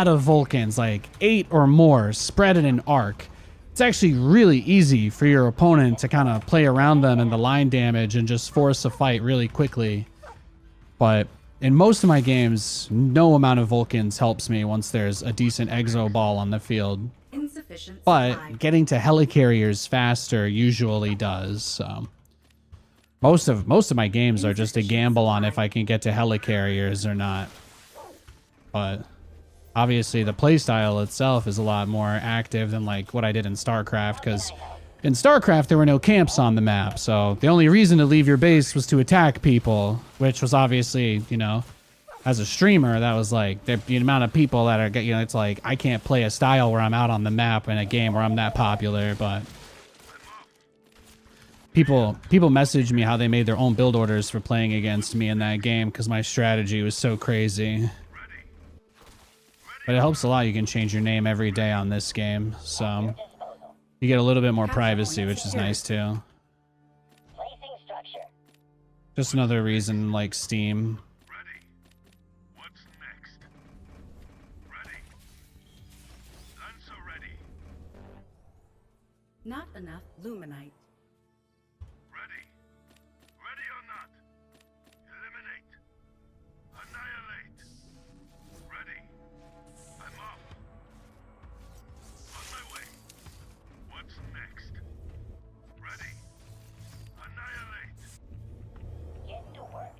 of Vulcans, like 8 or more spread in an arc, it's actually really easy for your opponent to kind of play around them and the line damage and just force a fight really quickly. But in most of my games, no amount of Vulcans helps me once there's a decent Exo ball on the field. Insufficient But supply. getting to helicarriers faster usually does. So most of my games are just a gamble on if I can get to helicarriers or not. But obviously the playstyle itself is a lot more active than like what I did in StarCraft, because in StarCraft there were no camps on the map, so the only reason to leave your base was to attack people, which was obviously, you know, as a streamer, that was like the amount of people that are, you know, it's like I can't play a style where I'm out on the map in a game where I'm that popular. But people message me how they made their own build orders for playing against me in that game because my strategy was so crazy. But it helps a lot. You can change your name every day on this game, so you get a little bit more privacy, which is nice too. Placing structure. Just another reason, like Steam. Ready. What's next? Ready. Lancer ready. Not enough Luminite. Ready. Ready or not? Eliminate. Annihilate. Ready. I'm off. On my way. What's next? Ready. Annihilate. Getting to work.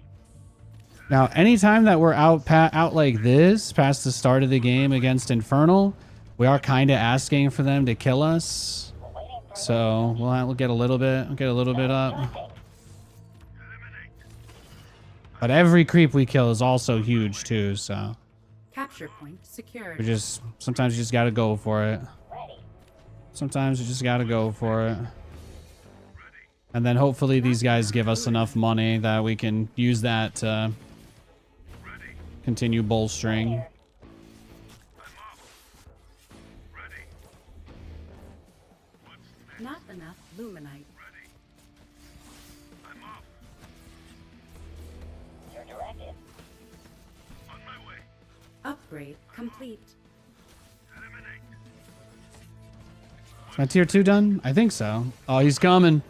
Now, anytime that we're out like this, past the start of the game against Infernal, we are kind of asking for them to kill us. So we'll get a little bit up. But every creep we kill is also huge too, so Capture point secured. sometimes you just gotta go for it. Ready. Sometimes you just gotta go for it. And then hopefully these guys give us enough money that we can use that to continue bolstering. Not enough Luminite. Your directive. On my way. Upgrade complete. Eliminate. Is my tier 2 done? I think so. Oh, he's coming.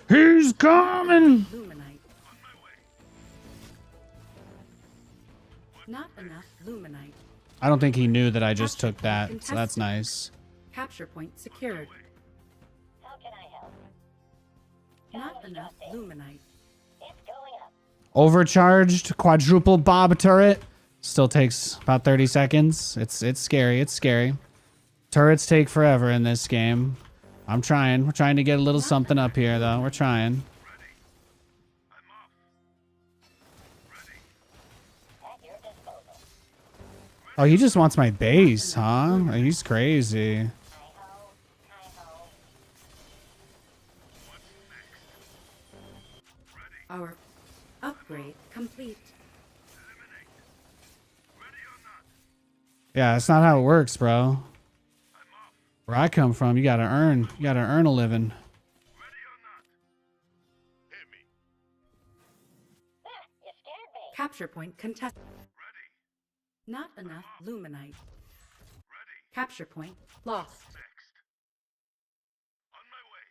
He's coming! Luminite. Not enough Luminite. I don't think he knew that I just took that, so that's nice. Capture point secured. How can I help? Not enough Luminite. It's going up. Overcharged quadruple bob turret. Still takes about 30 seconds. It's scary. It's scary. Turrets take forever in this game. I'm trying. We're trying to get a little something up here, though. We're trying. At your disposal. Oh, he just wants my base, huh? He's crazy. Hi-ho. Hi-ho. Our upgrade complete. Yeah, that's not how it works, bro. Where I come from, you gotta earn a living. Hit me. Ah, you scared me. Capture point contested. Not enough Luminite. Capture point lost. Next. On my way.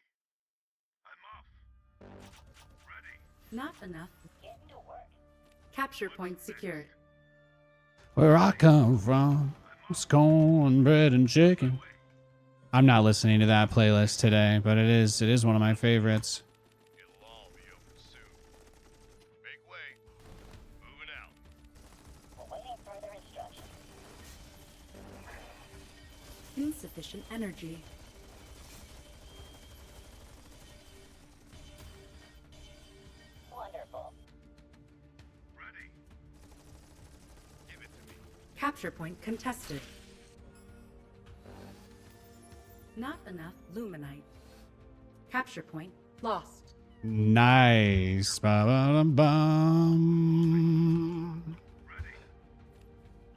I'm off. Ready. Not enough. Getting to work. Capture point secured. Where I come from. It's cornbread and chicken. I'm not listening to that playlist today, but it is one of my favorites. It'll all be over soon. Make way. Moving out. Awaiting further instructions. Insufficient energy. Wonderful. Ready. Give it to me. Capture point contested. Not enough luminite. Capture point lost. Nice. Ba-ba-dum-bum. Ready.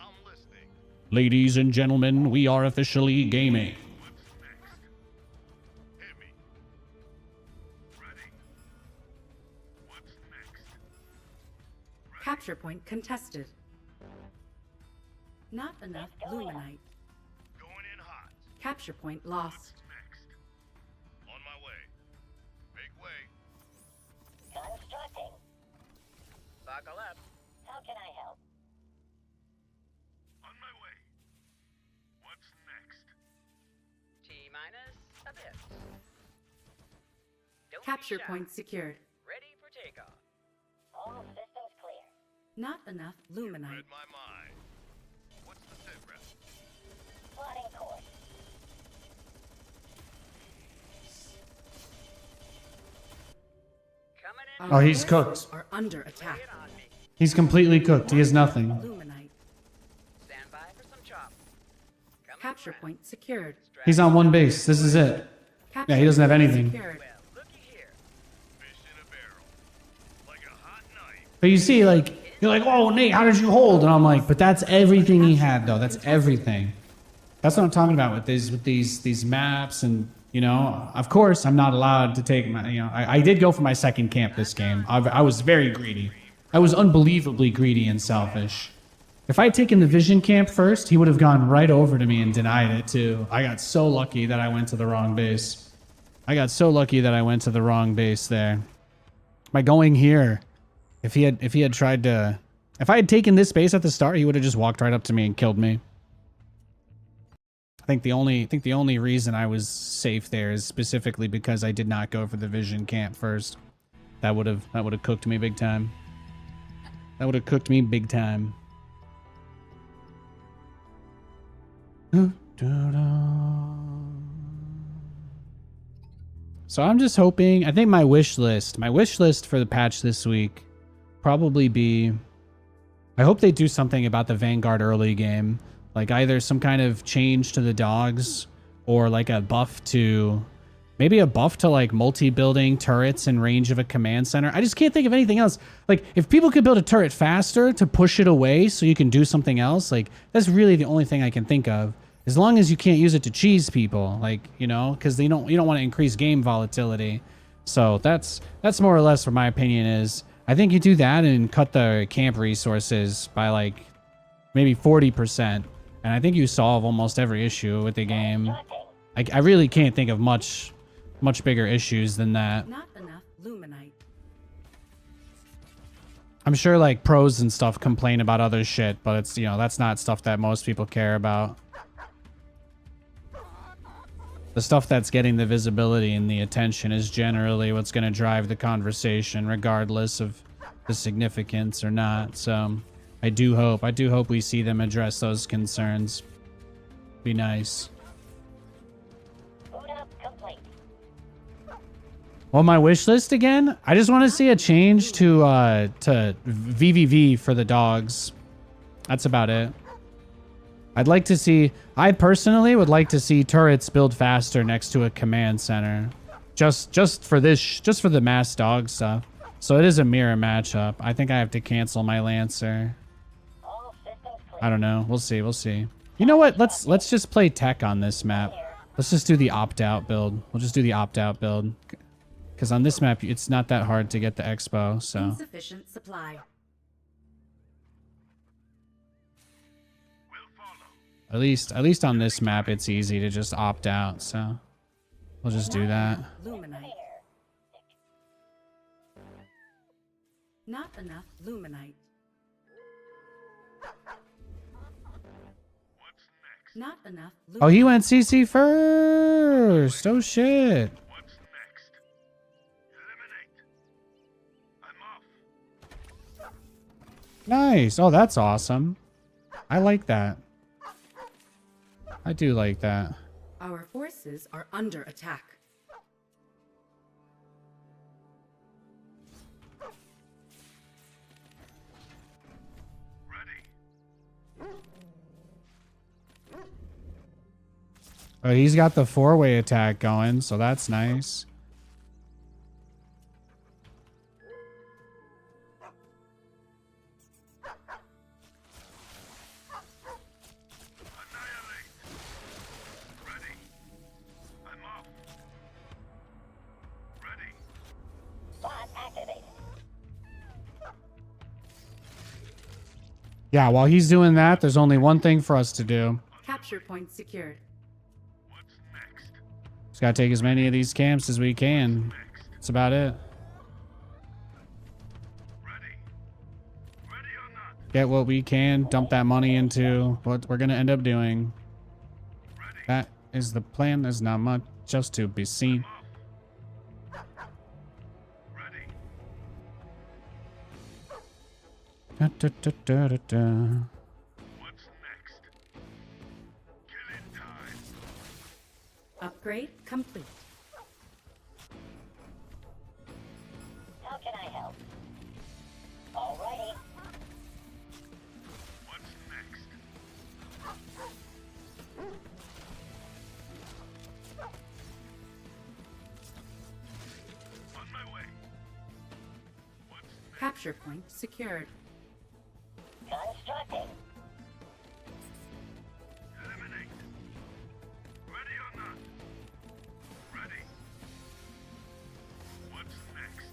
I'm listening. Ladies and gentlemen, we are officially gaming. What's next? Hit me. Ready. What's next? Capture point contested. Not enough luminite. Going in hot. Capture point lost. What's next? On my way. Make way. Constructing. Buckle up. How can I help? On my way. What's next? T-minus a bit. Don't be Capture shy. point secured. Ready for takeoff. All systems clear. Not enough luminite. Read my mind. What's the sit rep? Plotting course. Coming in. Our Oh, he's forces cooked. Are under attack. Get on me. He's completely cooked. He has nothing. Luminite. Stand by for some chop. Coming Capture friend. point secured. Strap He's on one base. This is it. Capture Yeah, he doesn't have point anything. secured. Well, looky here. Fish in a barrel. Like a hot knife. But you see, like, you're like, oh, Nate, how did you hold? And I'm like, but that's everything he had, though. That's everything. That's what I'm talking about with these maps, and you know, of course, I'm not allowed to take my, you know, I did go for my second camp this game. I was very greedy. I was unbelievably greedy and selfish. If I had taken the vision camp first, he would have gone right over to me and denied it too. I got so lucky that I went to the wrong base. I got so lucky that I went to the wrong base there. By going here, if he had tried to, if I had taken this base at the start, he would have just walked right up to me and killed me. I think the only reason I was safe there is specifically because I did not go for the vision camp first. That would have cooked me big time. That would have cooked me big time. So I'm just hoping, I think my wish list for the patch this week probably be, I hope they do something about the Vanguard early game. Like either some kind of change to the dogs or like a buff to, maybe a buff to like multi-building turrets in range of a command center. I just can't think of anything else. Like if people could build a turret faster to push it away so you can do something else, like that's really the only thing I can think of. As long as you can't use it to cheese people, like, you know, because you don't want to increase game volatility. So that's more or less what my opinion is. I think you do that and cut the camp resources by like maybe 40%. And I think you solve almost every issue with the game. I really can't think of much bigger issues than that. Not enough luminite. I'm sure like pros and stuff complain about other shit, but it's, you know, that's not stuff that most people care about. The stuff that's getting the visibility and the attention is generally what's going to drive the conversation, regardless of the significance or not. So I do hope we see them address those concerns. Be nice. Boot up complete. Well, my wish list again? I just want to see a change to VVV for the dogs. That's about it. I'd like to see, I personally would like to see turrets build faster next to a command center. Just for the mass dog stuff. So it is a mirror matchup. I think I have to cancel my Lancer. All systems clear. I don't know. We'll see. You know what? Let's just play tech on this map. Let's just do the opt-out build. We'll just do the opt-out build. Because on this map, it's not that hard to get the expo, so. Insufficient supply. We'll follow. At least on this map, it's easy to just opt out, so. We'll just do that. Luminite. Not enough luminite. What's Not enough. Oh, he went CC first. Oh shit. What's next? Eliminate. I'm off. Nice. Oh, that's awesome. I like that. I do like that. Our forces are under attack. Oh, he's got the 4-way attack going, so that's nice. Annihilate. Ready. I'm off. Ready. Bot activated. Yeah, while he's doing that, there's only one thing for us to do. Capture point secured. What's next? Just gotta take as many of these camps as we can. That's about it. Ready. Ready or not? Get what we can, dump that money into what we're gonna end up doing. Ready. That is the plan. There's not much just to be seen. Ready. Da, da, da, da, da, da. What's next? Killing time. Upgrade complete. How can I help? Alrighty. What's next? On my way. What's next? Capture point secured. Constructing. Eliminate. Ready or not? Ready. What's next?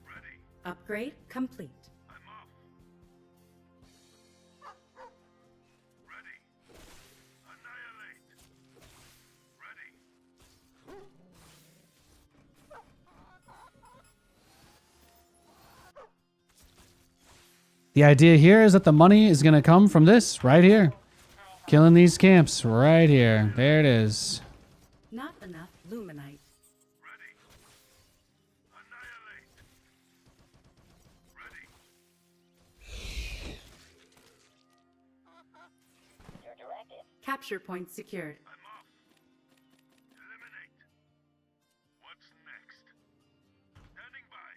Ready. Upgrade complete. I'm off. Ready. Annihilate. Ready. The idea here is that the money is gonna come from this right here. Killing these camps right here. There it is. Not enough luminite. Ready. Annihilate. Ready. Your directive. Capture point secured. I'm off. Eliminate. What's next? Standing by.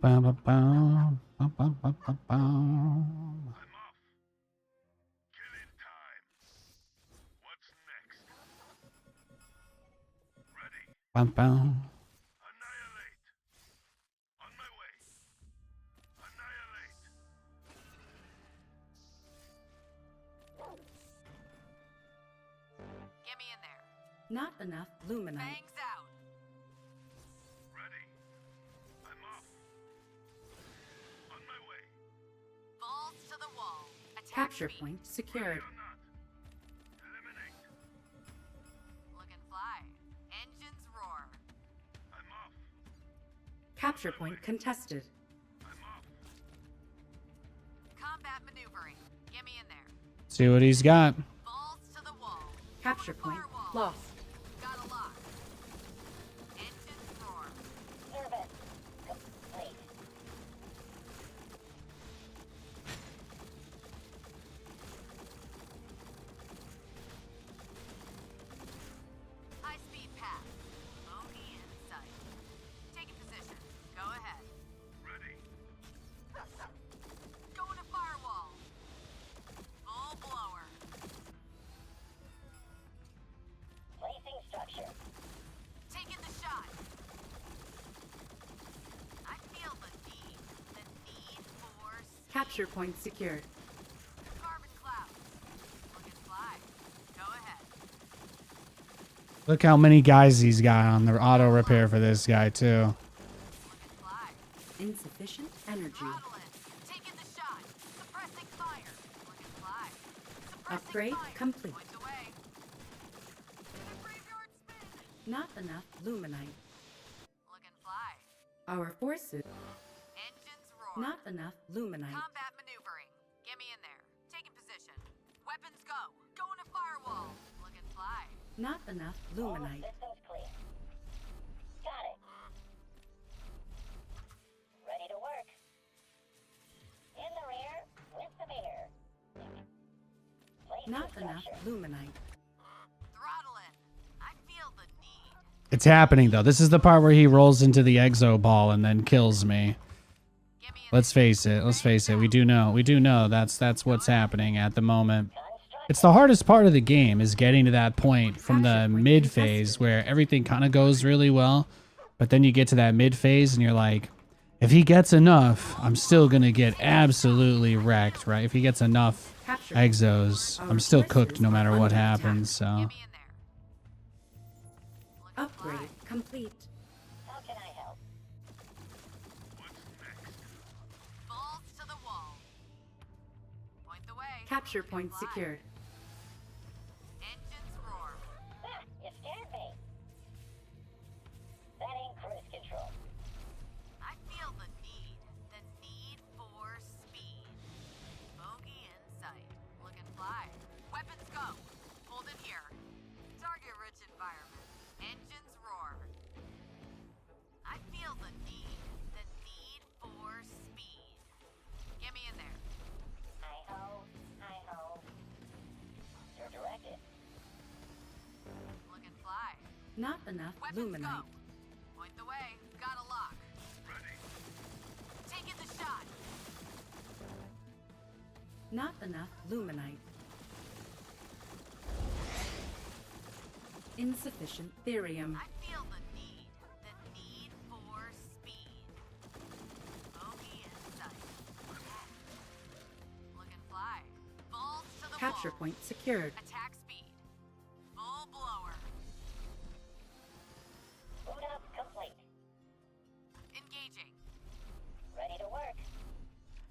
Ba, ba, ba, ba, ba, ba, ba, ba. I'm off. Killing time. What's next? Ready. Ba, ba. Annihilate. On my way. Annihilate. Get me in there. Not enough luminite. Bangs out. Ready. I'm off. On my way. Balls to the wall. Attack Capture me. point secured. Or not. Eliminate. Looking fly. Engines roar. I'm off. Capture point contested. I'm off. Combat maneuvering. Get me in there. See what he's got. Balls to the wall. Capture point Firewall. lost. Got a lock. Engines roar. Service complete. High speed path. Bogey in sight. Taking position. Go ahead. Ready. Going to firewall. Full blower. Placing structure. Taking the shot. I feel the need. The need for Capture point secured. carbon clouds. Looking fly. Go ahead. Look how many guys he's got on the auto repair for this guy too. Looking fly. Insufficient energy. Throttling. Taking the shot. Suppressing fire. Looking fly. Suppressing Upgrade fire. complete. Point away. Graveyard spin. Not enough luminite. Looking fly. Our forces. Engines roar. Not enough luminite. Combat maneuvering. Get me in there. Taking position. Not enough All luminite. systems clear. Got it. Ready to work. In the rear, with the mirror. Place Not the enough structure. luminite. Throttle in. I feel the need. It's happening though. This is the part where he rolls into the exo ball and then kills me. Get me in Let's face it. Let's face it. We do know that's what's happening at the moment. Construct. It's the hardest part of the game is getting to that point from the mid phase where everything kind of goes really well, but then you get to that mid phase and you're like, if he gets enough, I'm still going to get absolutely wrecked, right? If he gets enough Capture. exos, I'm still cooked no matter what happens, so. Get me in there. Looking Upgrade fly. complete. How can I help? Balls to the wall. Point the way. Capture point Fly. secured. Engines roar. Ah, you scared me. Setting cruise control. I feel the need for speed. Bogey in sight. Looking fly. Weapons go. Hold it here. Target-rich environment. Engines roar. I feel the need for speed. Get me in there. Hi-ho. You're directed. Looking fly. Not enough Weapons luminite. go. Point the way. Got a lock. Ready. Taking the shot. Not enough luminite. Insufficient therium. I feel the need for speed. Bogey in sight. Looking fly. Balls to the Capture wall. point secured. Attack speed. Full blower. Boot up complete. Engaging. Ready to work.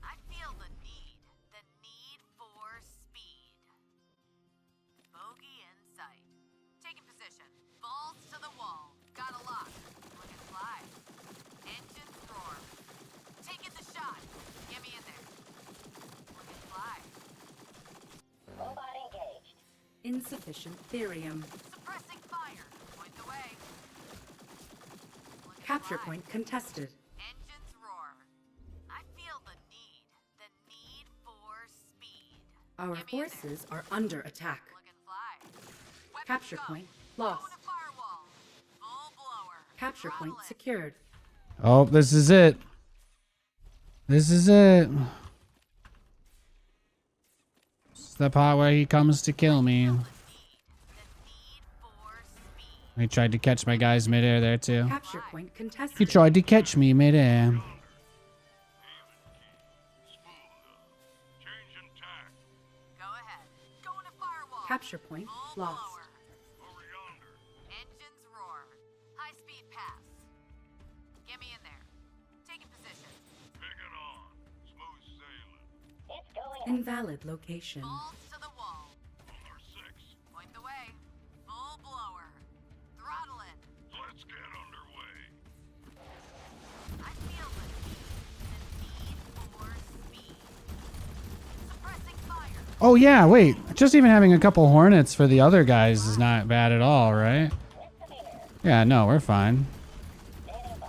I feel the need for speed. Bogey in sight. Taking position. Balls to the wall. Got a lock. Looking fly. Engines roar. Taking the shot. Get me in there. Looking fly. Robot engaged. Insufficient therium. Suppressing fire. Point the way. Looking Capture fly. point contested. Engines roar. I feel the need for speed. Our Get me in there. forces are under attack. Looking fly. Weapons Capture go. point lost. Going to firewall. Full blower. Capture point Throttle in. secured. Oh, this is it. This is it. This is the part where he comes to kill me. The need for speed. He tried to catch my guys midair there too. Capture point contested. He tried to catch me midair. Changing tack. Go ahead. Going to firewall. Capture point Full lost. blower. Over yonder. Engines roar. High speed pass. Get me in there. Taking position. Picking on. Smooth sailing. It's going up. Invalid location. Balls to the wall. Polar 6. Point the way. Full blower. Throttle in. Let's get underway. I feel the need for speed. Suppressing fire. Oh yeah, wait. Just even having a couple hornets for the other guys is not bad at all, right? With the mirror. Yeah, no, we're fine. Standing by.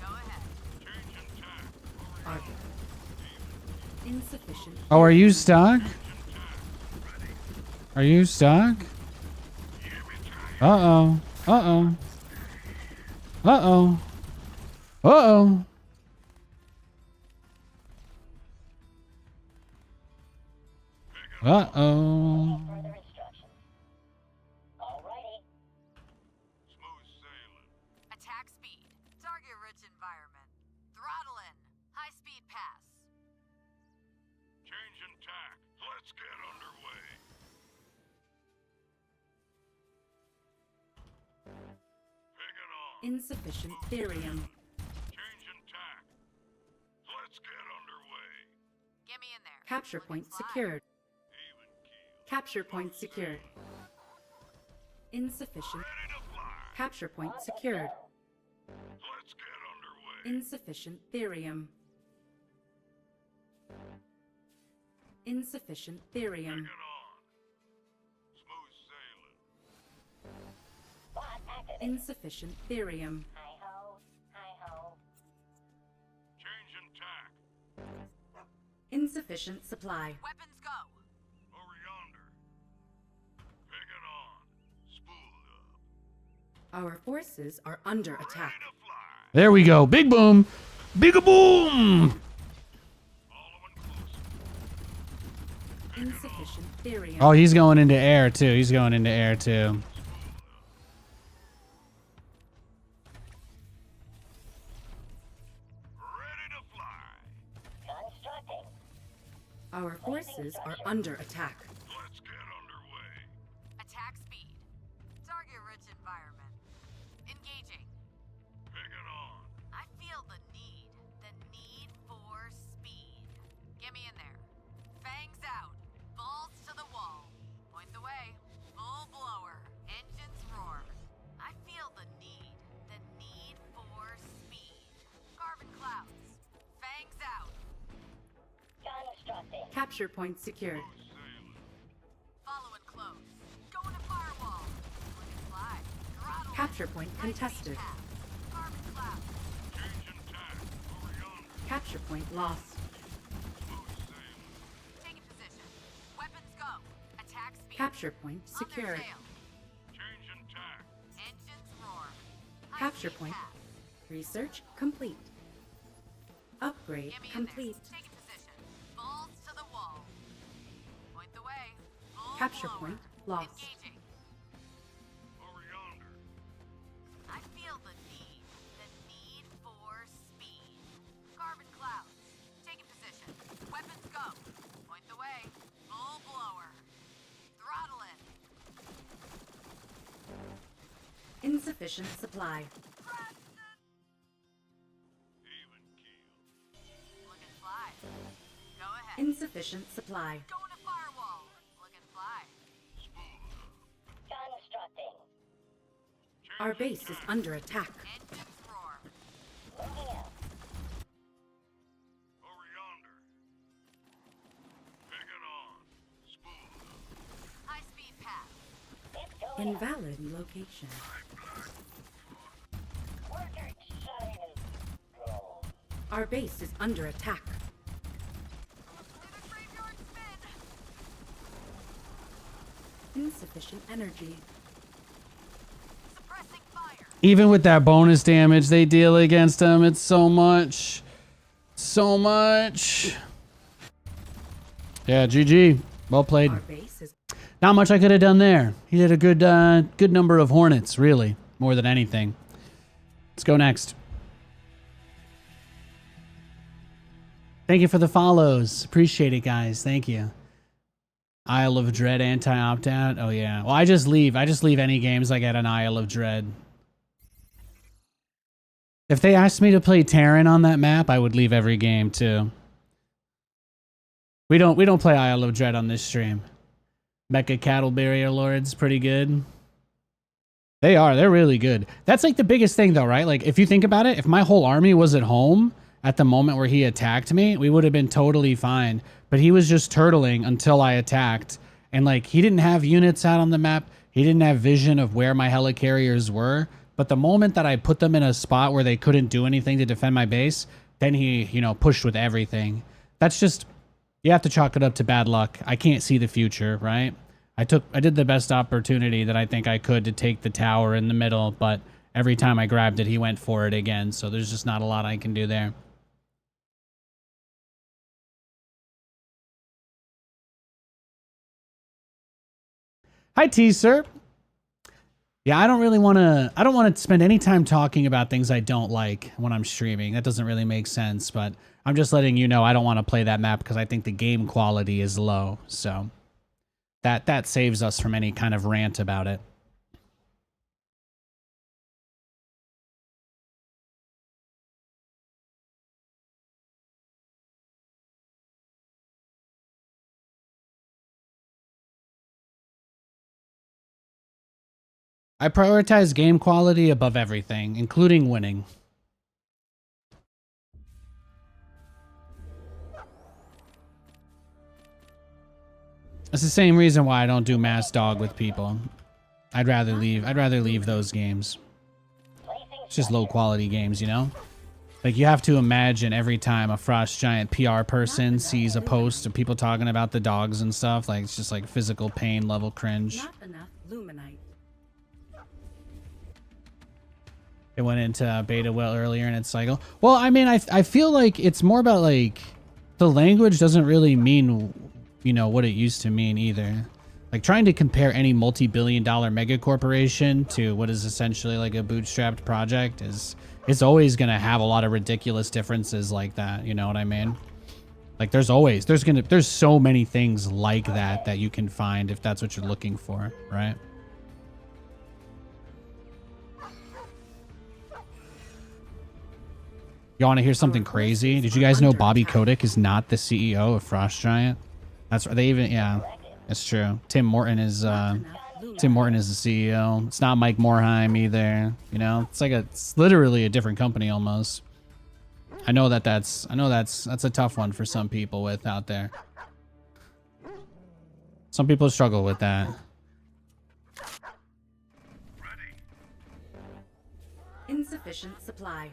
Go ahead. Changing tack. Are insufficient. Oh, are you stuck? Are you stuck? Uh-oh. Uh-oh. Uh-oh. Uh-oh. Uh-oh. Further instructions. Alrighty. Smooth sailing. Attack speed. Target-rich environment. Throttle in. High-speed pass. Changing tack. Let's get underway. Picking on. Insufficient therium. Changing tack. Let's get underway. Get me in there. Capture Looking point fly. secured. Even keel. Capture point secured. Insufficient. Ready to fly. Capture point secured. Let's get underway. Insufficient therium. Insufficient therium. Picking on. Smooth sailing. activity. Insufficient therium. Hi-ho, hi-ho. Changing tack. Insufficient supply. Weapons go. Over yonder. Picking on. Spooled up. Our forces are under attack. Ready to fly. There we go. Big boom. Big a boom. Following close. Insufficient therium. Oh, he's going into air too. He's going into air too. Ready to fly. Constructing. Our forces are under attack. Let's get underway. Attack speed. Target rich environment. Engaging. Picking on. I feel the need for speed. Get me in there. Fangs out. Balls to the wall. Point the way. Full blower. Engines roar. I feel the need for speed. Carbon clouds. Fangs out. Constructing. Capture point secured. Following close. Going to firewall. Look and fly. Throttle. Capture point contested. Carbon clouds. Changing tack. Over yonder. Capture point lost. Taking position. Weapons go. Attack speed. Capture point On their secured. tail. Changing tack. Engines roar. Capture High-speed point. path. Research complete. Upgrade Get me in complete. there. Taking position. Balls to the wall. Point the way. Full Capture blower. point lost. Engaging. Over yonder. I feel the need for speed. Carbon clouds. Taking position. Weapons go. Point the way. Full blower. Throttle it. Insufficient supply. Even keel. Look and fly. Go ahead. Insufficient supply. Going to firewall. Look and fly. Constructing. Our base is under attack. Engines roar. Moving out. Over yonder. Picking on. Spooled up. High speed path. It's going up. Invalid location. Worker shutting is go. Our base is under attack. Did a graveyard spin. Insufficient energy. Suppressing fire. Even with that bonus damage they deal against him, it's so much. So much. Yeah, GG. Well played. Our base is Not much I could have done there. He did a good number of hornets, really, more than anything. Let's go next. Thank you for the follows. Appreciate it, guys. Thank you. Isle of Dread anti-opt-out. Oh, yeah. Well, I just leave. I just leave any games I get an Isle of Dread. If they asked me to play Terran on that map, I would leave every game, too. We don't play Isle of Dread on this stream. Mecha Cattle Barrier Lords, pretty good. They're really good. That's like the biggest thing though, right? Like if you think about it, if my whole army was at home at the moment where he attacked me, we would have been totally fine. But he was just turtling until I attacked. And like he didn't have units out on the map. He didn't have vision of where my helicarriers were. But the moment that I put them in a spot where they couldn't do anything to defend my base, then he, you know, pushed with everything. That's just, you have to chalk it up to bad luck. I can't see the future, right? I did the best opportunity that I think I could to take the tower in the middle, but every time I grabbed it, he went for it again. So there's just not a lot I can do there. Hi, T-Sir. Yeah, I don't want to spend any time talking about things I don't like when I'm streaming. That doesn't really make sense, but I'm just letting you know I don't want to play that map because I think the game quality is low. So that saves us from any kind of rant about it. I prioritize game quality above everything, including winning. That's the same reason why I don't do Mass Dog with people. I'd rather leave those games. It's just low quality games, you know? Like, you have to imagine every time a Frost Giant PR person sees a post of people talking about the dogs and stuff, like, it's just like physical pain level cringe. Not enough luminite. It went into beta well earlier in its cycle. Well, I mean, I feel like it's more about, like, the language doesn't really mean, you know, what it used to mean either. Like, trying to compare any multi-billion-dollar mega corporation to what is essentially like a bootstrapped project is always going to have a lot of ridiculous differences like that. You know what I mean? Like, there's so many things like that you can find if that's what you're looking for, right? You want to hear something crazy? Did you guys know Bobby Kotick is not the CEO of Frost Giant? That's they even, yeah, it's true. Tim Morton is the CEO. It's not Mike Morheim either. You know, it's literally a different company almost. I know that's a tough one for some people with out there. Some people struggle with that. Insufficient supply.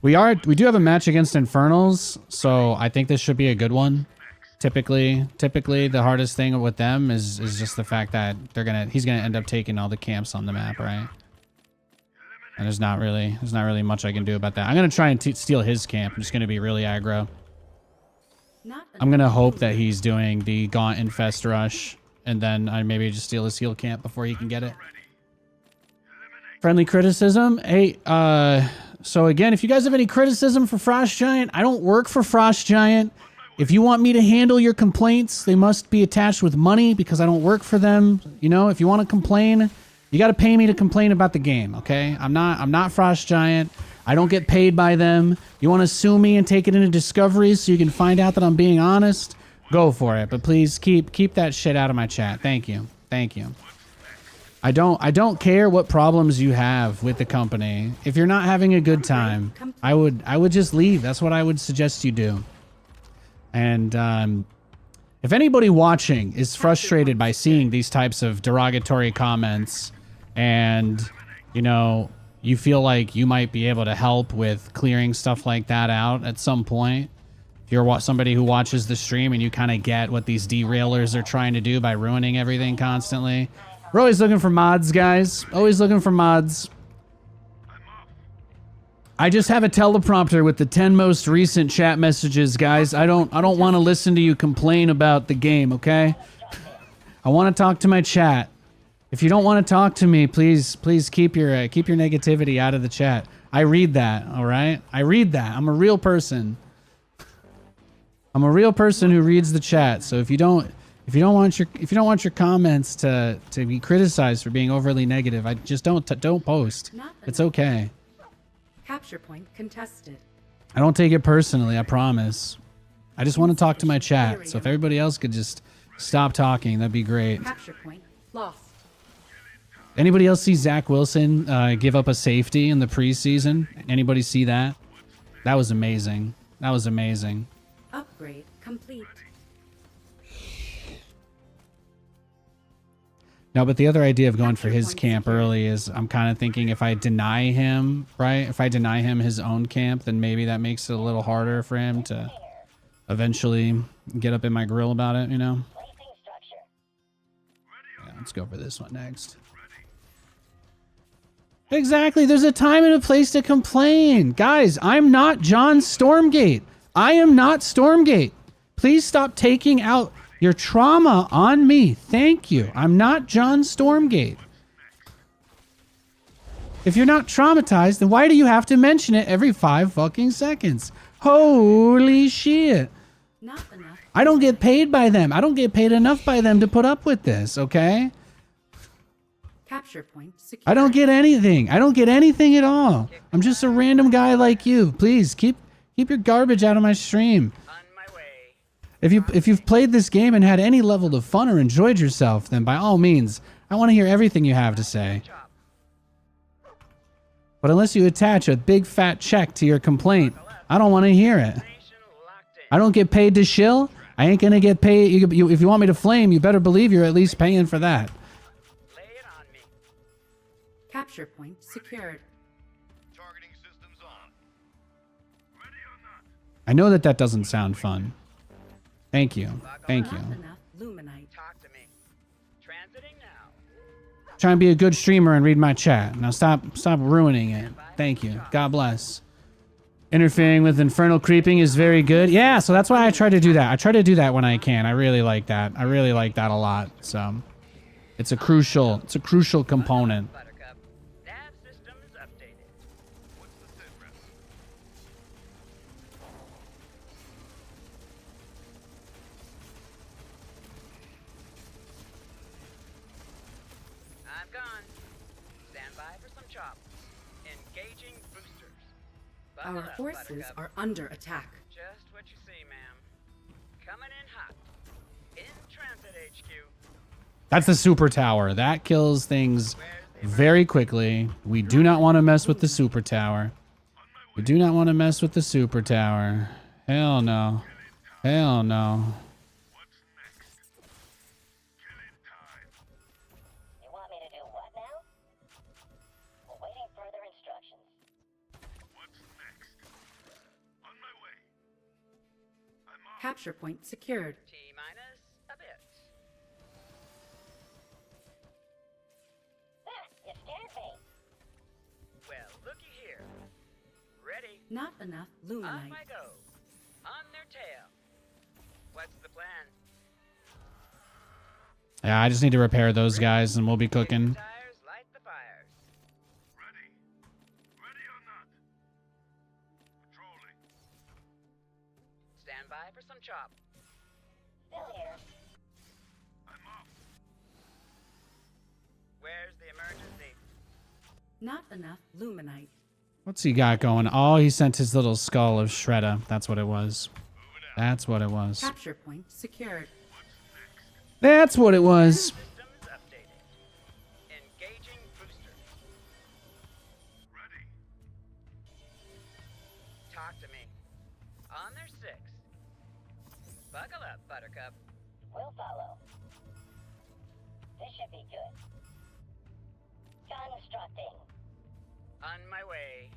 We do have a match against Infernals, so I think this should be a good one. Typically the hardest thing with them is just the fact that he's gonna end up taking all the camps on the map, right? And there's not really much I can do about that. I'm gonna try and steal his camp. I'm just gonna be really aggro. I'm gonna hope that he's doing the Gaunt Infest rush, and then I maybe just steal his heal camp before he can get it. Friendly criticism. Hey, so again, if you guys have any criticism for Frost Giant, I don't work for Frost Giant. If you want me to handle your complaints, they must be attached with money because I don't work for them. You know, if you want to complain, you got to pay me to complain about the game, okay? I'm not Frost Giant. I don't get paid by them. You want to sue me and take it into discovery so you can find out that I'm being honest? Go for it, but please keep that shit out of my chat. Thank you. Thank you. I don't care what problems you have with the company. If you're not having a good time, I would just leave. That's what I would suggest you do. And if anybody watching is frustrated by seeing these types of derogatory comments, and you know, you feel like you might be able to help with clearing stuff like that out at some point, if you're somebody who watches the stream and you kind of get what these derailers are trying to do by ruining everything constantly, we're always looking for mods, guys. Always looking for mods. I just have a teleprompter with the 10 most recent chat messages, guys. I don't want to listen to you complain about the game, okay? I want to talk to my chat. If you don't want to talk to me, please keep your negativity out of the chat. I read that, all right? I read that. I'm a real person. I'm a real person who reads the chat. So if you don't want your comments to be criticized for being overly negative, I just don't post. It's okay. Capture point contested. I don't take it personally, I promise. I just want to talk to my chat. So if everybody else could just stop talking, that'd be great. Capture point lost. Anybody else see Zach Wilson give up a safety in the preseason? Anybody see that? That was amazing. That was amazing. Upgrade complete. No, but the other idea of going for his camp early is I'm kind of thinking if I deny him, right? If I deny him his own camp, then maybe that makes it a little harder for him to eventually get up in my grill about it, you know? Yeah, let's go for this one next. Exactly. There's a time and a place to complain. Guys, I'm not John Stormgate. I am not Stormgate. Please stop taking out your trauma on me. Thank you. I'm not John Stormgate. If you're not traumatized, then why do you have to mention it every 5 fucking seconds? Holy shit. Not enough. I don't get paid by them. I don't get paid enough by them to put up with this, okay? Capture point secured. I don't get anything. I don't get anything at all. I'm just a random guy like you. Please keep your garbage out of my stream. If you've played this game and had any level of fun or enjoyed yourself, then by all means, I want to hear everything you have to say. But unless you attach a big fat check to your complaint, I don't want to hear it. I don't get paid to shill. I ain't gonna get paid. If you want me to flame, you better believe you're at least paying for that. Capture point secured. I know that that doesn't sound fun. Thank you. Thank you. Not enough luminite. Talk to me. Transiting now. Trying to be a good streamer and read my chat. Now stop ruining it. Thank you. God bless. Interfering with infernal creeping is very good. Yeah, so that's why I try to do that. I try to do that when I can. I really like that. I really like that a lot. So it's a crucial component. Buttercup. Nav system is updated. What's the sit rep? I'm gone. Stand by for some chop. Engaging boosters. Buckle Our up, forces Buttercup. are under attack. Just what you see, ma'am. Coming in hot. In transit HQ. That's the super tower. That kills things very quickly. We do not want to mess with the super tower. We do not want to mess with the super tower. Hell no. Hell no. What's next? Killing time. You want me to do what now? Awaiting further instructions. What's next? On my way. I'm off. Capture point secured. T minus a bit. Ah, you scared me. Well, looky here. Ready? Not enough Off luminite. I go. On their tail. What's the plan? Yeah, I just need to repair those guys and we'll be cooking. Tires, light the fires. Ready? Ready or not? Patrolling. Stand by for some chop. Still here. I'm off. Where's the emergency? Not enough luminite. What's he got going? Oh, he sent his little skull of Shredder. That's what it was. That's what it was. Capture point secured. That's what it was. System is updated. Engaging boosters. Ready. Talk to me. On their six. Buckle up, Buttercup. We'll follow. This should be good. Constructing. On my way.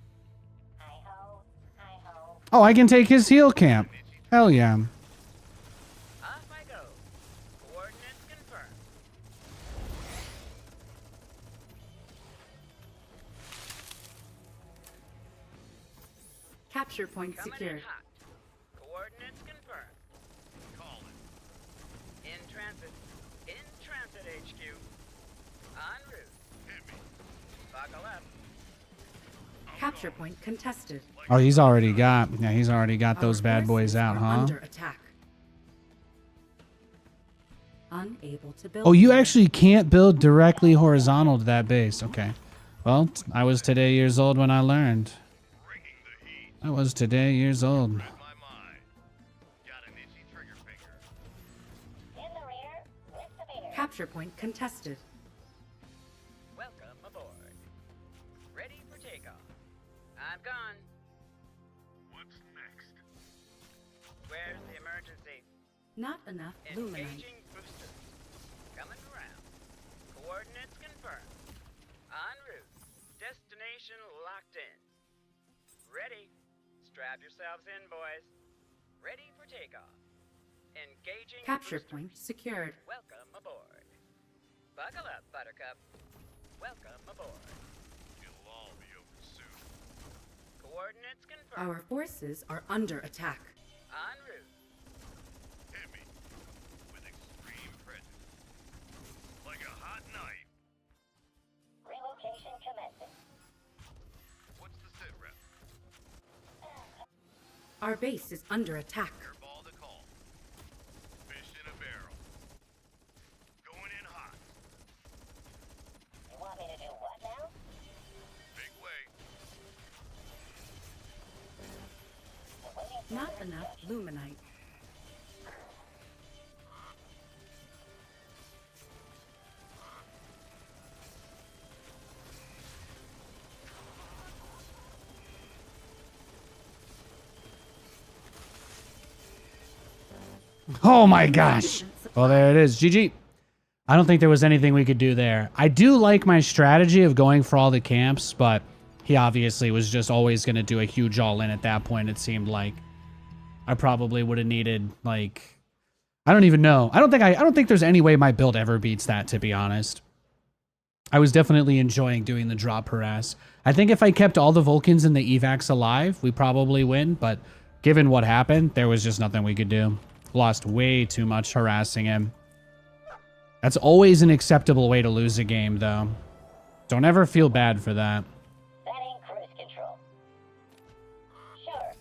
Hi-ho, hi-ho. Oh, I can take his heal camp. Hell yeah. Off I go. Coordinates confirmed. Capture point Coming secured. in hot. Coordinates confirmed. Calling. In transit. In transit HQ. En route. Hit me. Buckle up. Capture point contested. Oh, he's already got. Yeah, he's already got those Our bad boys forces out, are huh? Under attack. Unable to build. Oh, you there. actually can't build directly horizontal to that base. Okay. Well, I was today years old when I learned. Bringing the heat. I was today years old. Read my mind. Got an itchy trigger finger. In the rear, with the beer. Capture point contested. Welcome aboard. Ready for takeoff. I'm gone. What's next? Where's the emergency? Not enough luminite. Engaging boosters. Coming around. Coordinates confirmed. En route. Destination locked in. Ready. Strap yourselves in, boys. Ready for takeoff. Engaging Capture boosters. point secured. Welcome aboard. Buckle up, Buttercup. Welcome aboard. It'll all be over soon. Coordinates confirmed. Our forces are under attack. En route. Hit me. With extreme pressure. Like a hot knife. Relocation commencing. What's the sit rep? Our base is under attack. Ball to call. Fish in a barrel. Going in hot. You want me to do what now? Big way. Awaiting Not further enough instructions. luminite. Oh my gosh. Well, there it is. GG. I don't think there was anything we could do there. I do like my strategy of going for all the camps, but he obviously was just always going to do a huge all-in at that point, it seemed like. I probably would have needed, like, I don't even know. I don't think there's any way my build ever beats that, to be honest. I was definitely enjoying doing the drop harass. I think if I kept all the Vulcans and the evacs alive, we probably win, but given what happened, there was just nothing we could do. Lost way too much harassing him. That's always an acceptable way to lose a game, though. Don't ever feel bad for that. That ain't cruise control. Sure.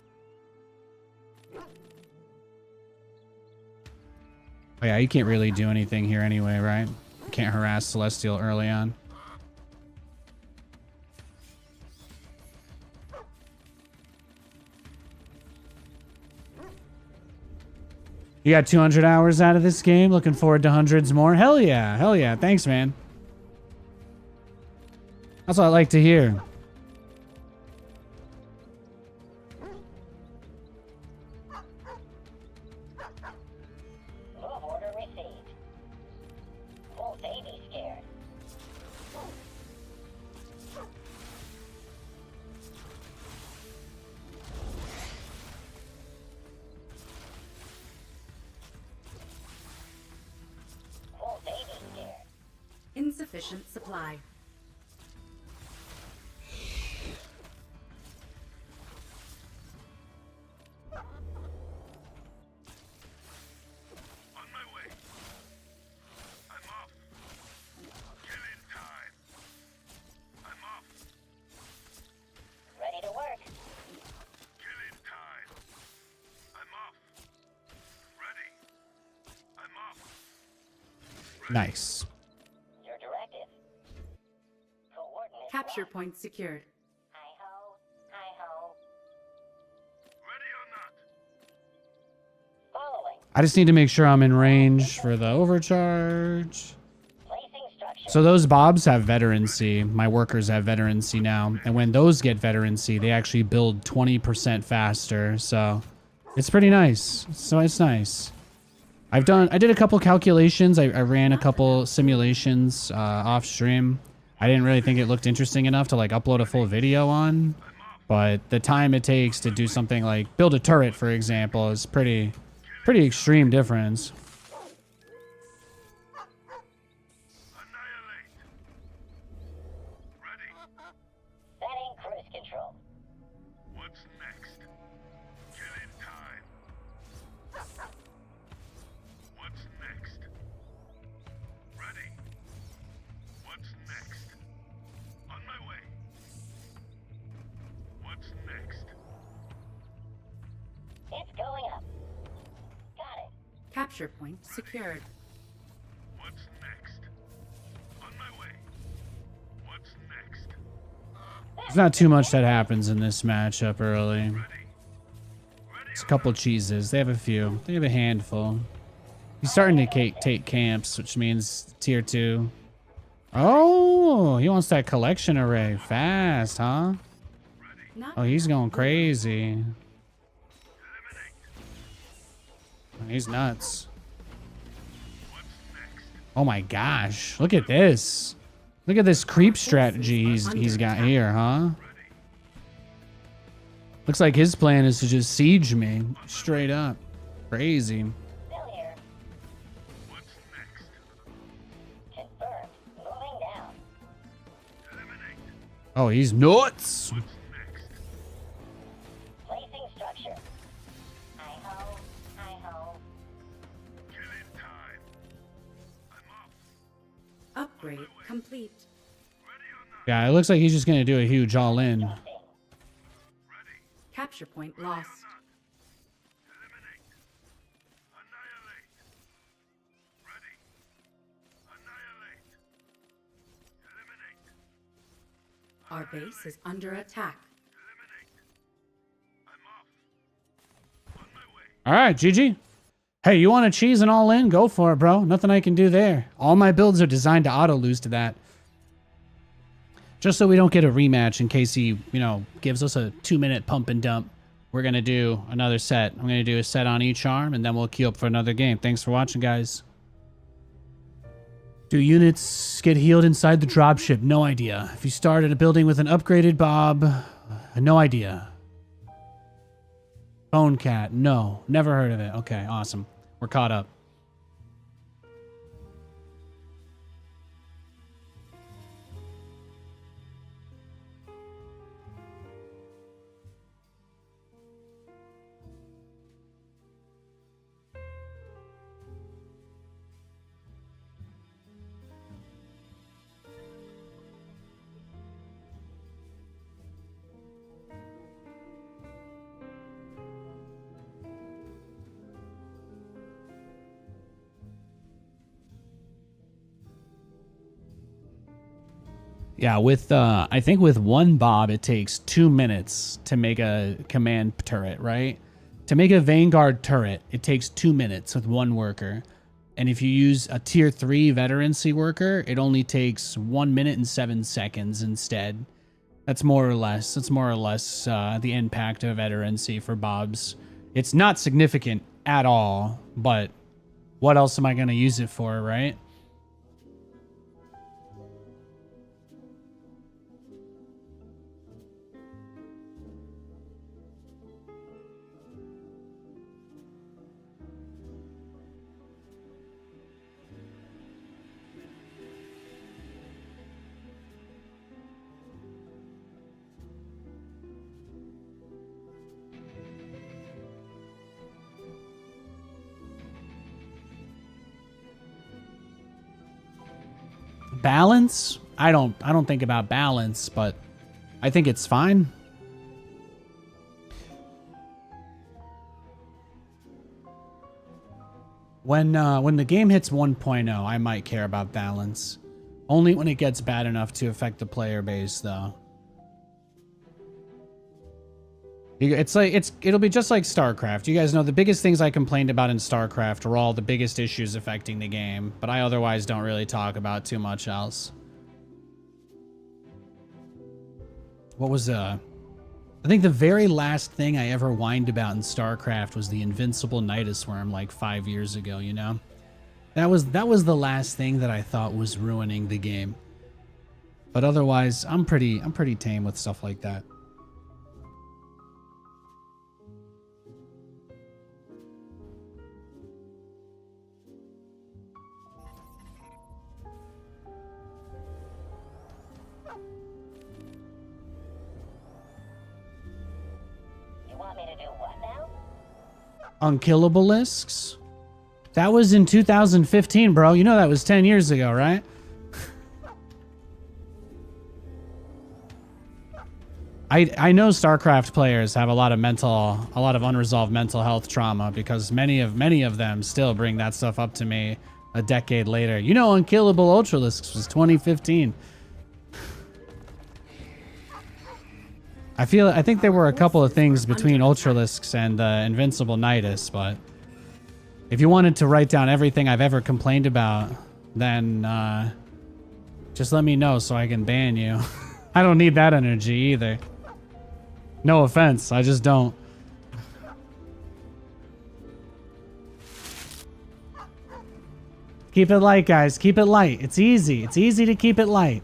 Oh yeah, you can't really do anything here anyway, right? You can't harass Celestial early on. You got 200 hours out of this game? Looking forward to hundreds more? Hell yeah. Hell yeah. Thanks, man. That's what I like to hear. Move order received. Won't they be scared? Won't they be scared? Insufficient supply. On my way. I'm off. Killing time. I'm off. Ready to work. Killing time. I'm off. Ready. I'm off. Nice. Your directive. Coordinates. Capture locked. point secured. Hi-ho. Hi-ho. Ready or not? Following. I just need to make sure I'm in range for the overcharge. Placing structure. So those bobs have veterancy. My workers have veterancy now. And when those get veterancy, they actually build 20% faster. So it's pretty nice. So it's nice. I did a couple calculations. I ran a couple simulations off stream. I didn't really think it looked interesting enough to like upload a full video on. But the time it takes to do something like build a turret, for example, is pretty extreme difference. Annihilate. Ready. That ain't cruise control. What's next? Killing time. What's next? Ready. What's next? On my way. What's next? It's going up. Got it. Capture point secured. What's next? On my way. What's next? There's not too much that happens in this matchup early. Ready. It's a couple cheeses. They have a few. They have a handful. He's starting to take camps, which means tier 2. Oh, he wants that collection array. Fast, huh? Not Oh, he's going crazy. He's nuts. Oh my gosh. Look at this. Look at this creep strategy he's got here, huh? Looks like his plan is to just siege me straight up. Crazy. Still here. What's next? Confirmed. Moving down. Eliminate. Oh, he's nuts. What's next? Placing structure. Hi-ho. Hi-ho. Killing time. I'm off. upgrade complete. Ready or not? Yeah, it looks like he's just gonna do a huge all-in. Ready. Capture point lost. Eliminate. Annihilate. Ready. Annihilate. Eliminate. Our base is under attack. Eliminate. I'm off. On my way. All right, GG. Hey, you want to cheese and all in? Go for it, bro. Nothing I can do there. All my builds are designed to auto lose to that. Just so we don't get a rematch in case he, gives us a 2-minute pump and dump. We're going to do another set. I'm going to do a set on each arm, and then we'll queue up for another game. Thanks for watching, guys. Do units get healed inside the dropship? No idea. If you start at a building with an upgraded Bob, no idea. Bone Cat. No, never heard of it. Okay, awesome. We're caught up. Yeah, with I think with one Bob it takes 2 minutes to make a command turret, right? To make a Vanguard turret, it takes 2 minutes with one worker. And if you use a tier 3 veterancy worker, it only takes 1 minute and 7 seconds instead. That's more or less the impact of veterancy for Bobs. It's not significant at all, but what else am I going to use it for, right? Balance? I don't think about balance, but I think it's fine. When the game hits 1.0, I might care about balance. Only when it gets bad enough to affect the player base, though. It'll be just like StarCraft. You guys know the biggest things I complained about in StarCraft were all the biggest issues affecting the game, but I otherwise don't really talk about too much else. What was I think the very last thing I ever whined about in StarCraft was the invincible Nidus worm like 5 years ago, you know? That was the last thing that I thought was ruining the game. But otherwise, I'm pretty tame with stuff like that. Unkillable lists? That was in 2015, bro. You know that was 10 years ago, right? I know StarCraft players have a lot of unresolved mental health trauma because many of them still bring that stuff up to me a decade later. You know, Unkillable Ultralisks was 2015. I think there were a couple of things between Ultralisks and Invincible Nidus, but if you wanted to write down everything I've ever complained about, then just let me know so I can ban you. I don't need that energy either. No offense, I just don't. Keep it light, guys. Keep it light. It's easy. It's easy to keep it light.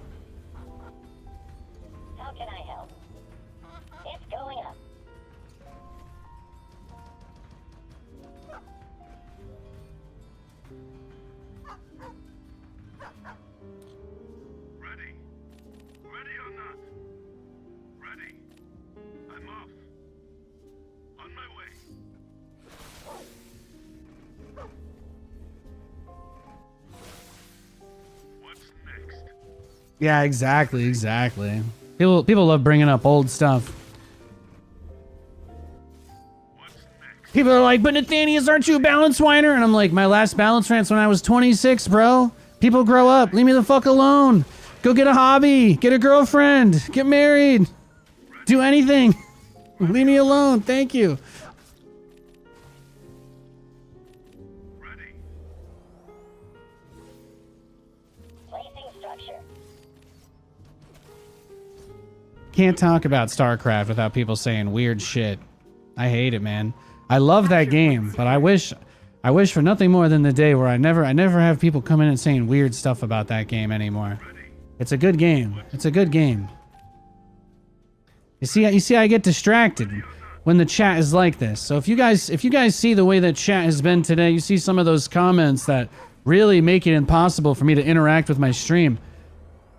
Yeah, exactly. People love bringing up old stuff. People are like, but Nathanias, aren't you a balance whiner? And I'm like, my last balance rant's when I was 26, bro. People grow up. Leave me the fuck alone. Go get a hobby. Get a girlfriend. Get married. Do anything. Leave me alone. Thank you. Can't talk about StarCraft without people saying weird shit. I hate it, man. I love that game, but I wish for nothing more than the day where I never have people come in and saying weird stuff about that game anymore. It's a good game. It's a good game. You see, I get distracted. when the chat is like this. So if you guys see the way that chat has been today, you see some of those comments that really make it impossible for me to interact with my stream.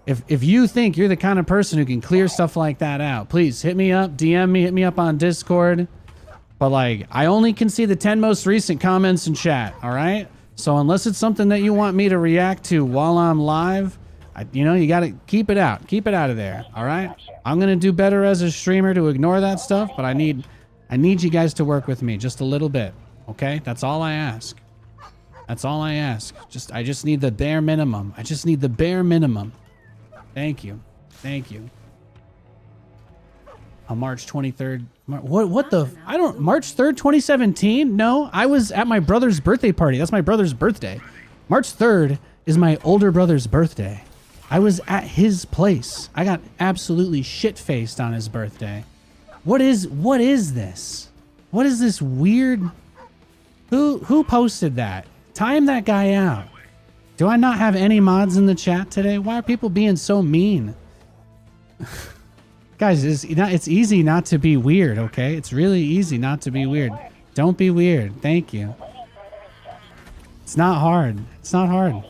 If you think you're the kind of person who can clear stuff like that out, please hit me up, DM me, hit me up on Discord. But like, I only can see the 10 most recent comments in chat, all right? So unless it's something that you want me to react to while I'm live, you know, you gotta keep it out. Keep it out of there, all right? I'm gonna do better as a streamer to ignore that stuff, but I need you guys to work with me just a little bit, okay? That's all I ask. That's all I ask. I just need the bare minimum. I just need the bare minimum. Thank you. Thank you. On March 23rd. What the? March 3rd, 2017? No, I was at my brother's birthday party. That's my brother's birthday. March 3rd is my older brother's birthday. I was at his place. I got absolutely shit-faced on his birthday. What is this? What is this weird? Who posted that? Time that guy out. Do I not have any mods in the chat today? Why are people being so mean? Guys, it's easy not to be weird, okay? It's really easy not to be weird. Don't be weird. Thank you. It's not hard. It's not hard.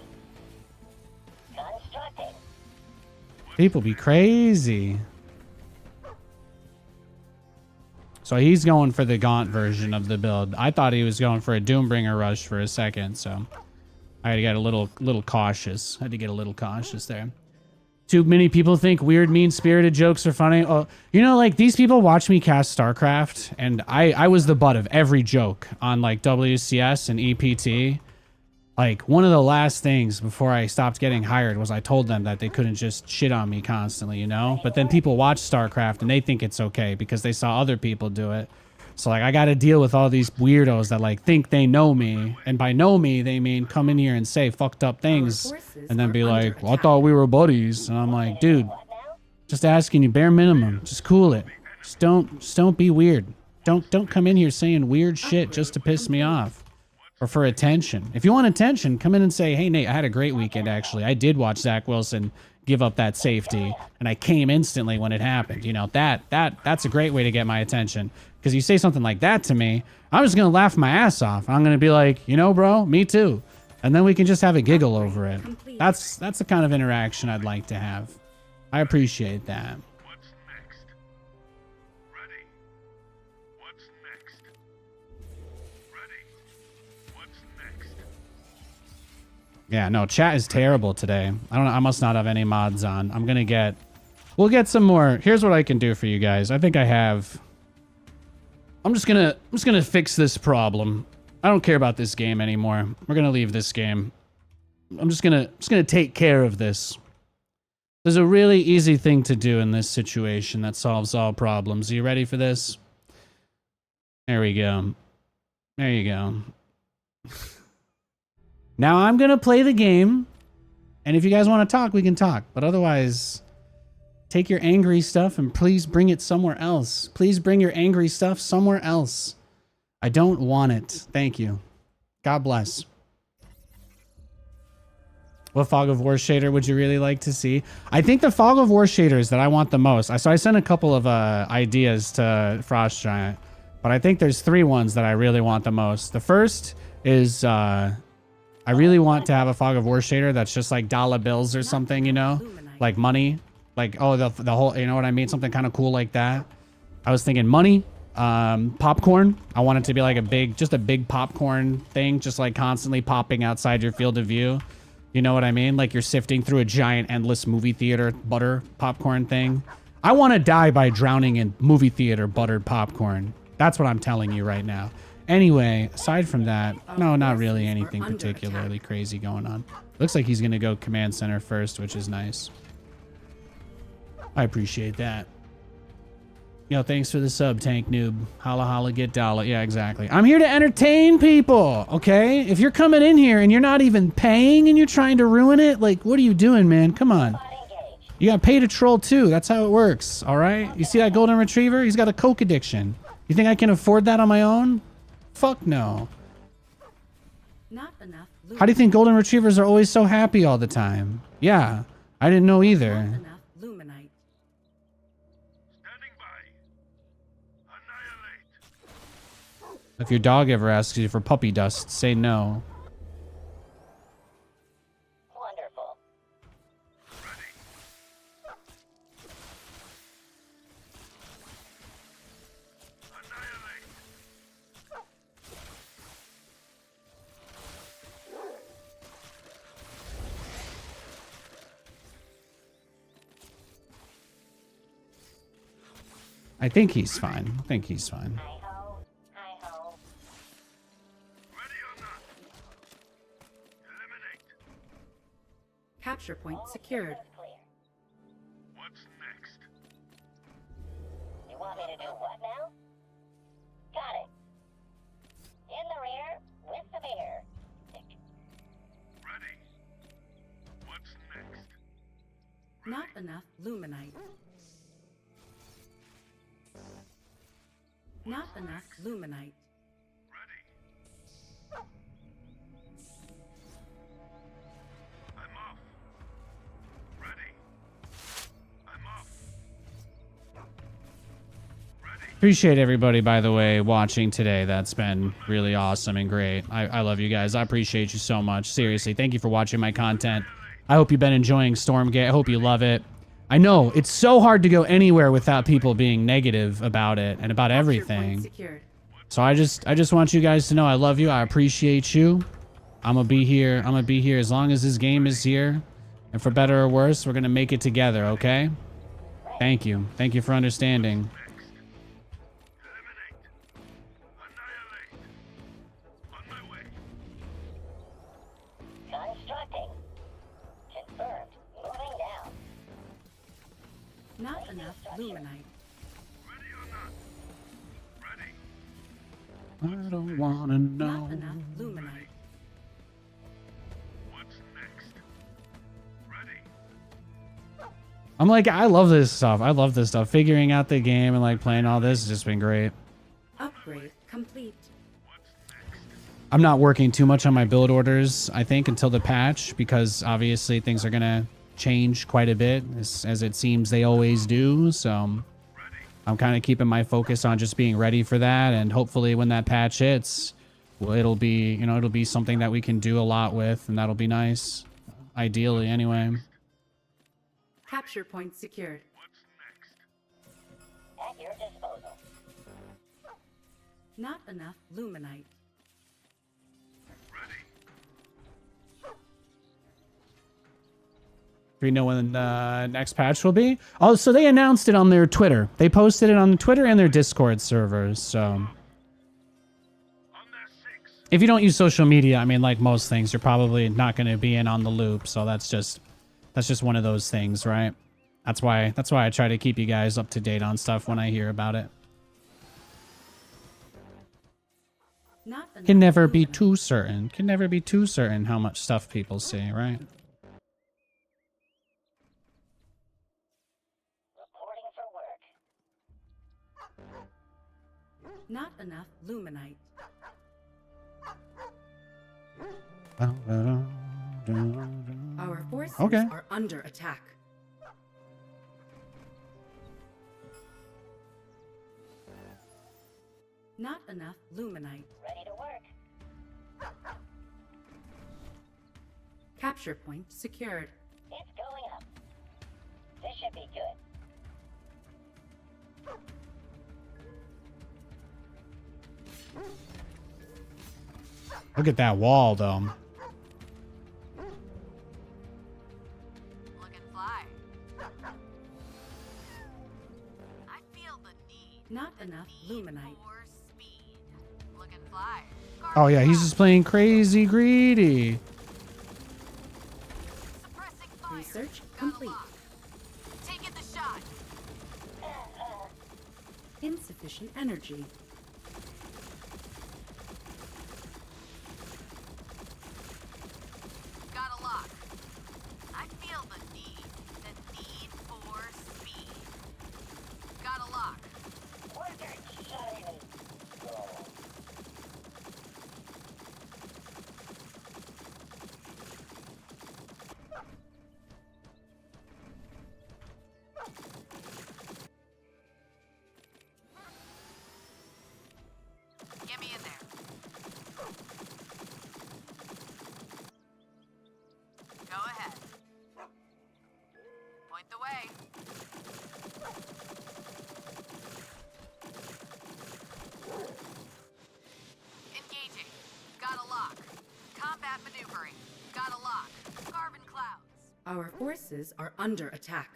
People be crazy. So he's going for the Gaunt version of the build. I thought he was going for a Doombringer rush for a second, so I had to get a little cautious. I had to get a little cautious there. Too many people think weird, mean-spirited jokes are funny. Oh, you know, like, these people watch me cast StarCraft, and I was the butt of every joke on, like, WCS and EPT. Like, one of the last things before I stopped getting hired was I told them that they couldn't just shit on me constantly, you know? But then people watch StarCraft, and they think it's okay because they saw other people do it. So, like, I got to deal with all these weirdos that, like, think they know me. And by know me, they mean come in here and say fucked up things and then be like, well, I thought we were buddies. And I'm like, dude, just asking you, bare minimum. Just cool it. Just don't be weird. Don't come in here saying weird shit just to piss me off or for attention. If you want attention, come in and say, hey, Nate, I had a great weekend, actually. I did watch Zach Wilson give up that safety, and I came instantly when it happened. You know, that's a great way to get my attention. Because you say something like that to me, I'm just going to laugh my ass off. I'm going to be like, you know, bro, me too. And then we can just have a giggle over it. That's the kind of interaction I'd like to have. I appreciate that. What's next? Ready? What's next? Ready? What's next? Yeah, no, chat is terrible today. I must not have any mods on. We'll get some more. Here's what I can do for you guys. I think I have. I'm just gonna fix this problem. I don't care about this game anymore. We're gonna leave this game. I'm just gonna take care of this. There's a really easy thing to do in this situation that solves all problems. Are you ready for this? There we go. There you go. Now I'm gonna play the game, and if you guys want to talk, we can talk. But otherwise, take your angry stuff and please bring it somewhere else. Please bring your angry stuff somewhere else. I don't want it. Thank you. God bless. What Fog of War shader would you really like to see? I think the Fog of War shaders that I want the most. So I sent a couple of ideas to Frost Giant, but I think there's 3 ones that I really want the most. The first is I really want to have a Fog of War shader that's just like dollar bills or something, you know, like money. Like, oh, the whole, you know what I mean? Something kind of cool like that. I was thinking money, popcorn. I want it to be like just a big popcorn thing, just like constantly popping outside your field of view. You know what I mean? Like you're sifting through a giant, endless movie theater butter popcorn thing. I want to die by drowning in movie theater buttered popcorn. That's what I'm telling you right now. Anyway, aside from that, no, not really anything particularly crazy going on. Looks like he's going to go command center first, which is nice. I appreciate that. Yo, thanks for the sub, Tank Noob. Holla holla, get dollar. Yeah, exactly. I'm here to entertain people, okay? If you're coming in here and you're not even paying and you're trying to ruin it, like, what are you doing, man? Come on. You got pay to troll, too. That's how it works, all right? You see that golden retriever? He's got a coke addiction. You think I can afford that on my own? Fuck no. Not enough. How do you think golden retrievers are always so happy all the time? Yeah, I didn't know either. Not enough luminite. Standing by. Annihilate. If your dog ever asks you for puppy dust, say no. Wonderful. Annihilate. I think he's fine. I think he's fine. Hi-ho. Hi-ho. Ready or not? Eliminate. Capture point secured. It's clear. What's next? You want me to do what now? Got it. In the rear, with the beer. Ready. What's next? Not enough luminite. Not enough luminite. Ready. I'm off. Ready. I'm off. Ready. Appreciate everybody, by the way, watching today. That's been really awesome and great. I love you guys. I appreciate you so much. Seriously, thank you for watching my content. I hope you've been enjoying Stormgate. I hope you love it. I know it's so hard to go anywhere without people being negative about it and about Capture point everything. secured. So I just want you guys to know I love you. I appreciate you. I'm gonna be here. I'm gonna be here as long as this game is here. And for better or worse, we're gonna make it together, okay? Thank you. Thank you for understanding. Eliminate. Annihilate. On my way. Constructing. Confirmed. Moving down. Not enough luminite. Ready or not? Ready. I don't wanna know. Not enough luminite. What's next? Ready. I'm like, I love this stuff. I love this stuff. Figuring out the game and like playing all this has just been great. Upgrade complete. I'm not working too much on my build orders, I think, until the patch, because obviously things are gonna change quite a bit, as it seems they always do. So I'm kind of keeping my focus on just being ready for that, and hopefully when that patch hits, well, it'll be, you know, it'll be something that we can do a lot with, and that'll be nice. Ideally, anyway. Capture point secured. What's next? At your disposal. Not enough luminite. Ready. Do we know when the next patch will be? Oh, so they announced it on their Twitter. They posted it on Twitter and their Discord servers. So On their six. if you don't use social media, I mean, like most things, you're probably not going to be in on the loop. So that's just one of those things, right? That's why I try to keep you guys up to date on stuff when I hear about it. Not enough Can never be luminite. too certain. Can never be too certain how much stuff people see, right? Reporting for work. Not enough luminite. Our forces Okay. are under attack. Not enough luminite. Ready to work. Capture point secured. It's going up. This should be good. Look at that wall, though. Looking fly. I feel the need. Not enough luminite. For speed. Looking fly. Oh yeah, he's just playing crazy greedy. Suppressing fire. Research Got a complete. lock. Taking the shot. Insufficient energy. Got a lock. I feel the need. The need for speed. Got a lock. Working shiny. Point the way. Engaging. Got a lock. Combat maneuvering. Got a lock. Carbon clouds. Our forces are under attack.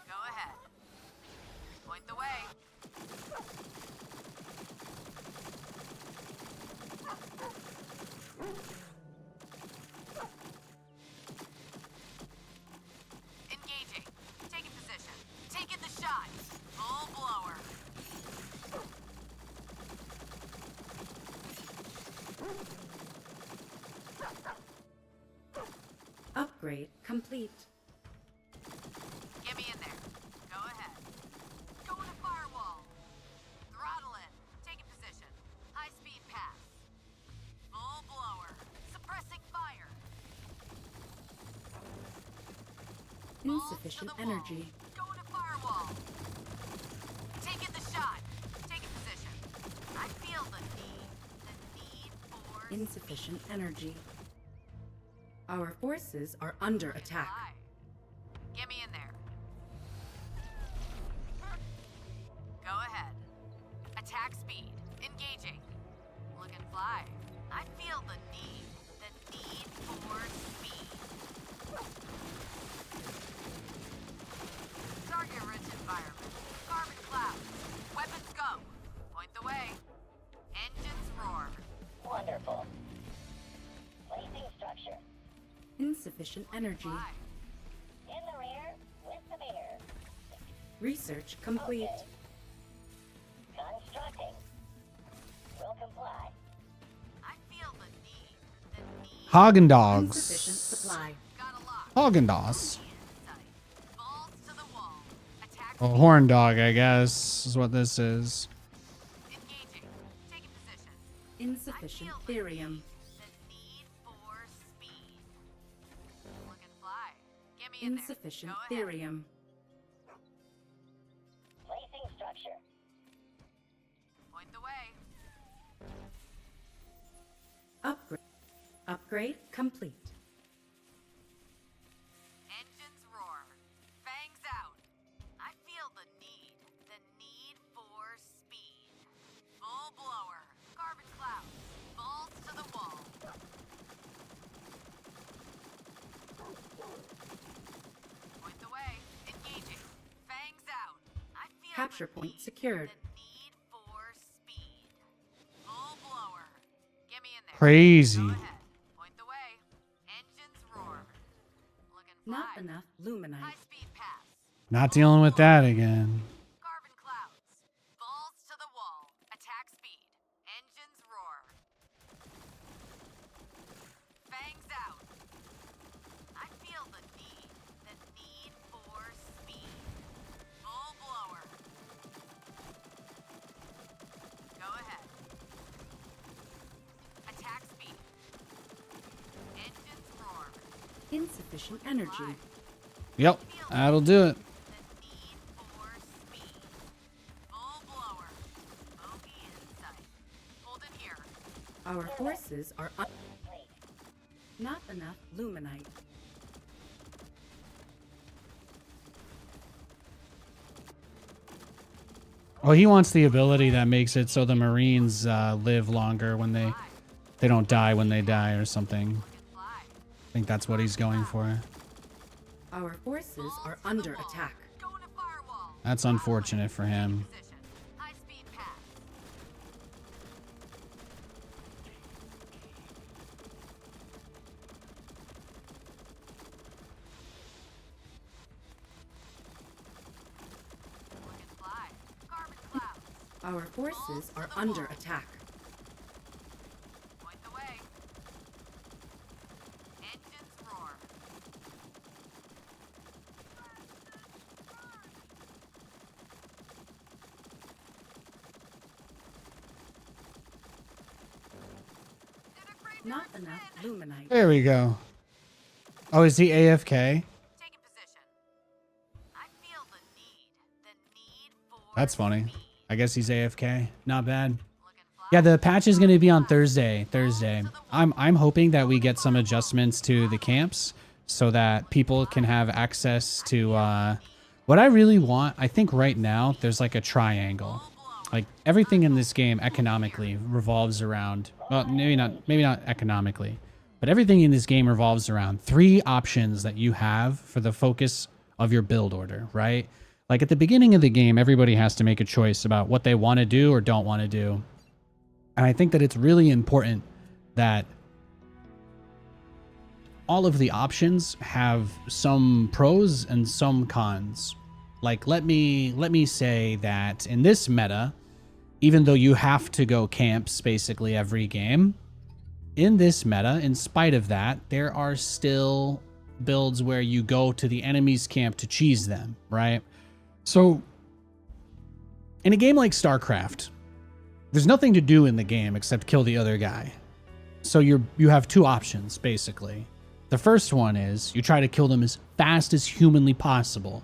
Go ahead. Point the way. Engaging. Taking position. Taking the shot. Full blower. Upgrade complete. Get me in there. Go ahead. Go to firewall. Throttle in. Taking position. High speed pass. Full blower. Suppressing fire. Balls to Insufficient the wall. energy. Go to firewall. Taking the shot. Taking position. I feel the need. The need for Insufficient energy. Our forces are under attack. fly. Get me in there. Go ahead. Attack speed. Engaging. Look and fly. I feel the need. The need for speed. Target-rich environment. Carbon clouds. Weapons go. Point the way. Engines roar. Wonderful. Placing structure. Insufficient energy. Fly. In the rear with the mirror. Research complete. Okay. Constructing. Will comply. I feel the need. The need. Insufficient Haagen-Dazs. supply. Got a lock. Haagen-Dazs. Balls to the wall. Attack. A horn dog, I guess, is what this is. Engaging. Taking position. Insufficient therium. The need for speed. Look and fly. Get me in there. Insufficient Go ahead. therium. Placing structure. Point the way. Upgrade. Upgrade complete. Engines roar. Fangs out. I feel the need. The need for speed. Full blower. Carbon clouds. Balls to the wall. Point the way. Engaging. Fangs out. I feel Capture the point need. secured. The need for speed. Full blower. Get me in there. Crazy. Go ahead. Point the way. Engines roar. Look and fly. Not enough luminite. High speed pass. Not dealing with that again. Carbon clouds. Balls to the wall. Attack speed. Engines roar. Fangs out. I feel the need. The need for speed. Full blower. Go ahead. Attack speed. Engines roar. Insufficient energy. Yep, that'll do it. The need for speed. Full blower. Bogey in sight. Hold it here. Our forces are not enough luminite. Oh, he wants the ability that makes it so the Marines live longer when they don't die when they die or something. Fly. I think that's what he's going for. Our forces are under attack. Going to firewall. That's unfortunate for him. Position. High speed pass. Look and fly. Carbon clouds. Our forces are under attack. Point the way. Engines roar. Not enough luminite. There we go. Oh, is he AFK? Taking position. I feel the need for That's funny. speed. I guess he's AFK. Not bad. Look and fly. Yeah, the patch is going to be on Thursday. I'm hoping that we get some adjustments to the camps so that people can have access to what I really want. I think right now there's like a triangle. Like everything in this game economically revolves around, well, maybe not economically, but everything in this game revolves around 3 options that you have for the focus of your build order, right? Like at the beginning of the game, everybody has to make a choice about what they want to do or don't want to do. And I think that it's really important that all of the options have some pros and some cons. Like let me say that in this meta, even though you have to go camps basically every game, in this meta, in spite of that, there are still builds where you go to the enemy's camp to cheese them, right? So in a game like StarCraft, there's nothing to do in the game except kill the other guy. So you have 2 options basically. The first one is you try to kill them as fast as humanly possible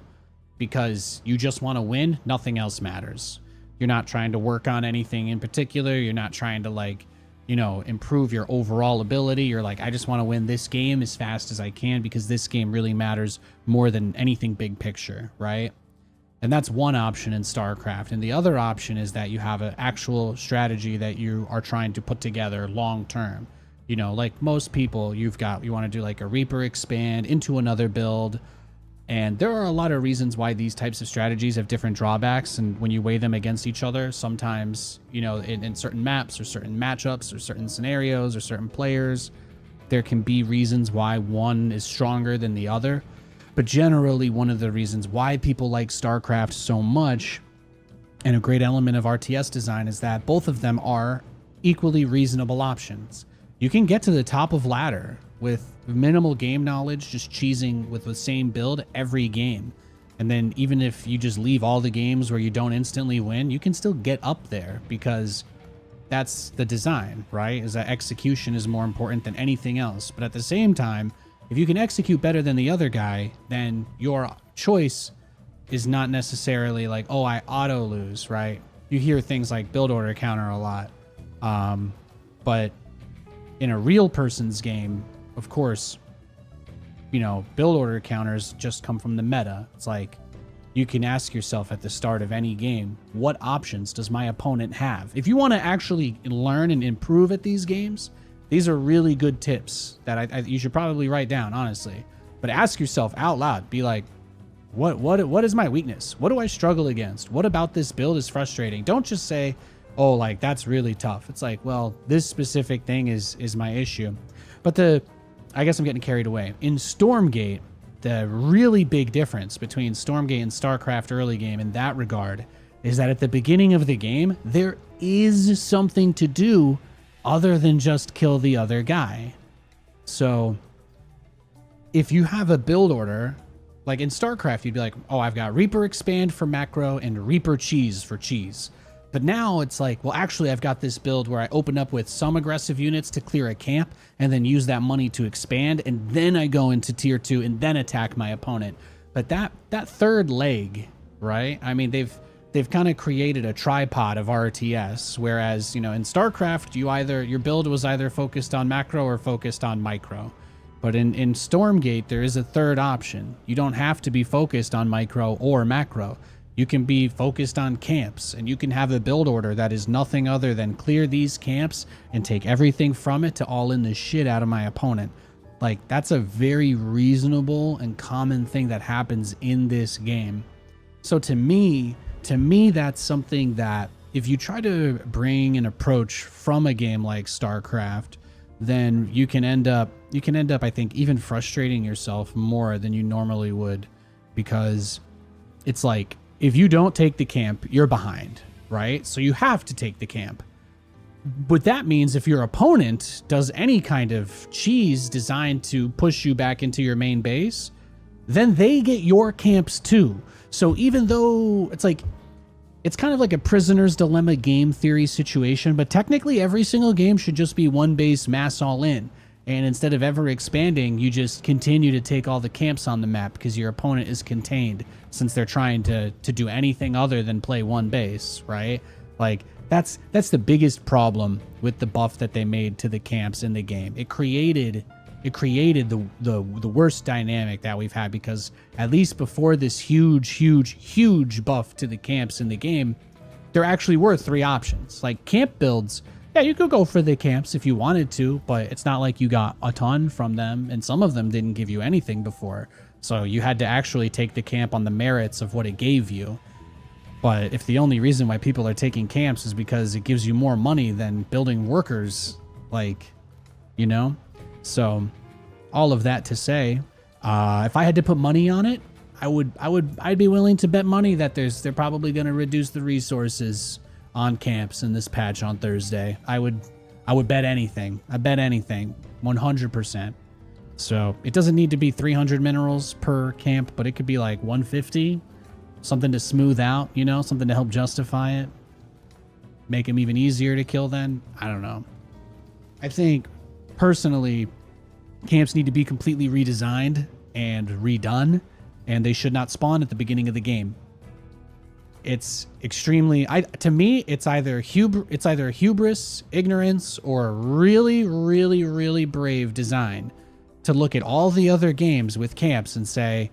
because you just want to win, nothing else matters. You're not trying to work on anything in particular. You're not trying to like, you know, improve your overall ability. You're like, I just want to win this game as fast as I can because this game really matters more than anything big picture, right? And that's one option in StarCraft. And the other option is that you have an actual strategy that you are trying to put together long term. You know, like most people, you want to do like a Reaper expand into another build. And there are a lot of reasons why these types of strategies have different drawbacks. And when you weigh them against each other, sometimes, you know, in certain maps or certain matchups or certain scenarios or certain players, there can be reasons why one is stronger than the other. But generally, one of the reasons why people like StarCraft so much, and a great element of RTS design, is that both of them are equally reasonable options. You can get to the top of ladder with minimal game knowledge, just cheesing with the same build every game. And then even if you just leave all the games where you don't instantly win, you can still get up there because that's the design, right? Is that execution is more important than anything else. But at the same time, if you can execute better than the other guy, then your choice is not necessarily like, oh, I auto lose, right? You hear things like build order counter a lot. But in a real person's game, of course, you know, build order counters just come from the meta. It's like you can ask yourself at the start of any game, what options does my opponent have? If you want to actually learn and improve at these games, these are really good tips that you should probably write down, honestly. But ask yourself out loud, be like, what is my weakness? What do I struggle against? What about this build is frustrating? Don't just say, oh, like that's really tough. It's like, well, this specific thing is my issue. But I guess I'm getting carried away. In Stormgate, the really big difference between Stormgate and StarCraft early game in that regard is that at the beginning of the game, there is something to do other than just kill the other guy. So if you have a build order, like in StarCraft, you'd be like, oh, I've got Reaper expand for macro and Reaper cheese for cheese. But now it's like, well, actually, I've got this build where I open up with some aggressive units to clear a camp and then use that money to expand. And then I go into tier 2 and then attack my opponent. But that third leg, right? I mean, they've kind of created a tripod of RTS, whereas, you know, in StarCraft, your build was either focused on macro or focused on micro. But in Stormgate, there is a third option. You don't have to be focused on micro or macro. You can be focused on camps, and you can have a build order that is nothing other than clear these camps and take everything from it to all in the shit out of my opponent. Like, that's a very reasonable and common thing that happens in this game. So to me, that's something that if you try to bring an approach from a game like StarCraft, then you can end up, I think, even frustrating yourself more than you normally would, because it's like, if you don't take the camp, you're behind, right? So you have to take the camp. But that means if your opponent does any kind of cheese designed to push you back into your main base, then they get your camps too. So even though it's kind of like a prisoner's dilemma game theory situation, but technically every single game should just be one base mass all in. And instead of ever expanding, you just continue to take all the camps on the map because your opponent is contained, since they're trying to do anything other than play one base, right? Like, that's the biggest problem with the buff that they made to the camps in the game. It created it created the worst dynamic that we've had, because at least before this huge buff to the camps in the game, there actually were 3 options. Like camp builds, yeah, you could go for the camps if you wanted to, but it's not like you got a ton from them, and some of them didn't give you anything before. So you had to actually take the camp on the merits of what it gave you. But if the only reason why people are taking camps is because it gives you more money than building workers, like, you know? So all of that to say, if I had to put money on it, I'd be willing to bet money that they're probably going to reduce the resources on camps in this patch on Thursday. I would bet anything. I bet anything, 100%. So it doesn't need to be 300 minerals per camp, but it could be like 150, something to smooth out, you know, something to help justify it, make them even easier to kill then. I don't know. I think personally, camps need to be completely redesigned and redone, and they should not spawn at the beginning of the game. It's extremely, to me, it's either hubris, ignorance, or really brave design to look at all the other games with camps and say,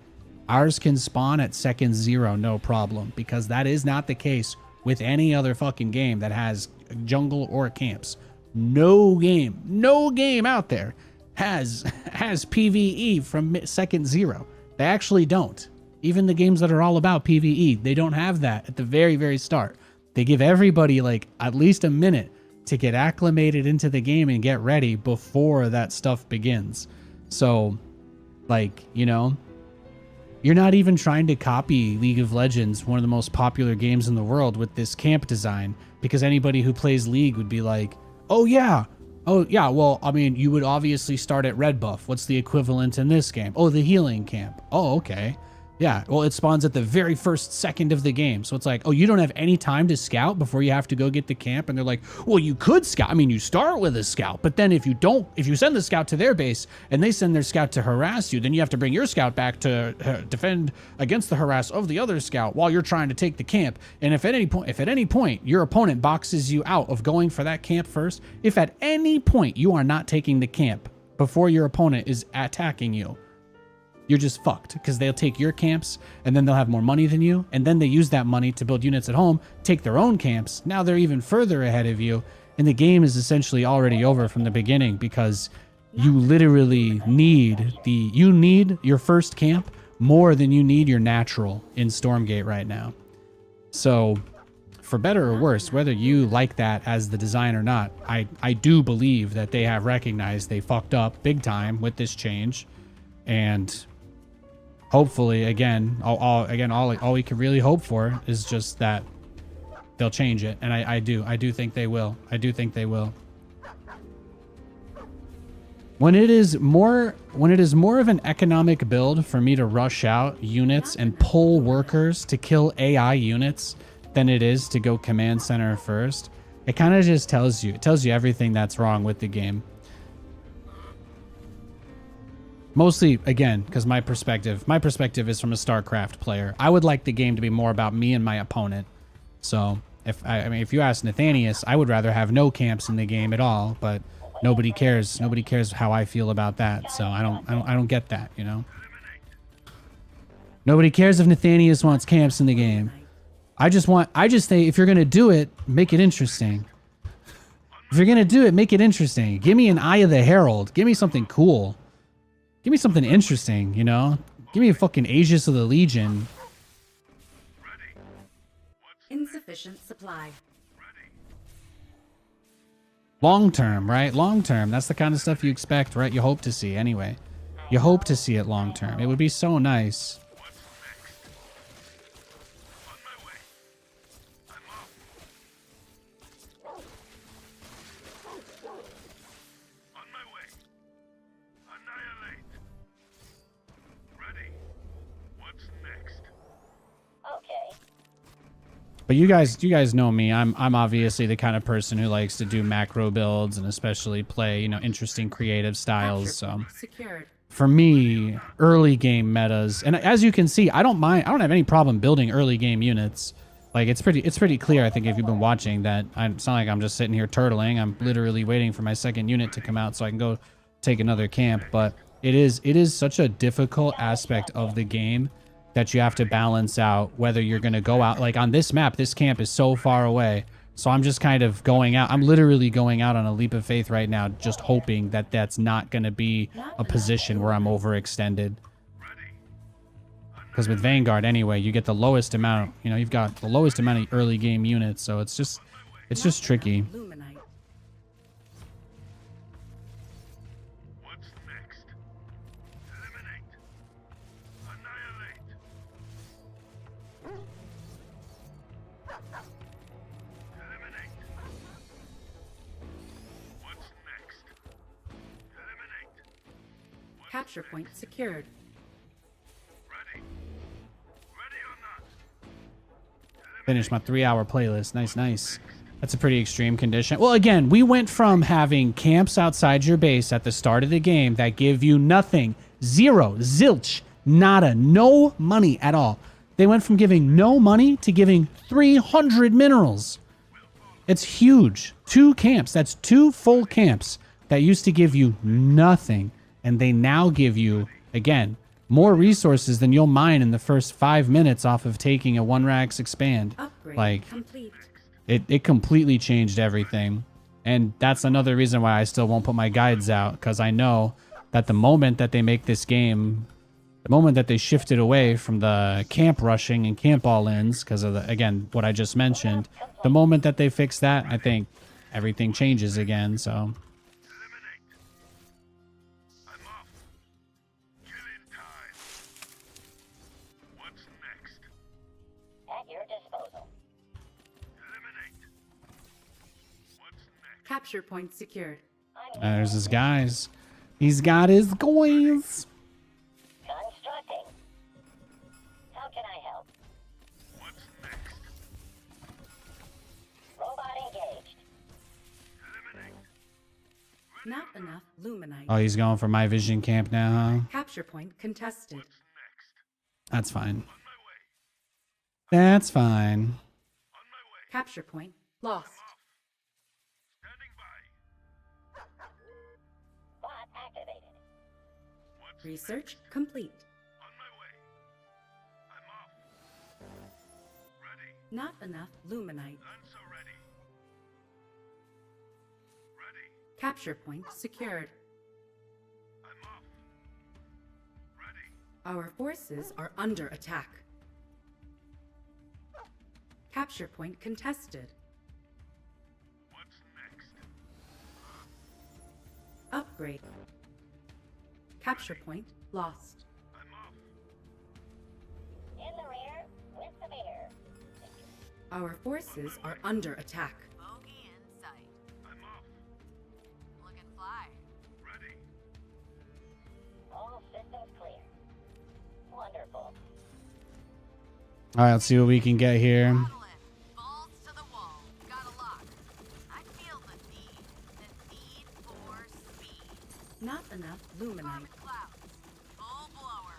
ours can spawn at second 0, no problem, because that is not the case with any other fucking game that has jungle or camps. No game out there has PvE from second 0. They actually don't. Even the games that are all about PvE, they don't have that at the very start. They give everybody like at least a minute to get acclimated into the game and get ready before that stuff begins. So, like, you know, you're not even trying to copy League of Legends, one of the most popular games in the world, with this camp design, because anybody who plays League would be like, oh yeah, well, I mean, you would obviously start at red buff. What's the equivalent in this game? Oh, the healing camp. Oh, okay. Yeah, well, it spawns at the very first second of the game. So it's like, oh, you don't have any time to scout before you have to go get the camp? And they're like, well, you could scout. I mean, you start with a scout, but then if you send the scout to their base and they send their scout to harass you, then you have to bring your scout back to defend against the harass of the other scout while you're trying to take the camp. And if at any point your opponent boxes you out of going for that camp first, if at any point you are not taking the camp before your opponent is attacking you, you're just fucked, because they'll take your camps and then they'll have more money than you, and then they use that money to build units at home, take their own camps. Now they're even further ahead of you, and the game is essentially already over from the beginning, because you literally need your first camp more than you need your natural in Stormgate right now. So for better or worse, whether you like that as the design or not, I do believe that they have recognized they fucked up big time with this change. And hopefully, all we can really hope for is just that they'll change it, and I do think they will. I do think they will. When it is more of an economic build for me to rush out units and pull workers to kill AI units than it is to go command center first, it kind of just tells you everything that's wrong with the game. Mostly, again, because my perspective is from a StarCraft player. I would like the game to be more about me and my opponent. So, if you ask Nathanias, I would rather have no camps in the game at all. But nobody cares. Nobody cares how I feel about that. So I don't get that. You know. Nobody cares if Nathanias wants camps in the game. I just say if you're gonna do it, make it interesting. If you're gonna do it, make it interesting. Give me an Eye of the Herald. Give me something cool. Give me something interesting, you know? Give me a fucking Aegis of the Legion. Insufficient supply. Long term, right? Long term. That's the kind of stuff you expect, right? You hope to see anyway. You hope to see it long term. It would be so nice. But you guys know me. I'm obviously the kind of person who likes to do macro builds and especially play, you know, interesting creative styles. So for me, early game metas, and as you can see, I don't have any problem building early game units. Like it's pretty clear, I think, if you've been watching, that it's not like I'm just sitting here turtling. I'm literally waiting for my second unit to come out so I can go take another camp, but it is such a difficult aspect of the game that you have to balance out whether you're going to go out. Like on this map, this camp is so far away. So I'm just kind of going out. I'm literally going out on a leap of faith right now, just hoping that that's not going to be a position where I'm overextended. Because with Vanguard anyway, you get the lowest amount, you know, you've got the lowest amount of early game units. So it's just tricky. What's next? Eliminate. Annihilate. Eliminate. What's next? Eliminate. Capture point secured. Ready. Ready or not? Finish my 3-hour playlist. Nice, nice. That's a pretty extreme condition. Well, again, we went from having camps outside your base at the start of the game that give you nothing, zero, zilch, nada, no money at all. They went from giving no money to giving 300 minerals. It's huge. 2 camps. That's 2 full camps that used to give you nothing. And they now give you, again, more resources than you'll mine in the first 5 minutes off of taking a 1-Rax expand. Upgrade Like, complete. it completely changed everything. And that's another reason why I still won't put my guides out, because I know that the moment that they make this game, the moment that they shifted away from the camp rushing and camp all-ins, because of, again, what I just mentioned, the moment that they fix that, I think everything changes again, so... Eliminate. I'm off. Killing time. What's next? At your disposal. Eliminate. What's next? Capture point secured. There's his guys. He's got his guys. Constructing. How can I help? What's next? Robot engaged. Eliminate. Not enough luminite. Oh, he's going for my vision camp now, huh? Capture point contested. Next. That's fine. On my way. That's fine. On my way. Capture point lost. Standing by. Bot activated. What's Research complete. on my way? I'm off. Ready. Not enough luminite. None so ready. Ready. Capture point secured. I'm off. Ready. Our forces are under attack. Capture point contested. What's next? Upgrade. Capture point lost. I'm off. In the rear with the beer. Our forces are under attack. Bogey in sight. I'm off. Looking fly. Ready. All systems clear. Wonderful. All right, let's see what we can get here. Throttle it. Balls to the wall. Got a lock. I feel the need for speed. Not enough luminite. Carbon clouds. Full blower.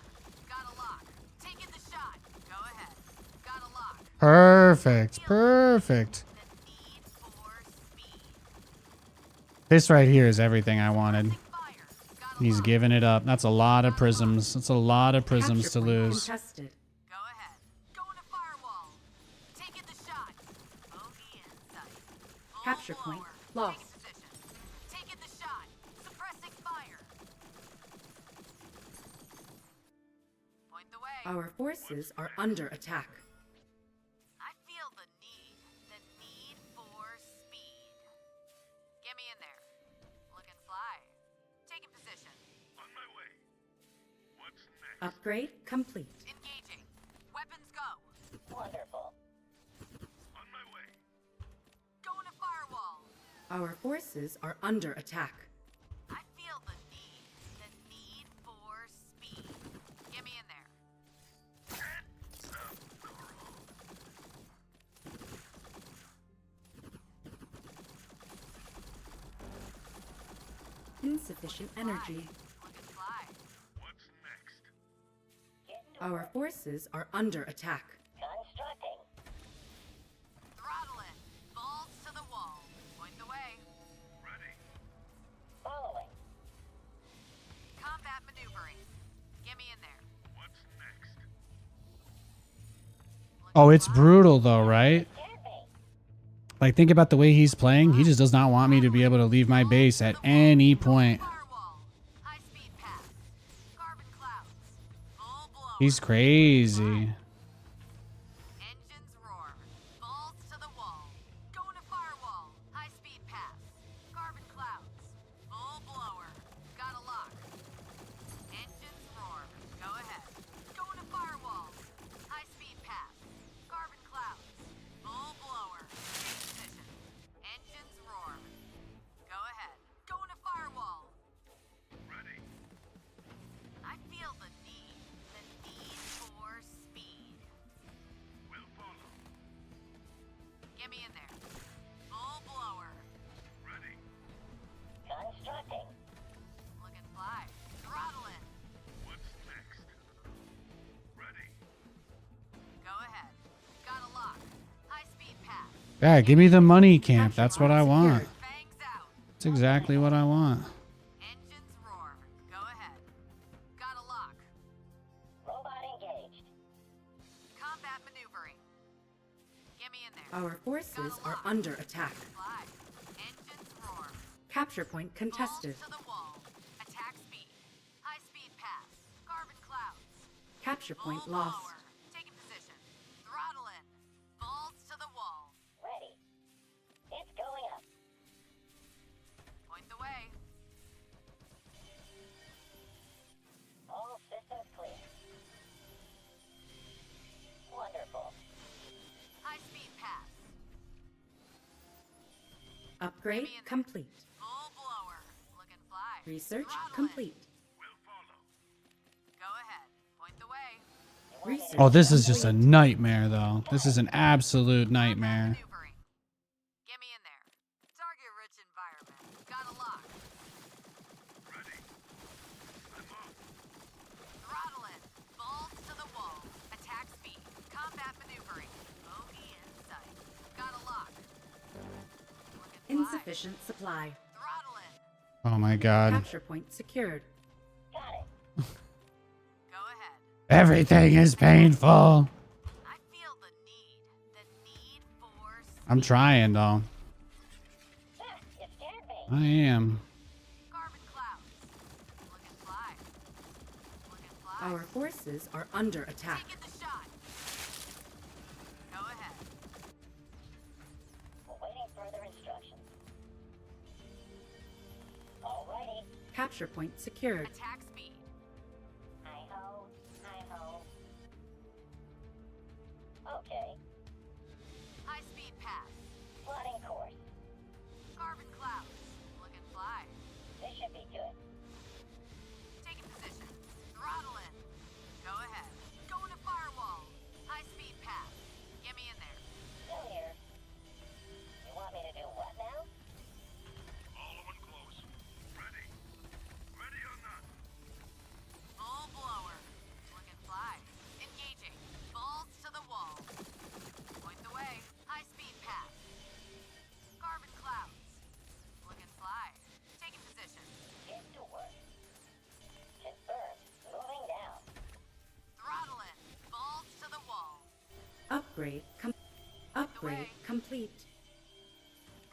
Got a lock. Taking the shot. Go ahead. Got a lock. Perfect. Perfect. The need for speed. This right here is everything I wanted. Fire. Got a He's lock. giving it up. That's a lot of prisms. That's a lot of prisms Capture to point lose. contested. Go ahead. Going to firewall. Taking the shot. Bogey in sight. Full Capture point blower. lost. Take position. Taking the shot. Suppressing fire. Point the way. Our forces are under attack. I feel the need for speed. Get me in there. Looking fly. Taking position. On my way. What's next? Upgrade complete. Engaging. Weapons go. Wonderful. On my way. Going to firewall. Our forces are under attack. I feel the need for speed. Get me in there. Insufficient energy. Looking fly. What's next? Our forces are under attack. Constructing. Throttle it. Balls to the wall. Point the way. Ready. Following. Oh, it's brutal though, right? Scared me. Like, think about the way he's playing. He just does not want me to be able to leave my base at any point. Firewall. High speed pass. Carbon clouds. Full blower. He's crazy. Engines roar. Balls to the wall. Going to firewall. High speed pass. Carbon clouds. Full blower. Got a lock. Engines roar. Go ahead. Going to firewall. High speed pass. Carbon clouds. Full blower. Take position. Engines roar. Go ahead. Going to firewall. Ready. I feel the need for speed. We'll follow. Get me in there. Full blower. Ready. Constructing. Look and fly. Throttle in. What's next? Ready. Go ahead. Got a lock. High speed pass. Yeah, give me the money camp. That's what I want. Fangs out. That's exactly what I want. Engines roar. Go ahead. Got a lock. Robot engaged. Combat maneuvering. Get me in there. Our forces are under attack. Fly. Engines roar. Capture point contested. Balls to the wall. Attack speed. High speed pass. Carbon clouds. Capture point Full lost. blower. Taking position. Throttle in. Balls to the wall. Ready. It's going up. Point the way. All systems clear. Wonderful. High speed pass. Upgrade complete. Full blower. Look and fly. Research Throttle in. complete. We'll follow. Go ahead. Point the way. Research Oh, this is just a complete. nightmare, though. This is an absolute nightmare. Maneuvering. Get me in there. Target rich environment. Got a lock. Ready. I'm up. Throttle in. Balls to the wall. Attack speed. Combat maneuvering. Bogey in sight. Got a lock. Look and fly. Insufficient supply. Throttle in. Oh my god. Capture point secured. Got it. Go ahead. Everything is painful. I feel the need for I'm trying, though. Ah, you scared me. I am. carbon clouds. Look and fly. Look and fly. Our forces are under attack. Taking the shot. Go ahead. Awaiting further instructions. Alrighty. Capture point secured. Attack speed. Hi-ho. Hi-ho. Okay. High speed pass. Plotting course. Carbon clouds. Look and fly. This should be good. Taking position. Throttle in. Go ahead. Going to firewall. High speed pass. Get me in there. Still here. You want me to do what now? Following close. Ready. Ready or not. Full blower. Look and fly. Engaging. Balls to the wall. Point the way. High speed pass. Carbon clouds. Look and fly. Taking position. Get to work. Confirmed. Moving down. Throttle in. Balls to the wall. Upgrade complete.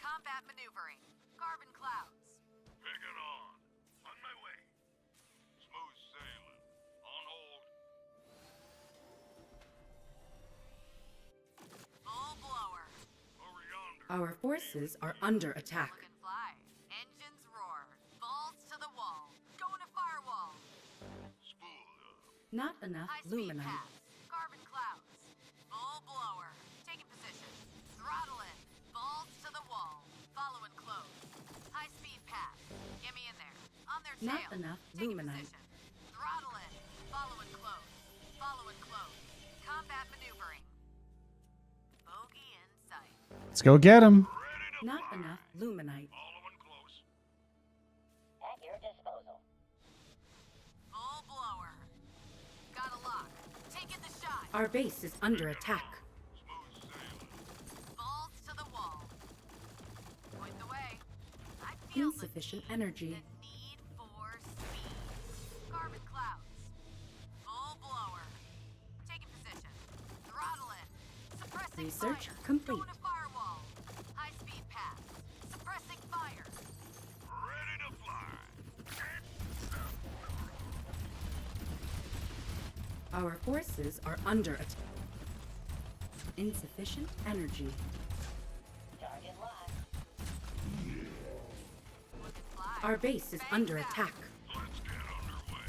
Combat maneuvering. Carbon clouds. Bring it on. On my way. Smooth sailing. On hold. Full blower. Over yonder. Our forces are under attack. Look and fly. Engines roar. Balls to the wall. Going to firewall. Spool up. Not enough High speed luminite. pass. Carbon clouds. Full blower. Taking position. Throttle in. Balls to the wall. Following close. High speed pass. Get me in there. On their tail. Not enough Taking luminite. position. Throttle in. Following close. Following close. Combat maneuvering. Bogey in sight. Let's go get him. Ready to Not fly. enough luminite. Following close. At your disposal. Full blower. Got a lock. Taking the shot. Our base is under attack. Smooth sailing. Balls to the wall. Point the way. I feel Insufficient energy. the need for speed. Carbon clouds. Full blower. Taking position. Throttle in. Research fire. complete. Going to firewall. High speed path. Suppressing fire. Ready to fly. Our forces are under attack. Insufficient energy. Target locked. Look and fly. Our base is Bang under down. attack. Let's get underway.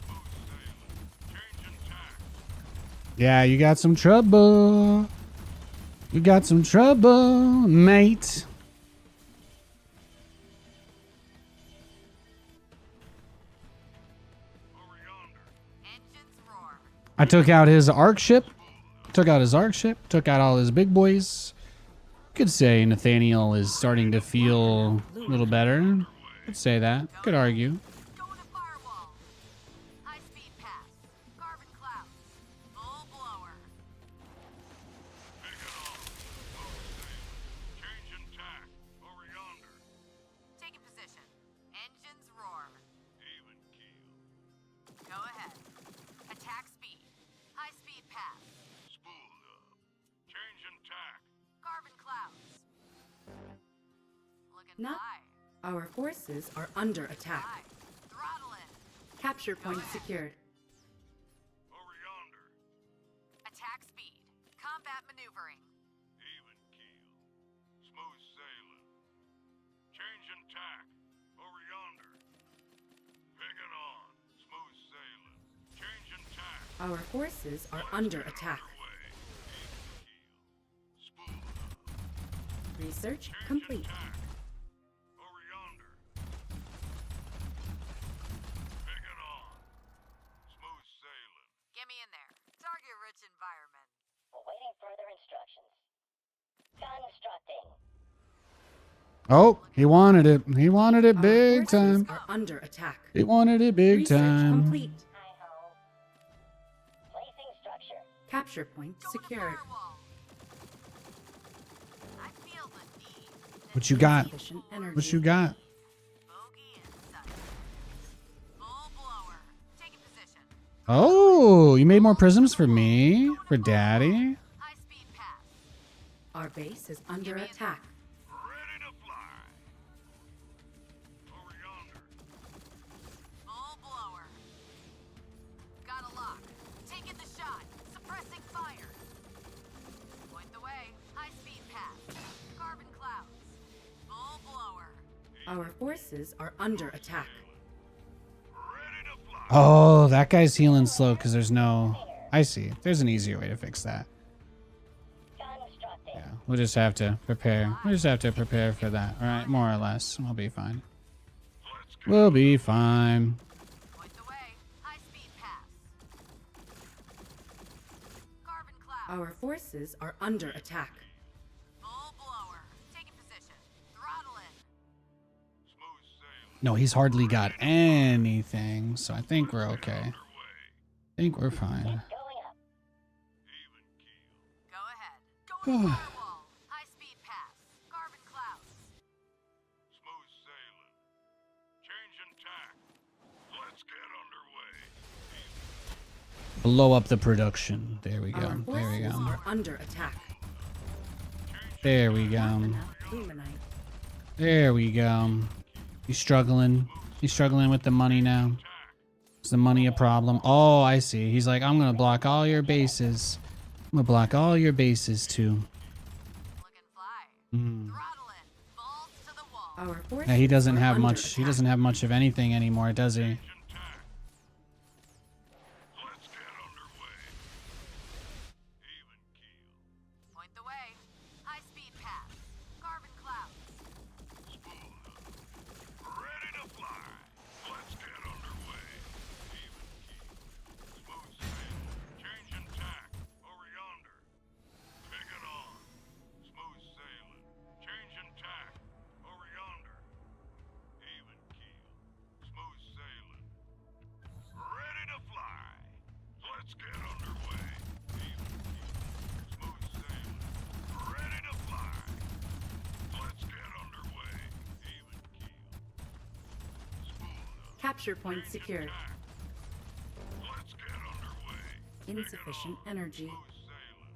Smooth sailing. Changing tack. Yeah, you got some trouble. You got some trouble, mate. Over yonder. Engines roar. I took out his arc ship. Took out his arc ship. Took out all his big boys. Could say Nathaniel is starting to feel a little better. Could say that. Could argue. Going to firewall. High speed path. Carbon clouds. Full blower. Take it off. Smooth sailing. Changing tack. Over yonder. Taking position. Engines roar. Even keel. Go ahead. Attack speed. High speed path. Spooled up. Changing tack. Carbon clouds. Look and Not- fly. Our forces are under attack. Fly. Throttle in. Capture point secured. Over yonder. Attack speed. Combat maneuvering. Even keel. Smooth sailing. Changing tack. Over yonder. Pick it on. Smooth sailing. Changing tack. Our forces are under attack. Underway. Even keel. Spooled up. Research Changing complete. tack. Over yonder. Pick it on. Smooth sailing. Get me in there. Target rich environment. Awaiting further instructions. Constructing. Oh, he wanted it. He wanted it Our big forces time. are under attack. He wanted it big Research time. complete. Hi-ho. Placing structure. Capture point Going secured. to firewall. I feel the need. What you got? Insufficient energy. What you got? Bogey in sight. Full blower. Taking position. Oh, you made more prisms for me? For daddy? High speed path. Our base is under Give me a- attack. Ready to fly. Over yonder. Full blower. Got a lock. Taking the shot. Suppressing fire. Point the way. High speed path. Carbon clouds. Full blower. Our forces are under attack. Ready to fly. Oh, that guy's healing slow because there's no... I see. There's an easier way to fix that. Constructing. Yeah, we'll just have to prepare. We'll just have to prepare for that. All right, more or less. We'll be fine. Let's go. We'll be fine. Point the way. High speed path. Carbon clouds. Our forces are under attack. Full blower. Taking position. Throttle in. Smooth sailing. No, he's hardly got anything, so I think we're okay. Underway. I think we're fine. Going up. Even keel. Go ahead. Going to firewall. High speed path. Carbon clouds. Smooth sailing. Changing tack. Let's get underway. Blow up the production. There we Our go. There we forces go. are under attack. There we go. Enough luminite. There we go. He's struggling. He's struggling with the money now. Is the money a problem? Oh, I see. He's like, I'm gonna block all your bases. I'm gonna block all your bases too. Look and fly. Hmm. Throttle in. Balls to the wall. Our forces Yeah, he doesn't are have under much. He attack. doesn't have much of anything anymore, does he? Changing tack. Let's get underway. Even keel. Point the way. High speed path. Carbon clouds. Spooled up. Ready to fly. Let's get underway. Even keel. Smooth sailing. Changing tack. Over yonder. Pick it on. Smooth sailing. Changing tack. Over yonder. Even keel. Smooth sailing. Ready to fly. Let's get underway. Even keel. Smooth sailing. Ready to fly. Let's get underway. Even keel. Spooled up. Capture point secured. Let's get underway. Insufficient energy. Smooth sailing.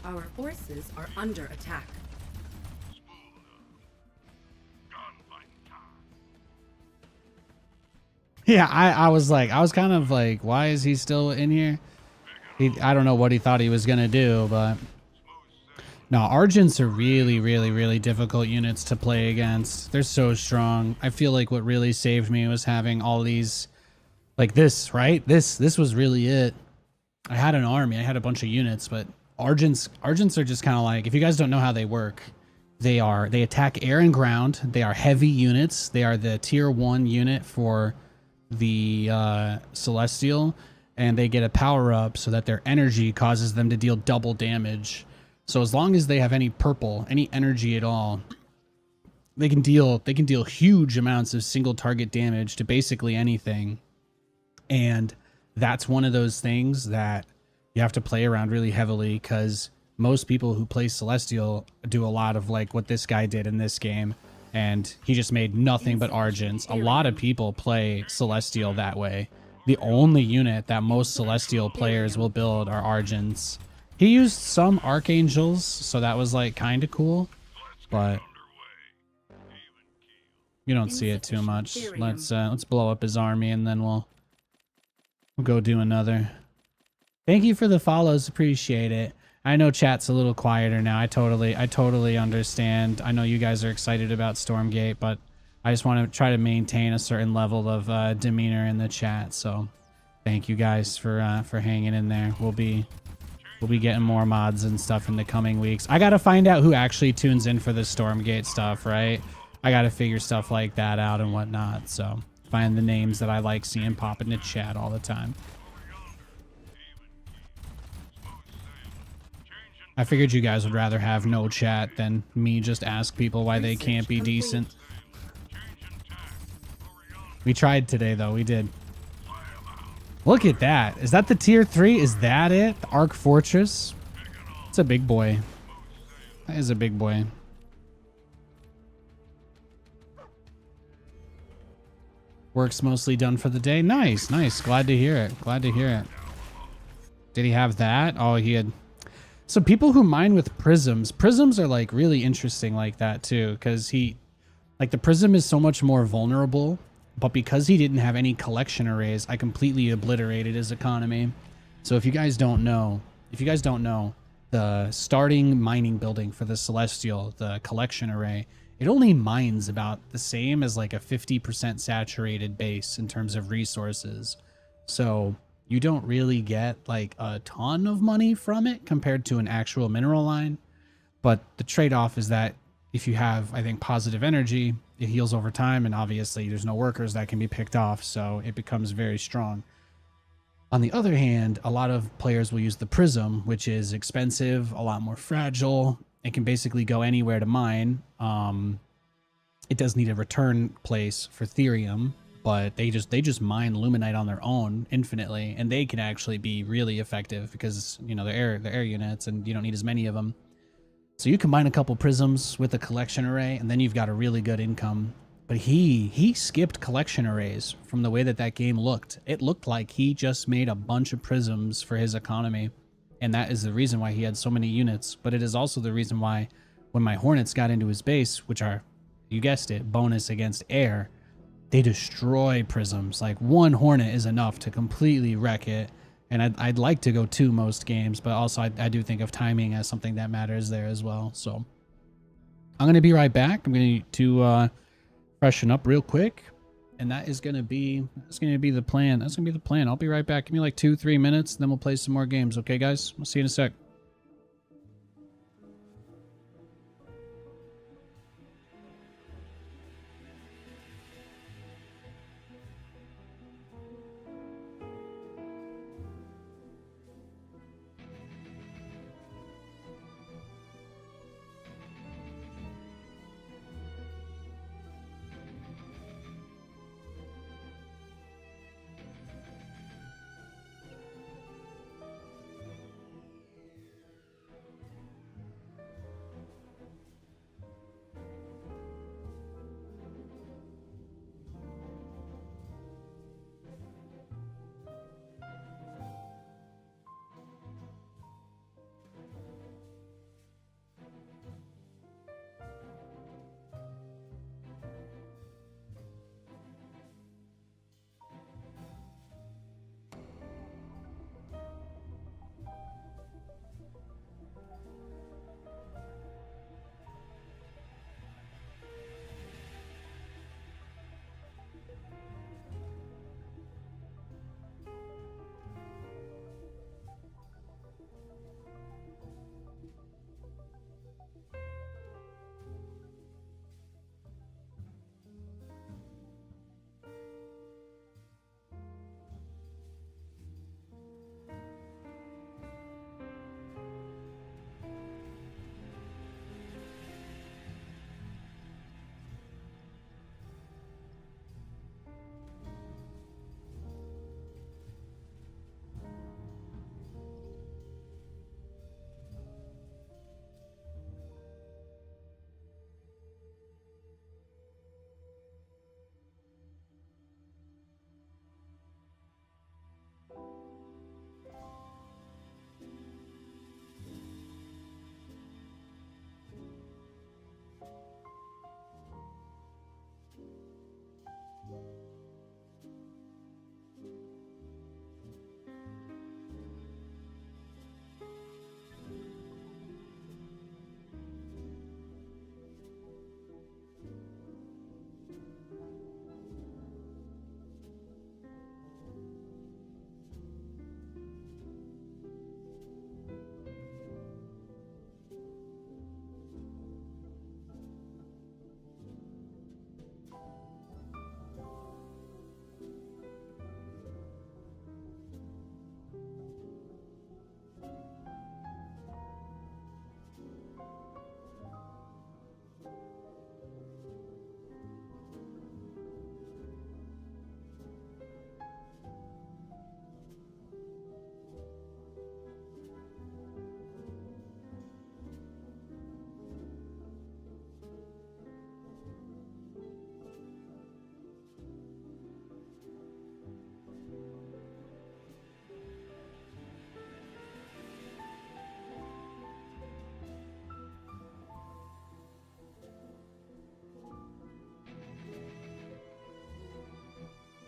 Our forces are under attack. Yeah, I was kind of like, why is he still in here? I don't know what he thought he was gonna do, but no, Argents are really, really, really difficult units to play against. They're so strong. I feel like what really saved me was having all these, like this, right? This was really it. I had an army, I had a bunch of units, but Argents are just kind of like, if you guys don't know how they work, they attack air and ground. They are heavy units. They are the tier 1 unit for the Celestial, and they get a power up so that their energy causes them to deal double damage. So as long as they have any purple, any energy at all, they can deal huge amounts of single target damage to basically anything. And that's one of those things that you have to play around really heavily, because most people who play Celestial do a lot of like what this guy did in this game, and he just made nothing but Argents. A lot of people play Celestial that way. The only unit that most Celestial players will build are Argents. He used some Archangels, so that was like kind of cool, but you don't see it too much. Let's blow up his army, and then we'll go do another. Thank you for the follows, appreciate it. I know chat's a little quieter now. I totally understand. I know you guys are excited about Stormgate, but I just want to try to maintain a certain level of demeanor in the chat. So thank you guys for hanging in there. We'll be getting more mods and stuff in the coming weeks. I got to find out who actually tunes in for the Stormgate stuff, right? I got to figure stuff like that out and whatnot. So find the names that I like seeing pop into chat all the time. I figured you guys would rather have no chat than me just ask people why they can't be decent. We tried today, though. We did. Look at that. Is that the tier 3? Is that it? The Arc Fortress? It's a big boy. That is a big boy. Work's mostly done for the day. Nice, nice. Glad to hear it. Glad to hear it. Did he have that? Oh, he had... So people who mine with prisms are like really interesting like that too, because like the prism is so much more vulnerable, but because he didn't have any collection arrays, I completely obliterated his economy. So if you guys don't know, the starting mining building for the Celestial, the collection array, it only mines about the same as like a 50% saturated base in terms of resources. So you don't really get like a ton of money from it compared to an actual mineral line. But the trade-off is that if you have, I think, positive energy, it heals over time, and obviously there's no workers that can be picked off, so it becomes very strong. On the other hand, a lot of players will use the prism, which is expensive, a lot more fragile. It can basically go anywhere to mine. It does need a return place for Therium, but they just mine Luminite on their own infinitely, and they can actually be really effective because, you know, they're air units and you don't need as many of them. So you combine a couple prisms with a collection array, and then you've got a really good income. But he skipped collection arrays from the way that game looked. It looked like he just made a bunch of prisms for his economy, and that is the reason why he had so many units. But it is also the reason why when my Hornets got into his base, which are, you guessed it, bonus against air, they destroy prisms. Like one Hornet is enough to completely wreck it. And I'd like to go 2 most games, but also I do think of timing as something that matters there as well. So I'm going to be right back. I'm going to freshen up real quick, and that's going to be the plan. That's going to be the plan. I'll be right back. Give me like 2-3 minutes, then we'll play some more games. Okay, guys? I'll see you in a sec.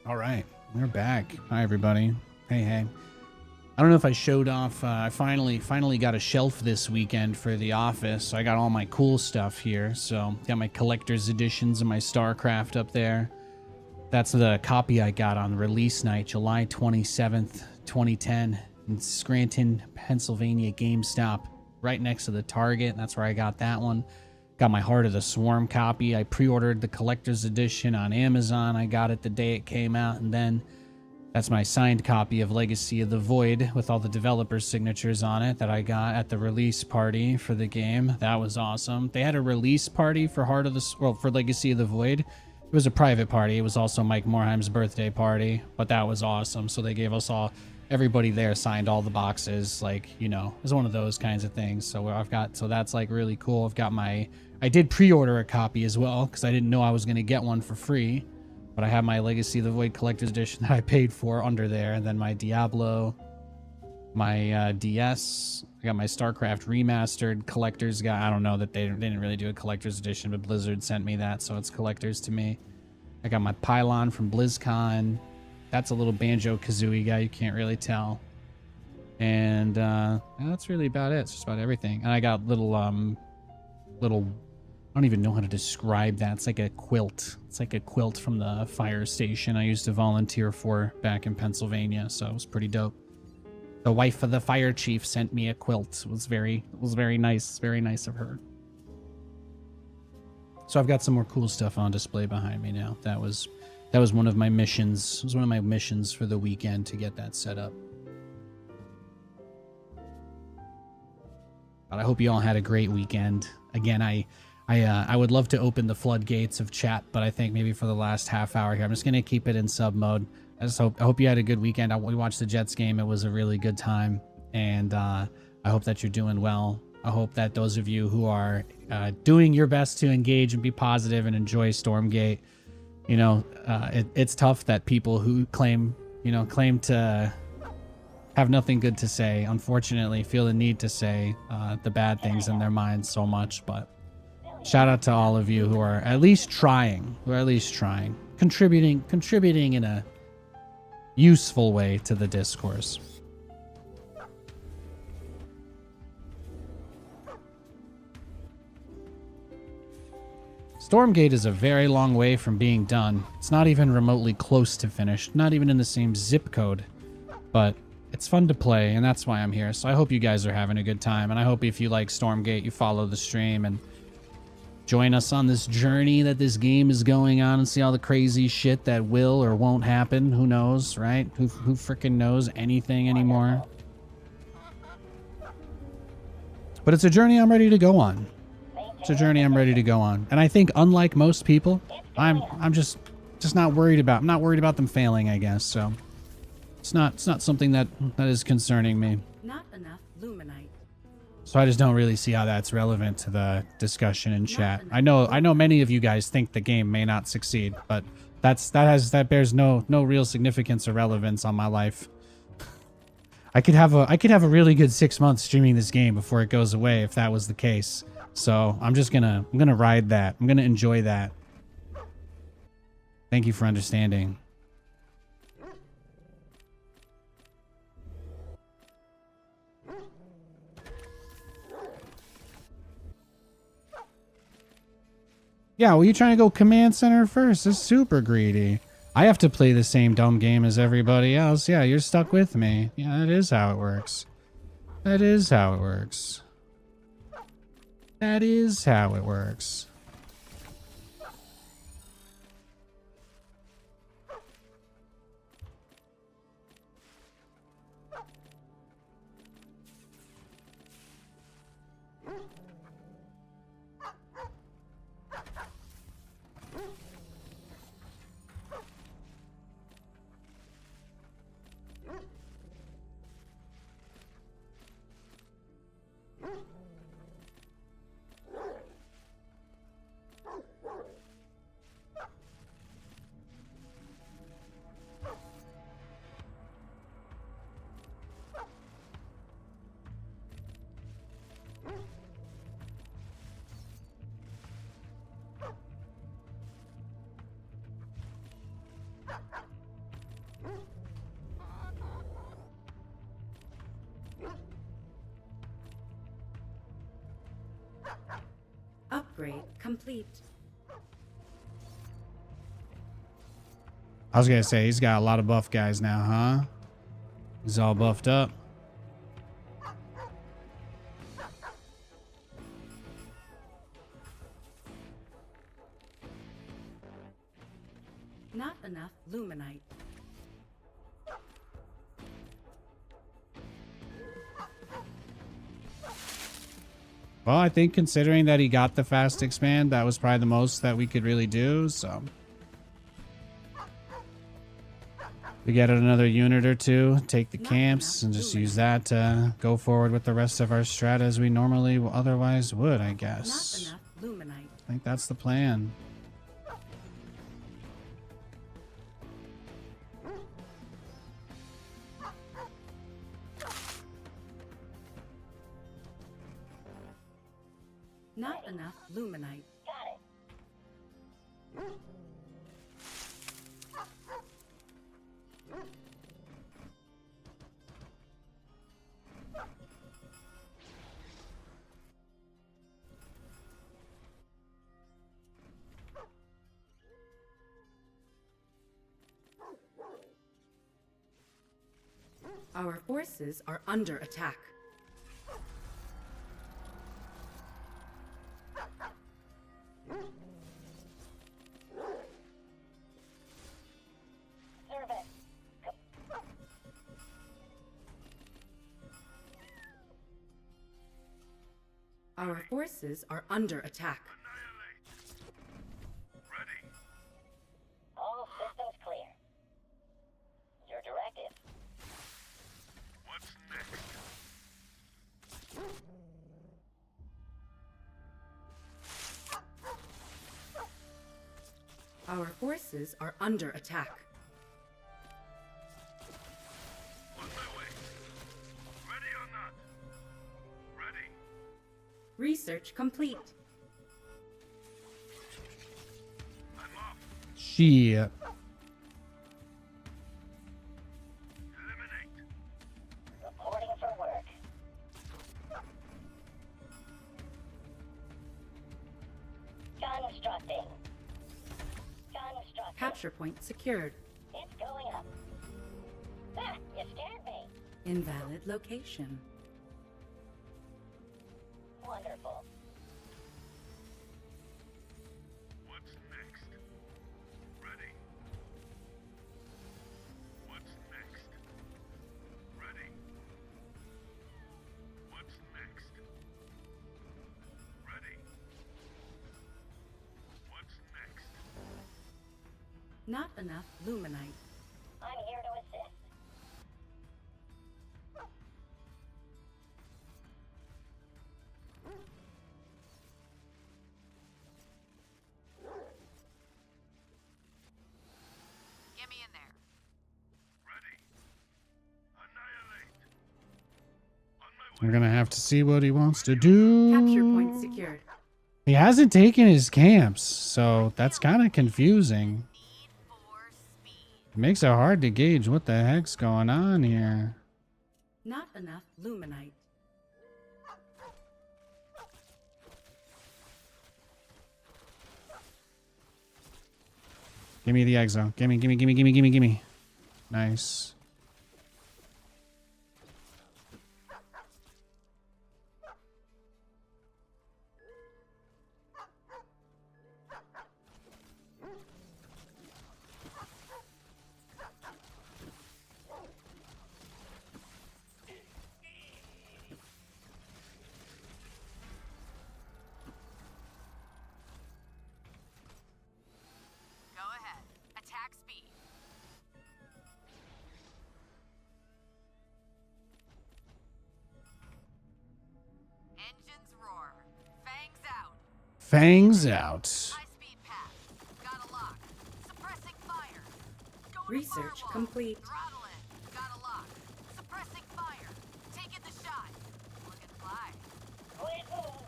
All right, we're back. Hi, everybody. Hey. I don't know if I showed off. I finally got a shelf this weekend for the office. So I got all my cool stuff here. So got my collector's editions and my StarCraft up there. That's the copy I got on release night, July 27th, 2010, in Scranton, Pennsylvania GameStop, right next to the Target. That's where I got that one. Got my Heart of the Swarm copy. I pre-ordered the collector's edition on Amazon. I got it the day it came out, and then that's my signed copy of Legacy of the Void with all the developers' signatures on it that I got at the release party for the game. That was awesome. They had a release party for for Legacy of the Void. It was a private party. It was also Mike Morheim's birthday party, but that was awesome. So they gave us everybody there signed all the boxes, like, you know, it was one of those kinds of things. So that's like really cool. I did pre-order a copy as well because I didn't know I was going to get one for free. But I have my Legacy of the Void Collector's Edition that I paid for under there. And then my Diablo, my DS. I got my StarCraft Remastered Collector's I don't know that they didn't really do a Collector's Edition, but Blizzard sent me that, so it's Collector's to me. I got my Pylon from BlizzCon. That's a little Banjo-Kazooie guy, you can't really tell. And that's really about it. It's just about everything. And I got little I don't even know how to describe that. It's like a quilt. It's like a quilt from the fire station I used to volunteer for back in Pennsylvania, so it was pretty dope. The wife of the fire chief sent me a quilt. It was very nice. Very nice of her. So I've got some more cool stuff on display behind me now. That was one of my missions. It was one of my missions for the weekend to get that set up. But I hope you all had a great weekend. Again, I would love to open the floodgates of chat, but I think maybe for the last half hour here, I'm just going to keep it in sub mode. I hope you had a good weekend. We watched the Jets game. It was a really good time. And I hope that you're doing well. I hope that those of you who are doing your best to engage and be positive and enjoy Stormgate, you know, it's tough that people who claim to have nothing good to say, unfortunately, feel the need to say the bad things in their minds so much. But shout out to all of you who are at least trying, contributing in a useful way to the discourse. Stormgate is a very long way from being done. It's not even remotely close to finished, not even in the same zip code, but it's fun to play, and that's why I'm here. So I hope you guys are having a good time, and I hope if you like Stormgate, you follow the stream and join us on this journey that this game is going on and see all the crazy shit that will or won't happen. Who knows, right? Who freaking knows anything anymore? But it's a journey I'm ready to go on. It's a journey I'm ready to go on. And I think unlike most people, I'm just not worried about. I'm not worried about them failing, I guess. So it's not something that is concerning me. Not enough luminite. So I just don't really see how that's relevant to the discussion in chat. I know many of you guys think the game may not succeed, but that bears no real significance or relevance on my life. I could have a really good 6 months streaming this game before it goes away if that was the case. So I'm gonna ride that. I'm gonna enjoy that. Thank you for understanding. Yeah, well, you trying to go command center first? It's super greedy. I have to play the same dumb game as everybody else. Yeah, you're stuck with me. Yeah, that is how it works. That is how it works. That is how it works. Upgrade complete. I was gonna say, he's got a lot of buff guys now, huh? He's all buffed up. Not enough luminite. Well, I think considering that he got the fast expand, that was probably the most that we could really do, so. We get another unit or two, take the camps, and just use that to go forward with the rest of our strat as we normally otherwise would, I guess. Not enough luminite. I think that's the plan. Not enough luminite. Got it. Our forces are under attack. Service. Our forces are under attack. Ready. All systems clear. Your directive. What's next? Our forces are under attack. On my way. Ready or not? Ready. Research complete. I'm off. Shit. Eliminate. Reporting for work. Constructing. Constructing. Capture point secured. It's going up. Ah, you scared me. Invalid location. Wonderful. What's next? Ready. What's next? Ready. What's next? Ready. What's next? Not enough luminite. I'm here to assist. Get me in there. Ready. Annihilate. On my way. We're gonna have to see what he wants to do. Capture point secured. He hasn't taken his camps, so that's kind of confusing. Need for speed. It makes it hard to gauge what the heck's going on here. Not enough luminite. Give me the exo. Gimme, gimme, gimme, gimme, gimme, gimme. Nice. Go ahead. Attack speed. Engines roar. Fangs out. Fangs out. High speed path. Got a lock. Suppressing fire. Go to Research firewall. complete. Throttle it. Got a lock. Suppressing fire. Taking the shot. Looking fly. Quit move.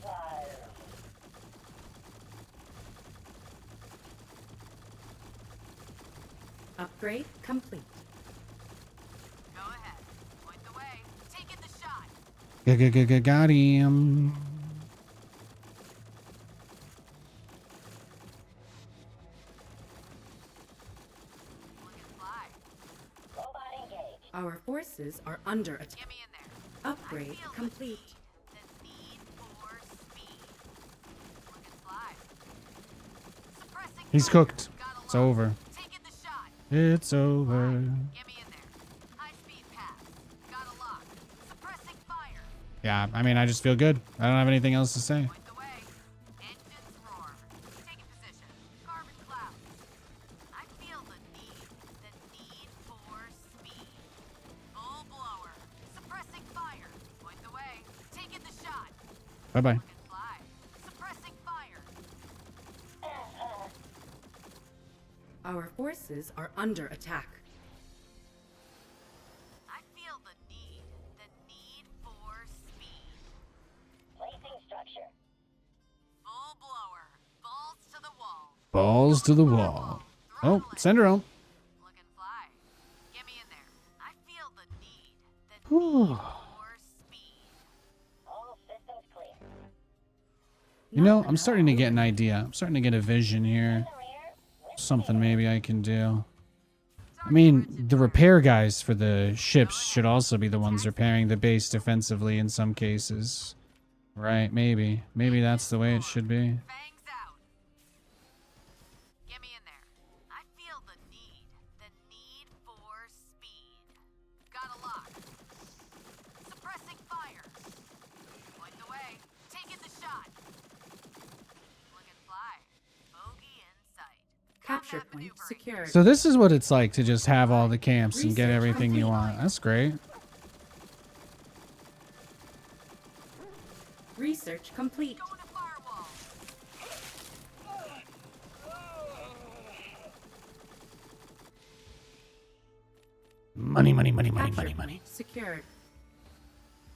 Fire. Upgrade complete. Go ahead. Point the way. Taking the shot. Got him. Our forces are under attack. Get me in there. Upgrade Feel complete. The need for speed. Looking fly. Suppressing He's fire. cooked. Got a It's lock. over. Taking the shot. It's over. Get me in there. High speed pass. Got a lock. Suppressing fire. Yeah, I mean, I just feel good. I don't have anything else to say. Point the way. Engines roar. Taking position. Carbon clouds. I feel the need for speed. Full blower. Suppressing fire. Point the way. Taking the shot. Bye-bye. Looking fly. Suppressing fire. Our forces are under attack. I feel the need for speed. Placing structure. Full blower. Balls to the wall. Balls to the wall. Oh, send her home. Looking fly. Get me in there. I feel the need Whew. for speed. All systems clear. You know, I'm starting to get an idea. I'm starting to get a vision here. The rear. Something maybe I can do. I mean, the repair guys for the ships should also be the ones repairing the base defensively in some cases. Right, maybe. Maybe that's the way it should be. Fangs out. Get me in there. I feel the need for speed. Got a lock. Suppressing fire. Point the way. Taking the shot. Looking fly. Bogey in sight. Capture Combat point maneuvering. secured. So this is what it's like to just have all the camps and get everything you want. That's great. Research complete. Going to firewall. Money, money, money, money, Capture money, point money. secured.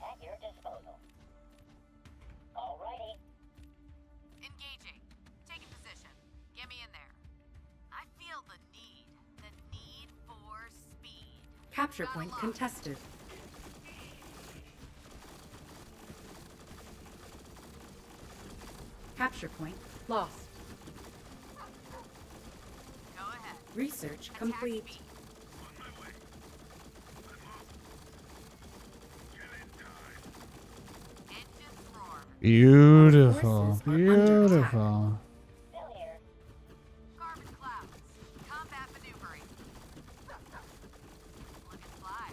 At your disposal. Alrighty. Engaging. Taking position. Get me in there. I feel the need for speed. Capture point contested. Capture point lost. Go ahead. Research Attack complete. speed. Engines roar. Beautiful. Forces are under attack. Beautiful. Still here. Carbon clouds. Combat maneuvering. Looking fly.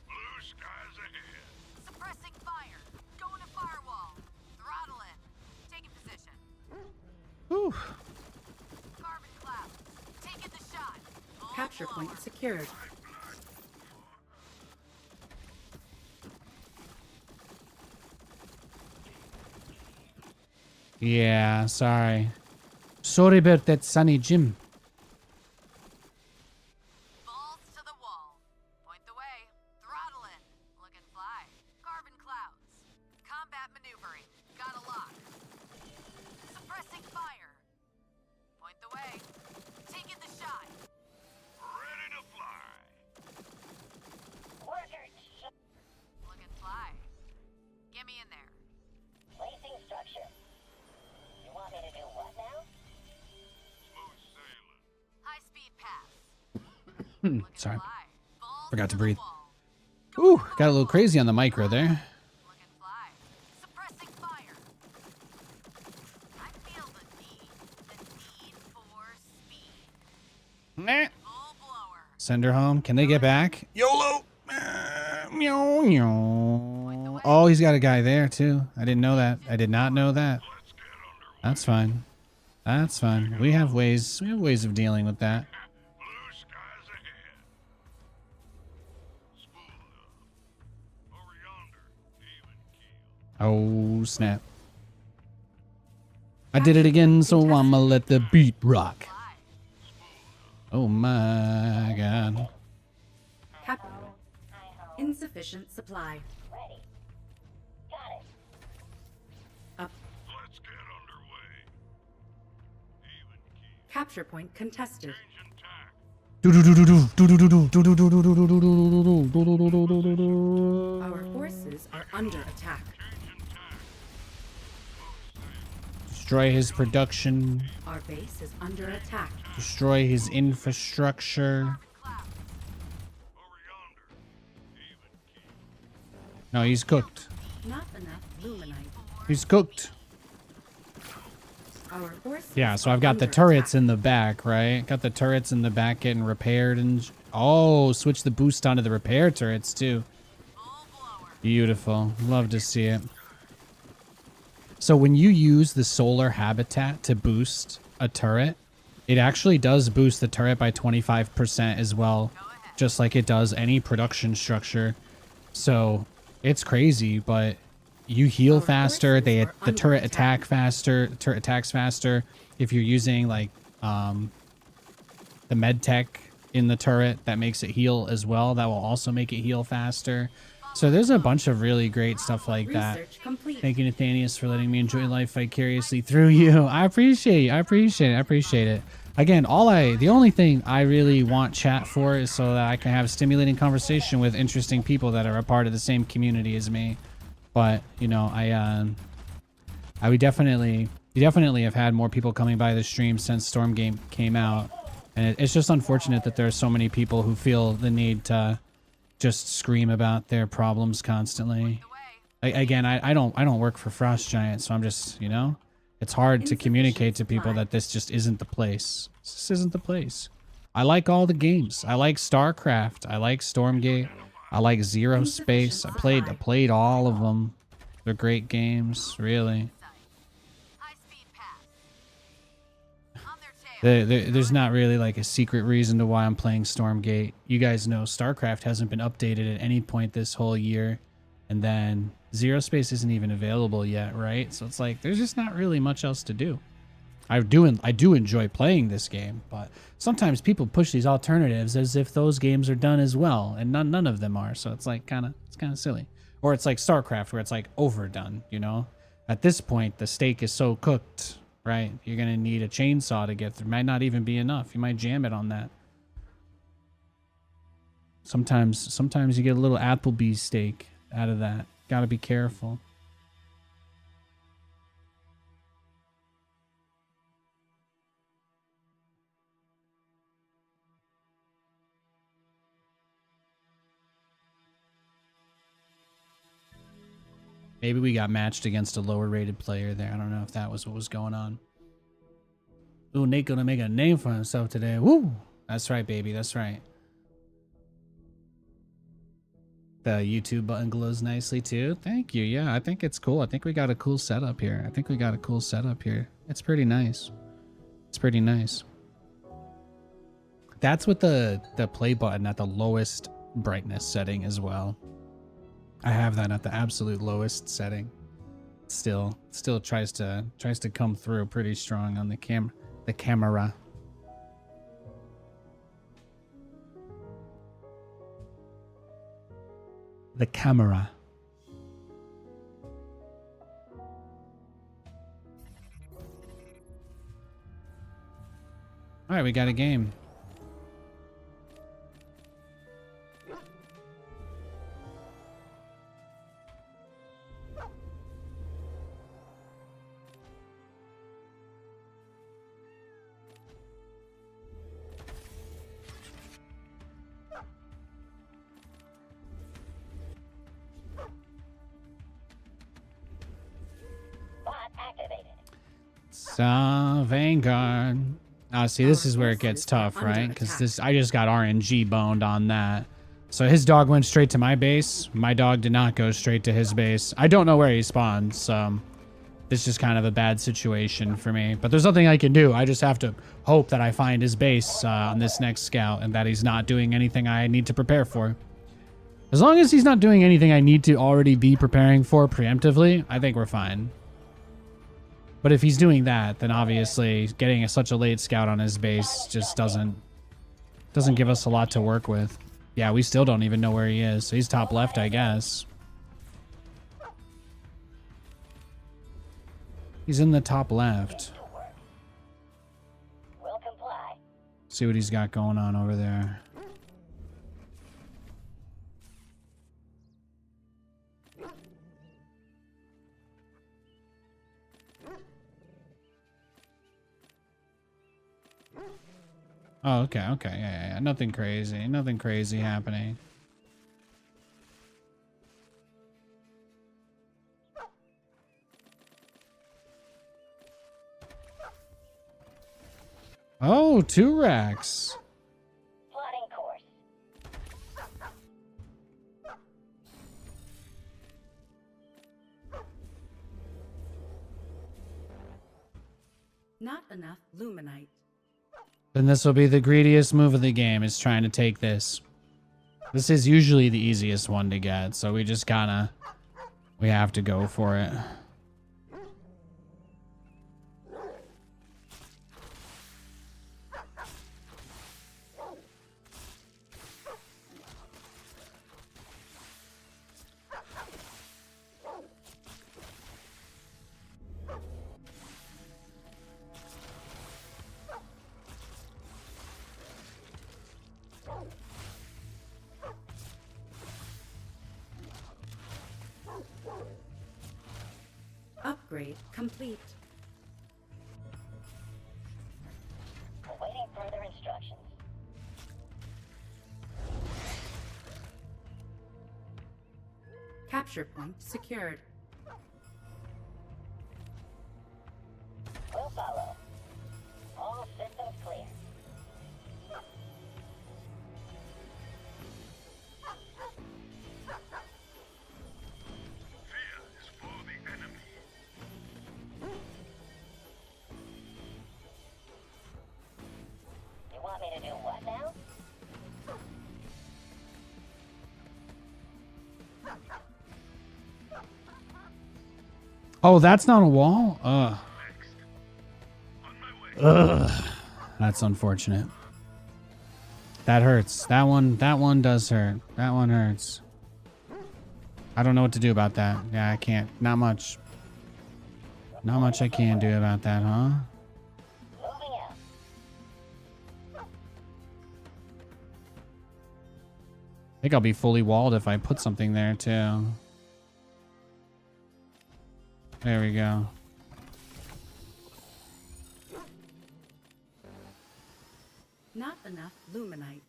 Blue skies ahead. Suppressing fire. Going to firewall. Throttle in. Taking position. Whew. Carbon clouds. Taking the shot. Full Capture blower. point secured. Yeah, sorry. Sorry about that sunny Jim. Balls to the wall. Point the way. Throttle in. Looking fly. Carbon clouds. Combat maneuvering. Got a lock. Suppressing fire. Point the way. Taking the shot. Ready to fly. Workers. Looking fly. Get me in there. Placing structure. You want me to do what now? Smooth sailing. High speed pass. Looking Sorry. fly. Balls Forgot to the breathe. wall. Ooh, got a little crazy on the micro there. Looking fly. Suppressing fire. I feel the need for speed. Meh. Full blower. Send her home. Can they get back? YOLO! Meow, meow. Oh, he's got a guy there, too. I didn't know that. I did not know that. Let's get underway. That's fine. That's fine. We have ways of dealing with that. Blue skies ahead. Spool up. Over yonder, even keel. Oh, snap. I did it again, so I'ma let the beat rock. Fly. Oh my god. Cap insufficient supply. Ready. Got it. Up. Let's get underway. Even keel. Capture point contested. Changing tack. Our forces are under attack. Changing tack. Destroy his production. Our base is under attack. Destroy his infrastructure. Cloud. Over yonder, No, he's cooked. Not enough luminite. He's cooked. Our forces Yeah, so are I've got the under turrets attack. in the back, right? Got the turrets in the back getting repaired and... Oh, switch the boost onto the repair turrets, too. Beautiful. Love to see it. So when you use the solar habitat to boost a turret, it actually does boost the turret by 25% as well, just like it does any production structure. So it's crazy, but you heal Our faster. forces The are under turret attack. attack faster. The turret attacks faster. If you're using like the med tech in the turret, that makes it heal as well. That will also make it heal faster. So there's a bunch of really great stuff like that. Research complete. Thank you, Nathanias, for letting me enjoy life vicariously through you. I appreciate you. I appreciate it. I appreciate it. Again, the only thing I really want chat for is so that I can have stimulating conversation with interesting people that are a part of the same community as me. But, you know, we definitely have had more people coming by the stream since Stormgate came out. And it's just unfortunate that there are so many people who feel the need to just scream about their problems constantly. Again, I don't work for Frost Giant, so I'm just, you know, it's hard to communicate to people that this just isn't the place. This isn't the place. I like all the games. I like StarCraft. I like Stormgate. I like Zero Space. I played all of them. They're great games, really. There's not really like a secret reason to why I'm playing Stormgate. You guys know StarCraft hasn't been updated at any point this whole year. And then Zero Space isn't even available yet, right? So it's like, there's just not really much else to do. I do enjoy playing this game, but sometimes people push these alternatives as if those games are done as well, and none of them are. So it's like it's kind of silly. Or it's like StarCraft, where it's like overdone, you know? At this point, the steak is so cooked, right? You're going to need a chainsaw to get through. Might not even be enough. You might jam it on that. Sometimes you get a little Applebee's steak out of that. Got to be careful. Maybe we got matched against a lower rated player there. I don't know if that was what was going on. Ooh, Nate gonna make a name for himself today. Woo! That's right, baby. That's right. The YouTube button glows nicely too. Thank you. Yeah, I think it's cool. I think we got a cool setup here. It's pretty nice. It's pretty nice. That's with the play button at the lowest brightness setting as well. I have that at the absolute lowest setting. Still tries to come through pretty strong on the camera. The camera. All right, we got a game. Vanguard. Oh, see, this is where it gets tough, right? Because I just got RNG boned on that. So his dog went straight to my base. My dog did not go straight to his base. I don't know where he spawned, so this is just kind of a bad situation for me. But there's nothing I can do. I just have to hope that I find his base on this next scout and that he's not doing anything I need to prepare for. As long as he's not doing anything I need to already be preparing for preemptively, I think we're fine. But if he's doing that, then obviously getting such a late scout on his base just doesn't give us a lot to work with. Yeah, we still don't even know where he is. So he's top left, I guess. He's in the top left. We'll comply. See what he's got going on over there. Oh, okay, yeah. Nothing crazy happening. Oh, 2 racks. Plotting course. Not enough luminite. Then this will be the greediest move of the game, is trying to take this. This is usually the easiest one to get, so we just gotta... We have to go for it. Upgrade complete. Awaiting further instructions. Capture point secured. Will follow. All systems clear. Fear is for the enemy. You want me to do what now? Oh, that's not a wall? Ugh. On my way. Ugh. That's unfortunate. That hurts. That one does hurt. That one hurts. I don't know what to do about that. Yeah, I can't. Not much. Not much I can do about that, huh? Moving out. I think I'll be fully walled if I put something there, too. There we go. Not enough luminite.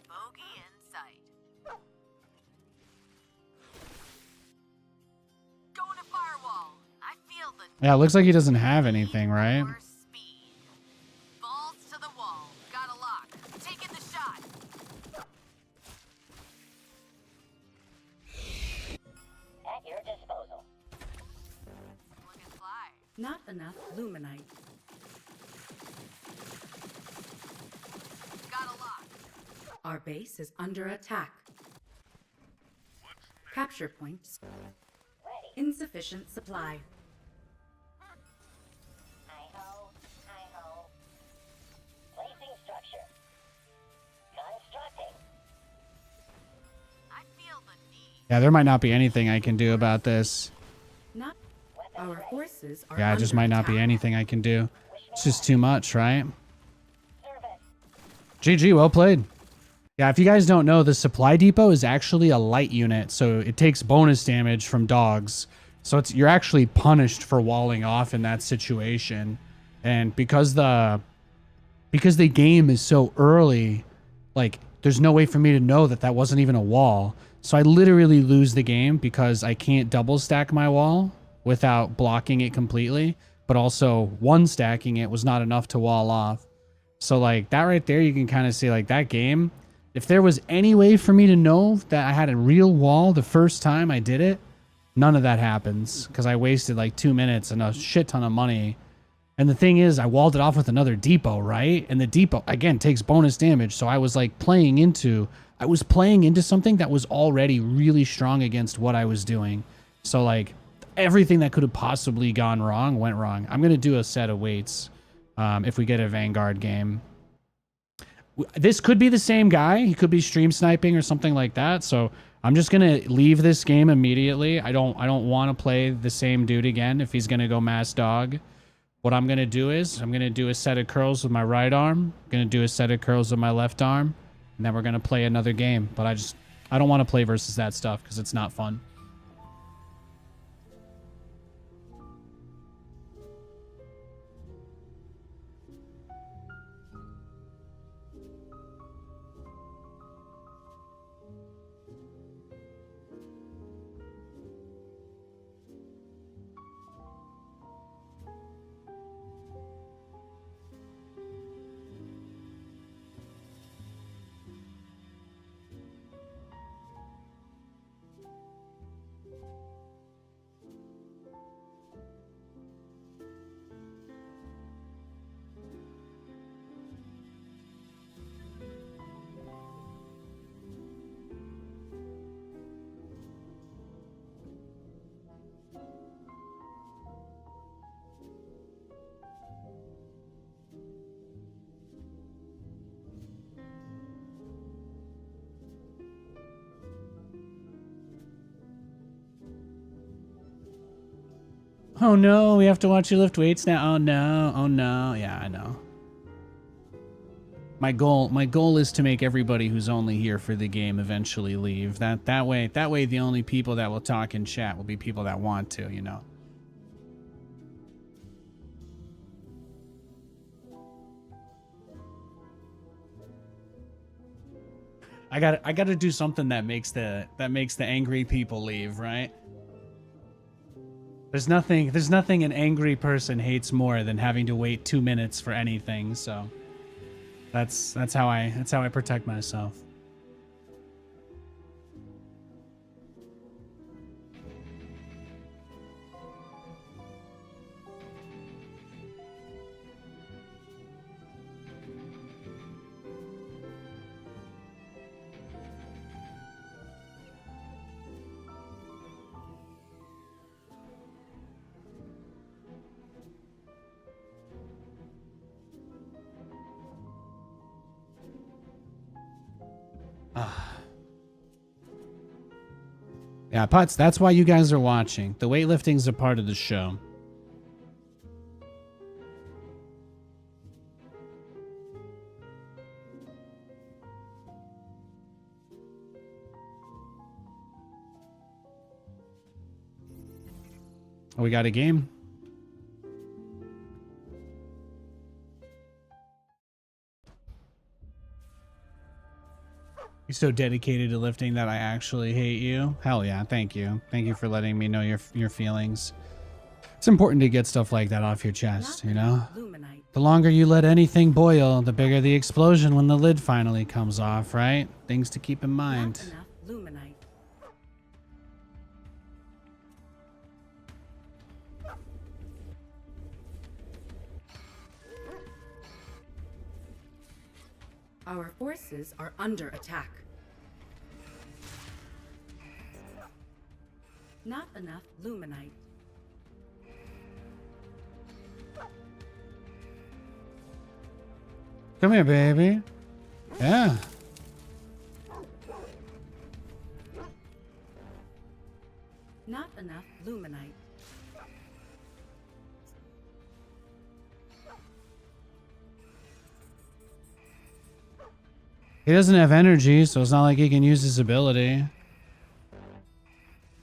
Bogey in sight. Going to firewall. I feel the Yeah, it looks like he doesn't have anything, right? more speed. Balls to the wall. Got a lock. Taking the shot. At your disposal. Looking fly. Not enough luminite. Got a lock. Our base is under attack. Capture points. Ready. Insufficient supply. Hi-ho. Hi-ho. Placing structure. Constructing. I feel the need. Yeah, there might not be anything I can do about this. Not our forces are Yeah, it just under might not be attack. anything I can do. It's just too much, right? Service. GG, well played. Yeah, if you guys don't know, the supply depot is actually a light unit, so it takes bonus damage from dogs. So you're actually punished for walling off in that situation. And because the game is so early, like there's no way for me to know that that wasn't even a wall. So I literally lose the game because I can't double stack my wall without blocking it completely, but also one stacking it was not enough to wall off. So like that right there, you can kind of see like that game. If there was any way for me to know that I had a real wall the first time I did it, none of that happens because I wasted like 2 minutes and a shit ton of money. And the thing is, I walled it off with another depot, right? And the depot, again, takes bonus damage. So I was like playing into something that was already really strong against what I was doing. So like everything that could have possibly gone wrong went wrong. I'm going to do a set of weights if we get a Vanguard game. This could be the same guy. He could be stream sniping or something like that. So I'm just going to leave this game immediately. I don't want to play the same dude again if he's going to go mass dog. What I'm going to do is I'm going to do a set of curls with my right arm. I'm going to do a set of curls with my left arm. And then we're going to play another game. But I don't want to play versus that stuff because it's not fun. Oh no, we have to watch you lift weights now. Oh no, oh no. Yeah, I know. My goal is to make everybody who's only here for the game eventually leave. That way the only people that will talk in chat will be people that want to, you know. I gotta do something that makes the angry people leave, right? There's nothing an angry person hates more than having to wait 2 minutes for anything, so that's how I protect myself. Yeah, Putz, that's why you guys are watching. The weightlifting's a part of the show. Oh, we got a game? You're so dedicated to lifting that I actually hate you. Hell yeah, thank you. Thank you for letting me know your feelings. It's important to get stuff like that off your chest, you know? The longer you let anything boil, the bigger the explosion when the lid finally comes off, right? Things to keep in mind. Our forces are under attack. Not enough luminite. Come here, baby. Yeah. Not enough luminite. He doesn't have energy, so it's not like he can use his ability.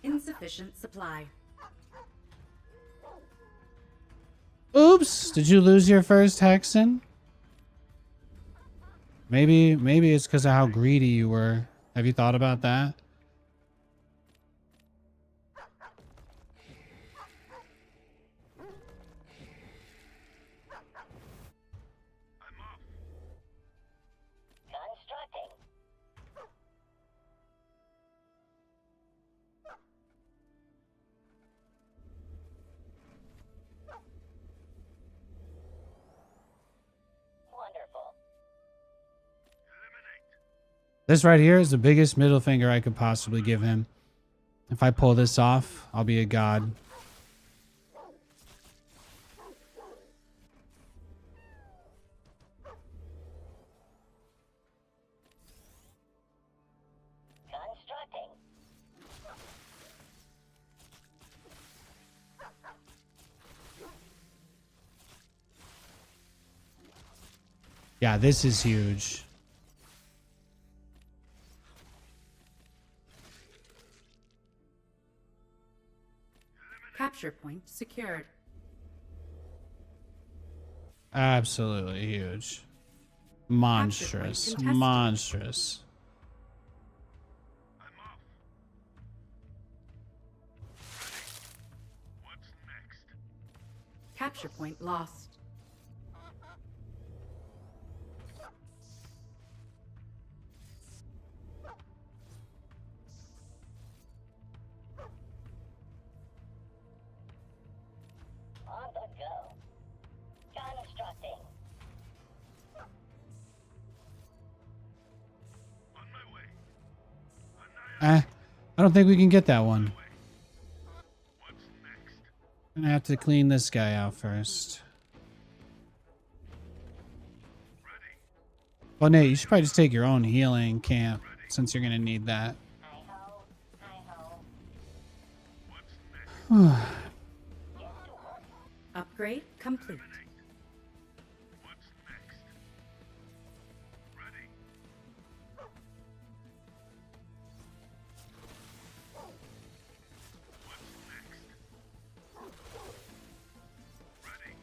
Insufficient supply. Oops! Did you lose your first Hexen? Maybe it's because of how greedy you were. Have you thought about that? This right here is the biggest middle finger I could possibly give him. If I pull this off, I'll be a god. Yeah, this is huge. Capture point secured. Absolutely huge. Monstrous. Monstrous. Capture point lost. I don't think we can get that one. I'm gonna have to clean this guy out first. Well, Nate, you should probably just take your own healing camp, since you're gonna need that. complete. What's next? Ready? What's next? Ready?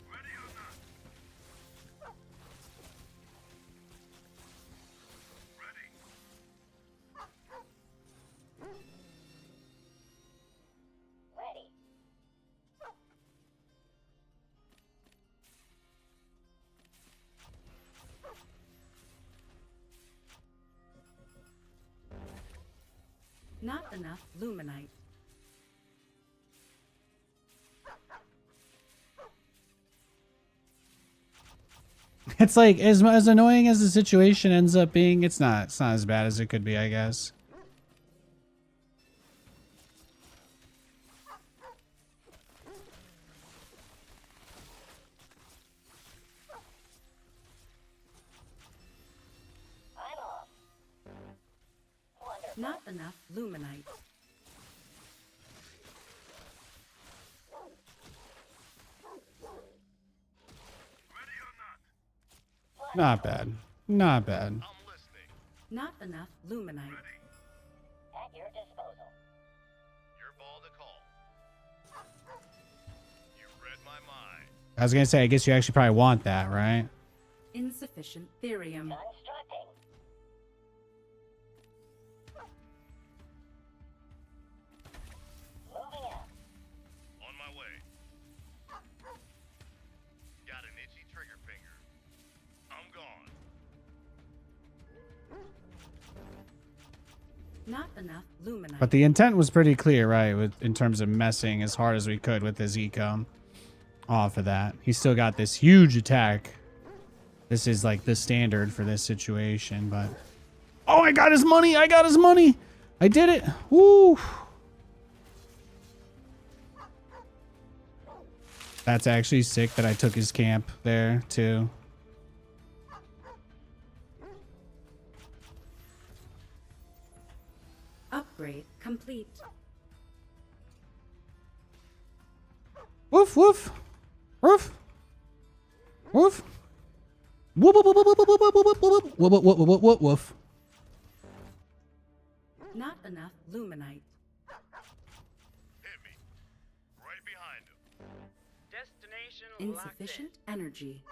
Ready or not? Ready? Ready. Not enough luminite. It's like as annoying as the situation ends up being, it's not as bad as it could be, I guess. I'm off. Wonderful. Not enough luminite. Ready or not? Not bad. Not bad. I'm listening. Not enough luminite. Ready? At your disposal. Your ball to call. You read my mind. I was gonna say, I guess you actually probably want that, right? Insufficient therium. Constructing. Moving out. On my way. Got an itchy trigger finger. I'm gone. Not enough luminite. But the intent was pretty clear, right? In terms of messing as hard as we could with his eco. Off of that. He's still got this huge attack. This is like the standard for this situation, but... Oh, I got his money! I got his money! I did it! Woo! That's actually sick that I took his camp there, too. Upgrade complete. Woof, woof! Woof! Woof! Woof, woof, woof, woof, woof, woof, woof, woof, woof, woof, woof, woof, woof. Not enough luminite. Hit me. Right behind him. Destination Insufficient energy.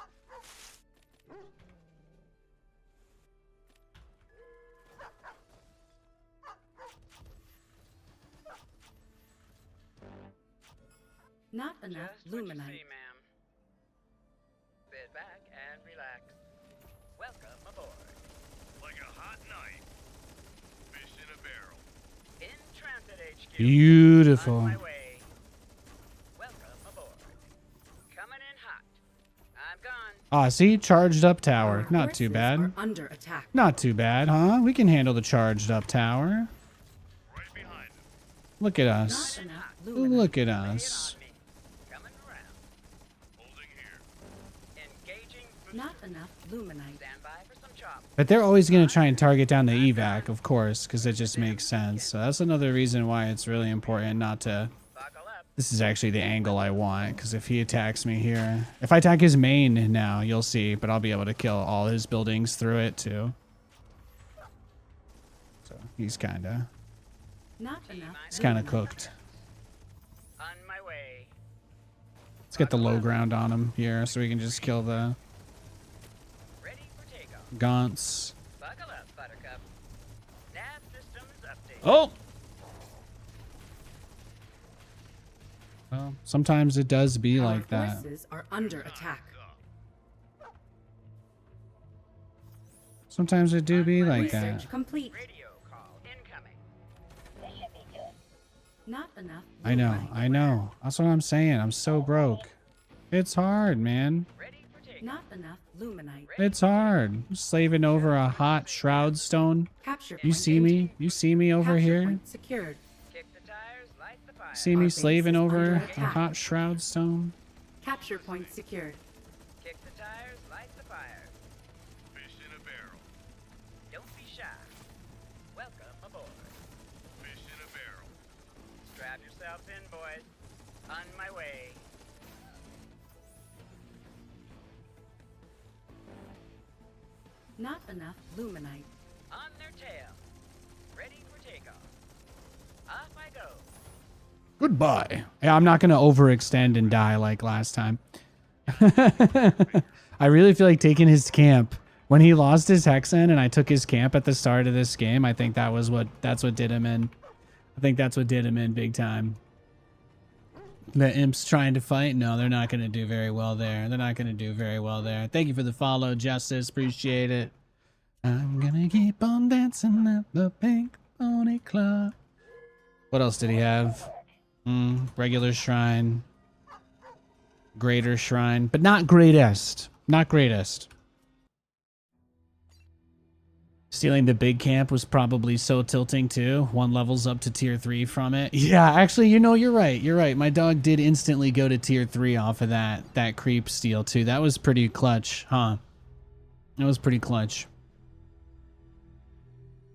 Not locked in. enough Just what you luminite. see, ma'am. Sit back and relax. Welcome aboard. Like a hot knife. Fish in a barrel. In Transit HQ. Beautiful. On my way. Welcome aboard. Coming in hot. I'm gone. Ah, see? Charged up tower. Our Not too forces bad. are under attack. Not too bad, huh? We can handle the charged up tower. Right behind him. Look at Not us. enough luminite. Look at Lay it us. on me. Coming around. Holding here. Engaging booster. Not enough luminite. Stand by for some chop. But they're always going to try and target down the evac, of course, because it just makes sense. So that's another reason why it's really important not to... Buckle up. This is actually the angle I want, because if he attacks me here... If I attack his main now, you'll see, but I'll be able to kill all his buildings through it, too. So he's kind of... Not enough. He's kind of luminite. cooked. On my way. Let's get the low ground on him here, so we can just kill the Ready for takeoff. gaunts. Buckle up, Buttercup. Nav systems update. Oh! Well, sometimes it does be Our like that. forces are under attack. Sometimes it do be like that. Research complete. Radio call incoming. This should be good. Not enough. I know, luminite. I know. That's what I'm saying. I'm so broke. It's hard, man. Ready for takeoff. Not enough luminite. It's hard. Slaving over a hot shroud stone. Capture You point see me? You see me over Capture here? point secured. Kick the tires, light the fire. See Our me base slaving is over under a attack. hot shroud stone? Capture point secured. Kick the tires, light the fire. Fish in a barrel. Don't be shy. yourselves in, boys. On my way. Not enough luminite. On their tail. Ready for takeoff. Off I go. Goodbye. Yeah, I'm not going to overextend and die like last time. I really feel like taking his camp. When he lost his Hexen and I took his camp at the start of this game, I think that's what did him in. I think that's what did him in big time. The imps trying to fight? No, they're not going to do very well there. They're not going to do very well there. Thank you for the follow, Justice. Appreciate it. I'm going to keep on dancing at the Pink Pony Club. What else did he have? Regular shrine. Greater shrine. But not greatest. Not greatest. Stealing the big camp was probably so tilting too. 1 levels up to tier 3 from it. Yeah, actually, you know, you're right. You're right. My dog did instantly go to tier 3 off of that creep steal too. That was pretty clutch, huh? That was pretty clutch.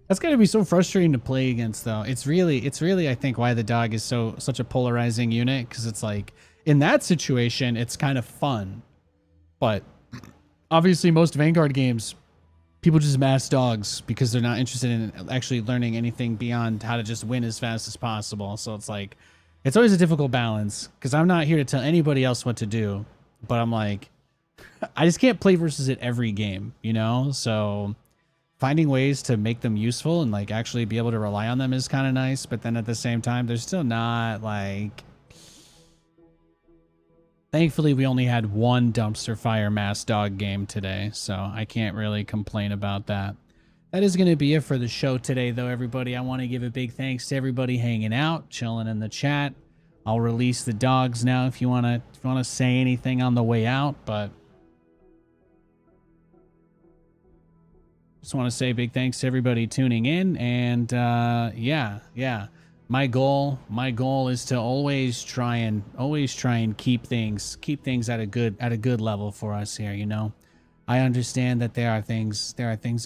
That's gotta be so frustrating to play against though. It's really, I think, why the dog is such a polarizing unit, because it's like, in that situation, it's kind of fun. But obviously most Vanguard games, people just mass dogs because they're not interested in actually learning anything beyond how to just win as fast as possible. So it's like, it's always a difficult balance, because I'm not here to tell anybody else what to do, but I'm like, I just can't play versus it every game, you know? So finding ways to make them useful and like actually be able to rely on them is kind of nice. But then at the same time, they're still not like, thankfully, we only had 1 dumpster fire mass dog game today, so I can't really complain about that. That is going to be it for the show today, though, everybody. I want to give a big thanks to everybody hanging out, chilling in the chat. I'll release the dogs now if you want to say anything on the way out, but just want to say big thanks to everybody tuning in, and yeah. My goal is to always try and keep things at a good level for us here, you know. I understand that there are things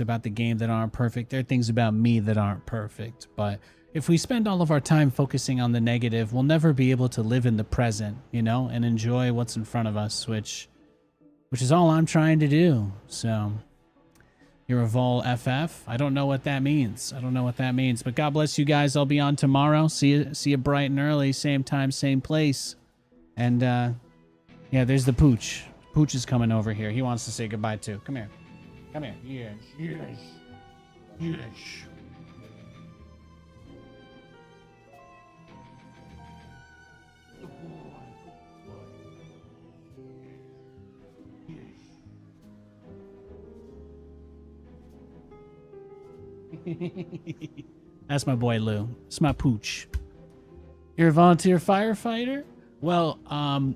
about the game that aren't perfect. There are things about me that aren't perfect, but if we spend all of our time focusing on the negative, we'll never be able to live in the present, you know, and enjoy what's in front of us, which is all I'm trying to do. So you're a Vol FF. I don't know what that means. But God bless you guys. I'll be on tomorrow. See you bright and early. Same time, same place. And yeah, there's the Pooch. Pooch is coming over here. He wants to say goodbye too. Come here. Yes. That's my boy Lou. It's my Pooch. You're a volunteer firefighter? Well,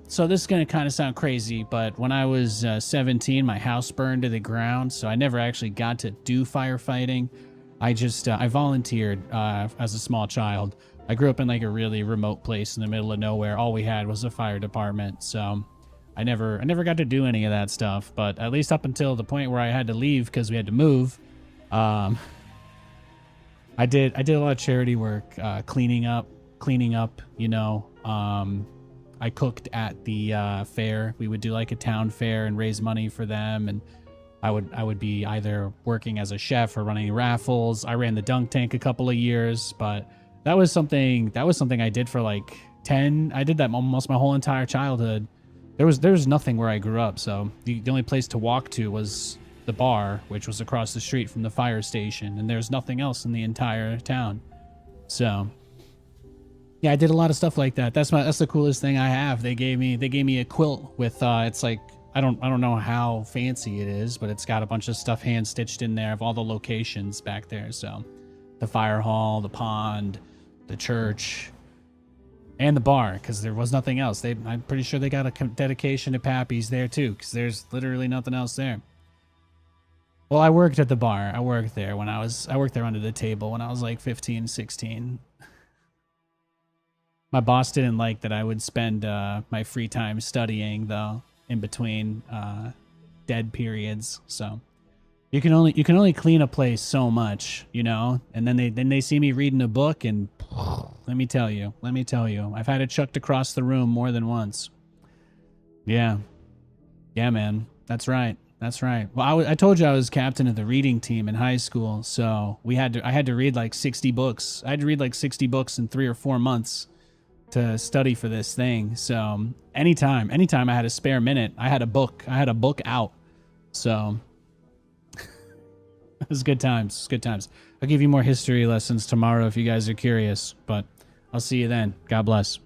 so this is going to kind of sound crazy, but when I was 17, my house burned to the ground, so I never actually got to do firefighting. I volunteered as a small child. I grew up in like a really remote place in the middle of nowhere. All we had was a fire department, so I never got to do any of that stuff. But at least up until the point where I had to leave because we had to move, I did a lot of charity work, cleaning up, you know. I cooked at the fair. We would do like a town fair and raise money for them, and I would be either working as a chef or running raffles. I ran the dunk tank a couple of years, but that was something I did for like 10. I did that almost my whole entire childhood. There was nothing where I grew up, so the only place to walk to was the bar, which was across the street from the fire station, and there's nothing else in the entire town. So yeah, I did a lot of stuff like that. That's the coolest thing I have. They gave me a quilt with it's like I don't know how fancy it is, but it's got a bunch of stuff hand stitched in there of all the locations back there. So the fire hall, the pond, the church, and the bar, because there was nothing else. I'm pretty sure they got a dedication to Pappy's there too, because there's literally nothing else there. Well, I worked at the bar. I worked there under the table when I was like 15, 16. My boss didn't like that I would spend my free time studying, though, in between dead periods. So you can only clean a place so much, you know. And then they see me reading a book, and Let me tell you. Let me tell you. I've had it chucked across the room more than once. Yeah. Yeah, man. That's right. That's right. Well, I told you I was captain of the reading team in high school, so I had to read like 60 books. I had to read like 60 books in 3 or 4 months to study for this thing. So anytime I had a spare minute, I had a book out. So it was good times. It was good times. I'll give you more history lessons tomorrow if you guys are curious, but I'll see you then. God bless.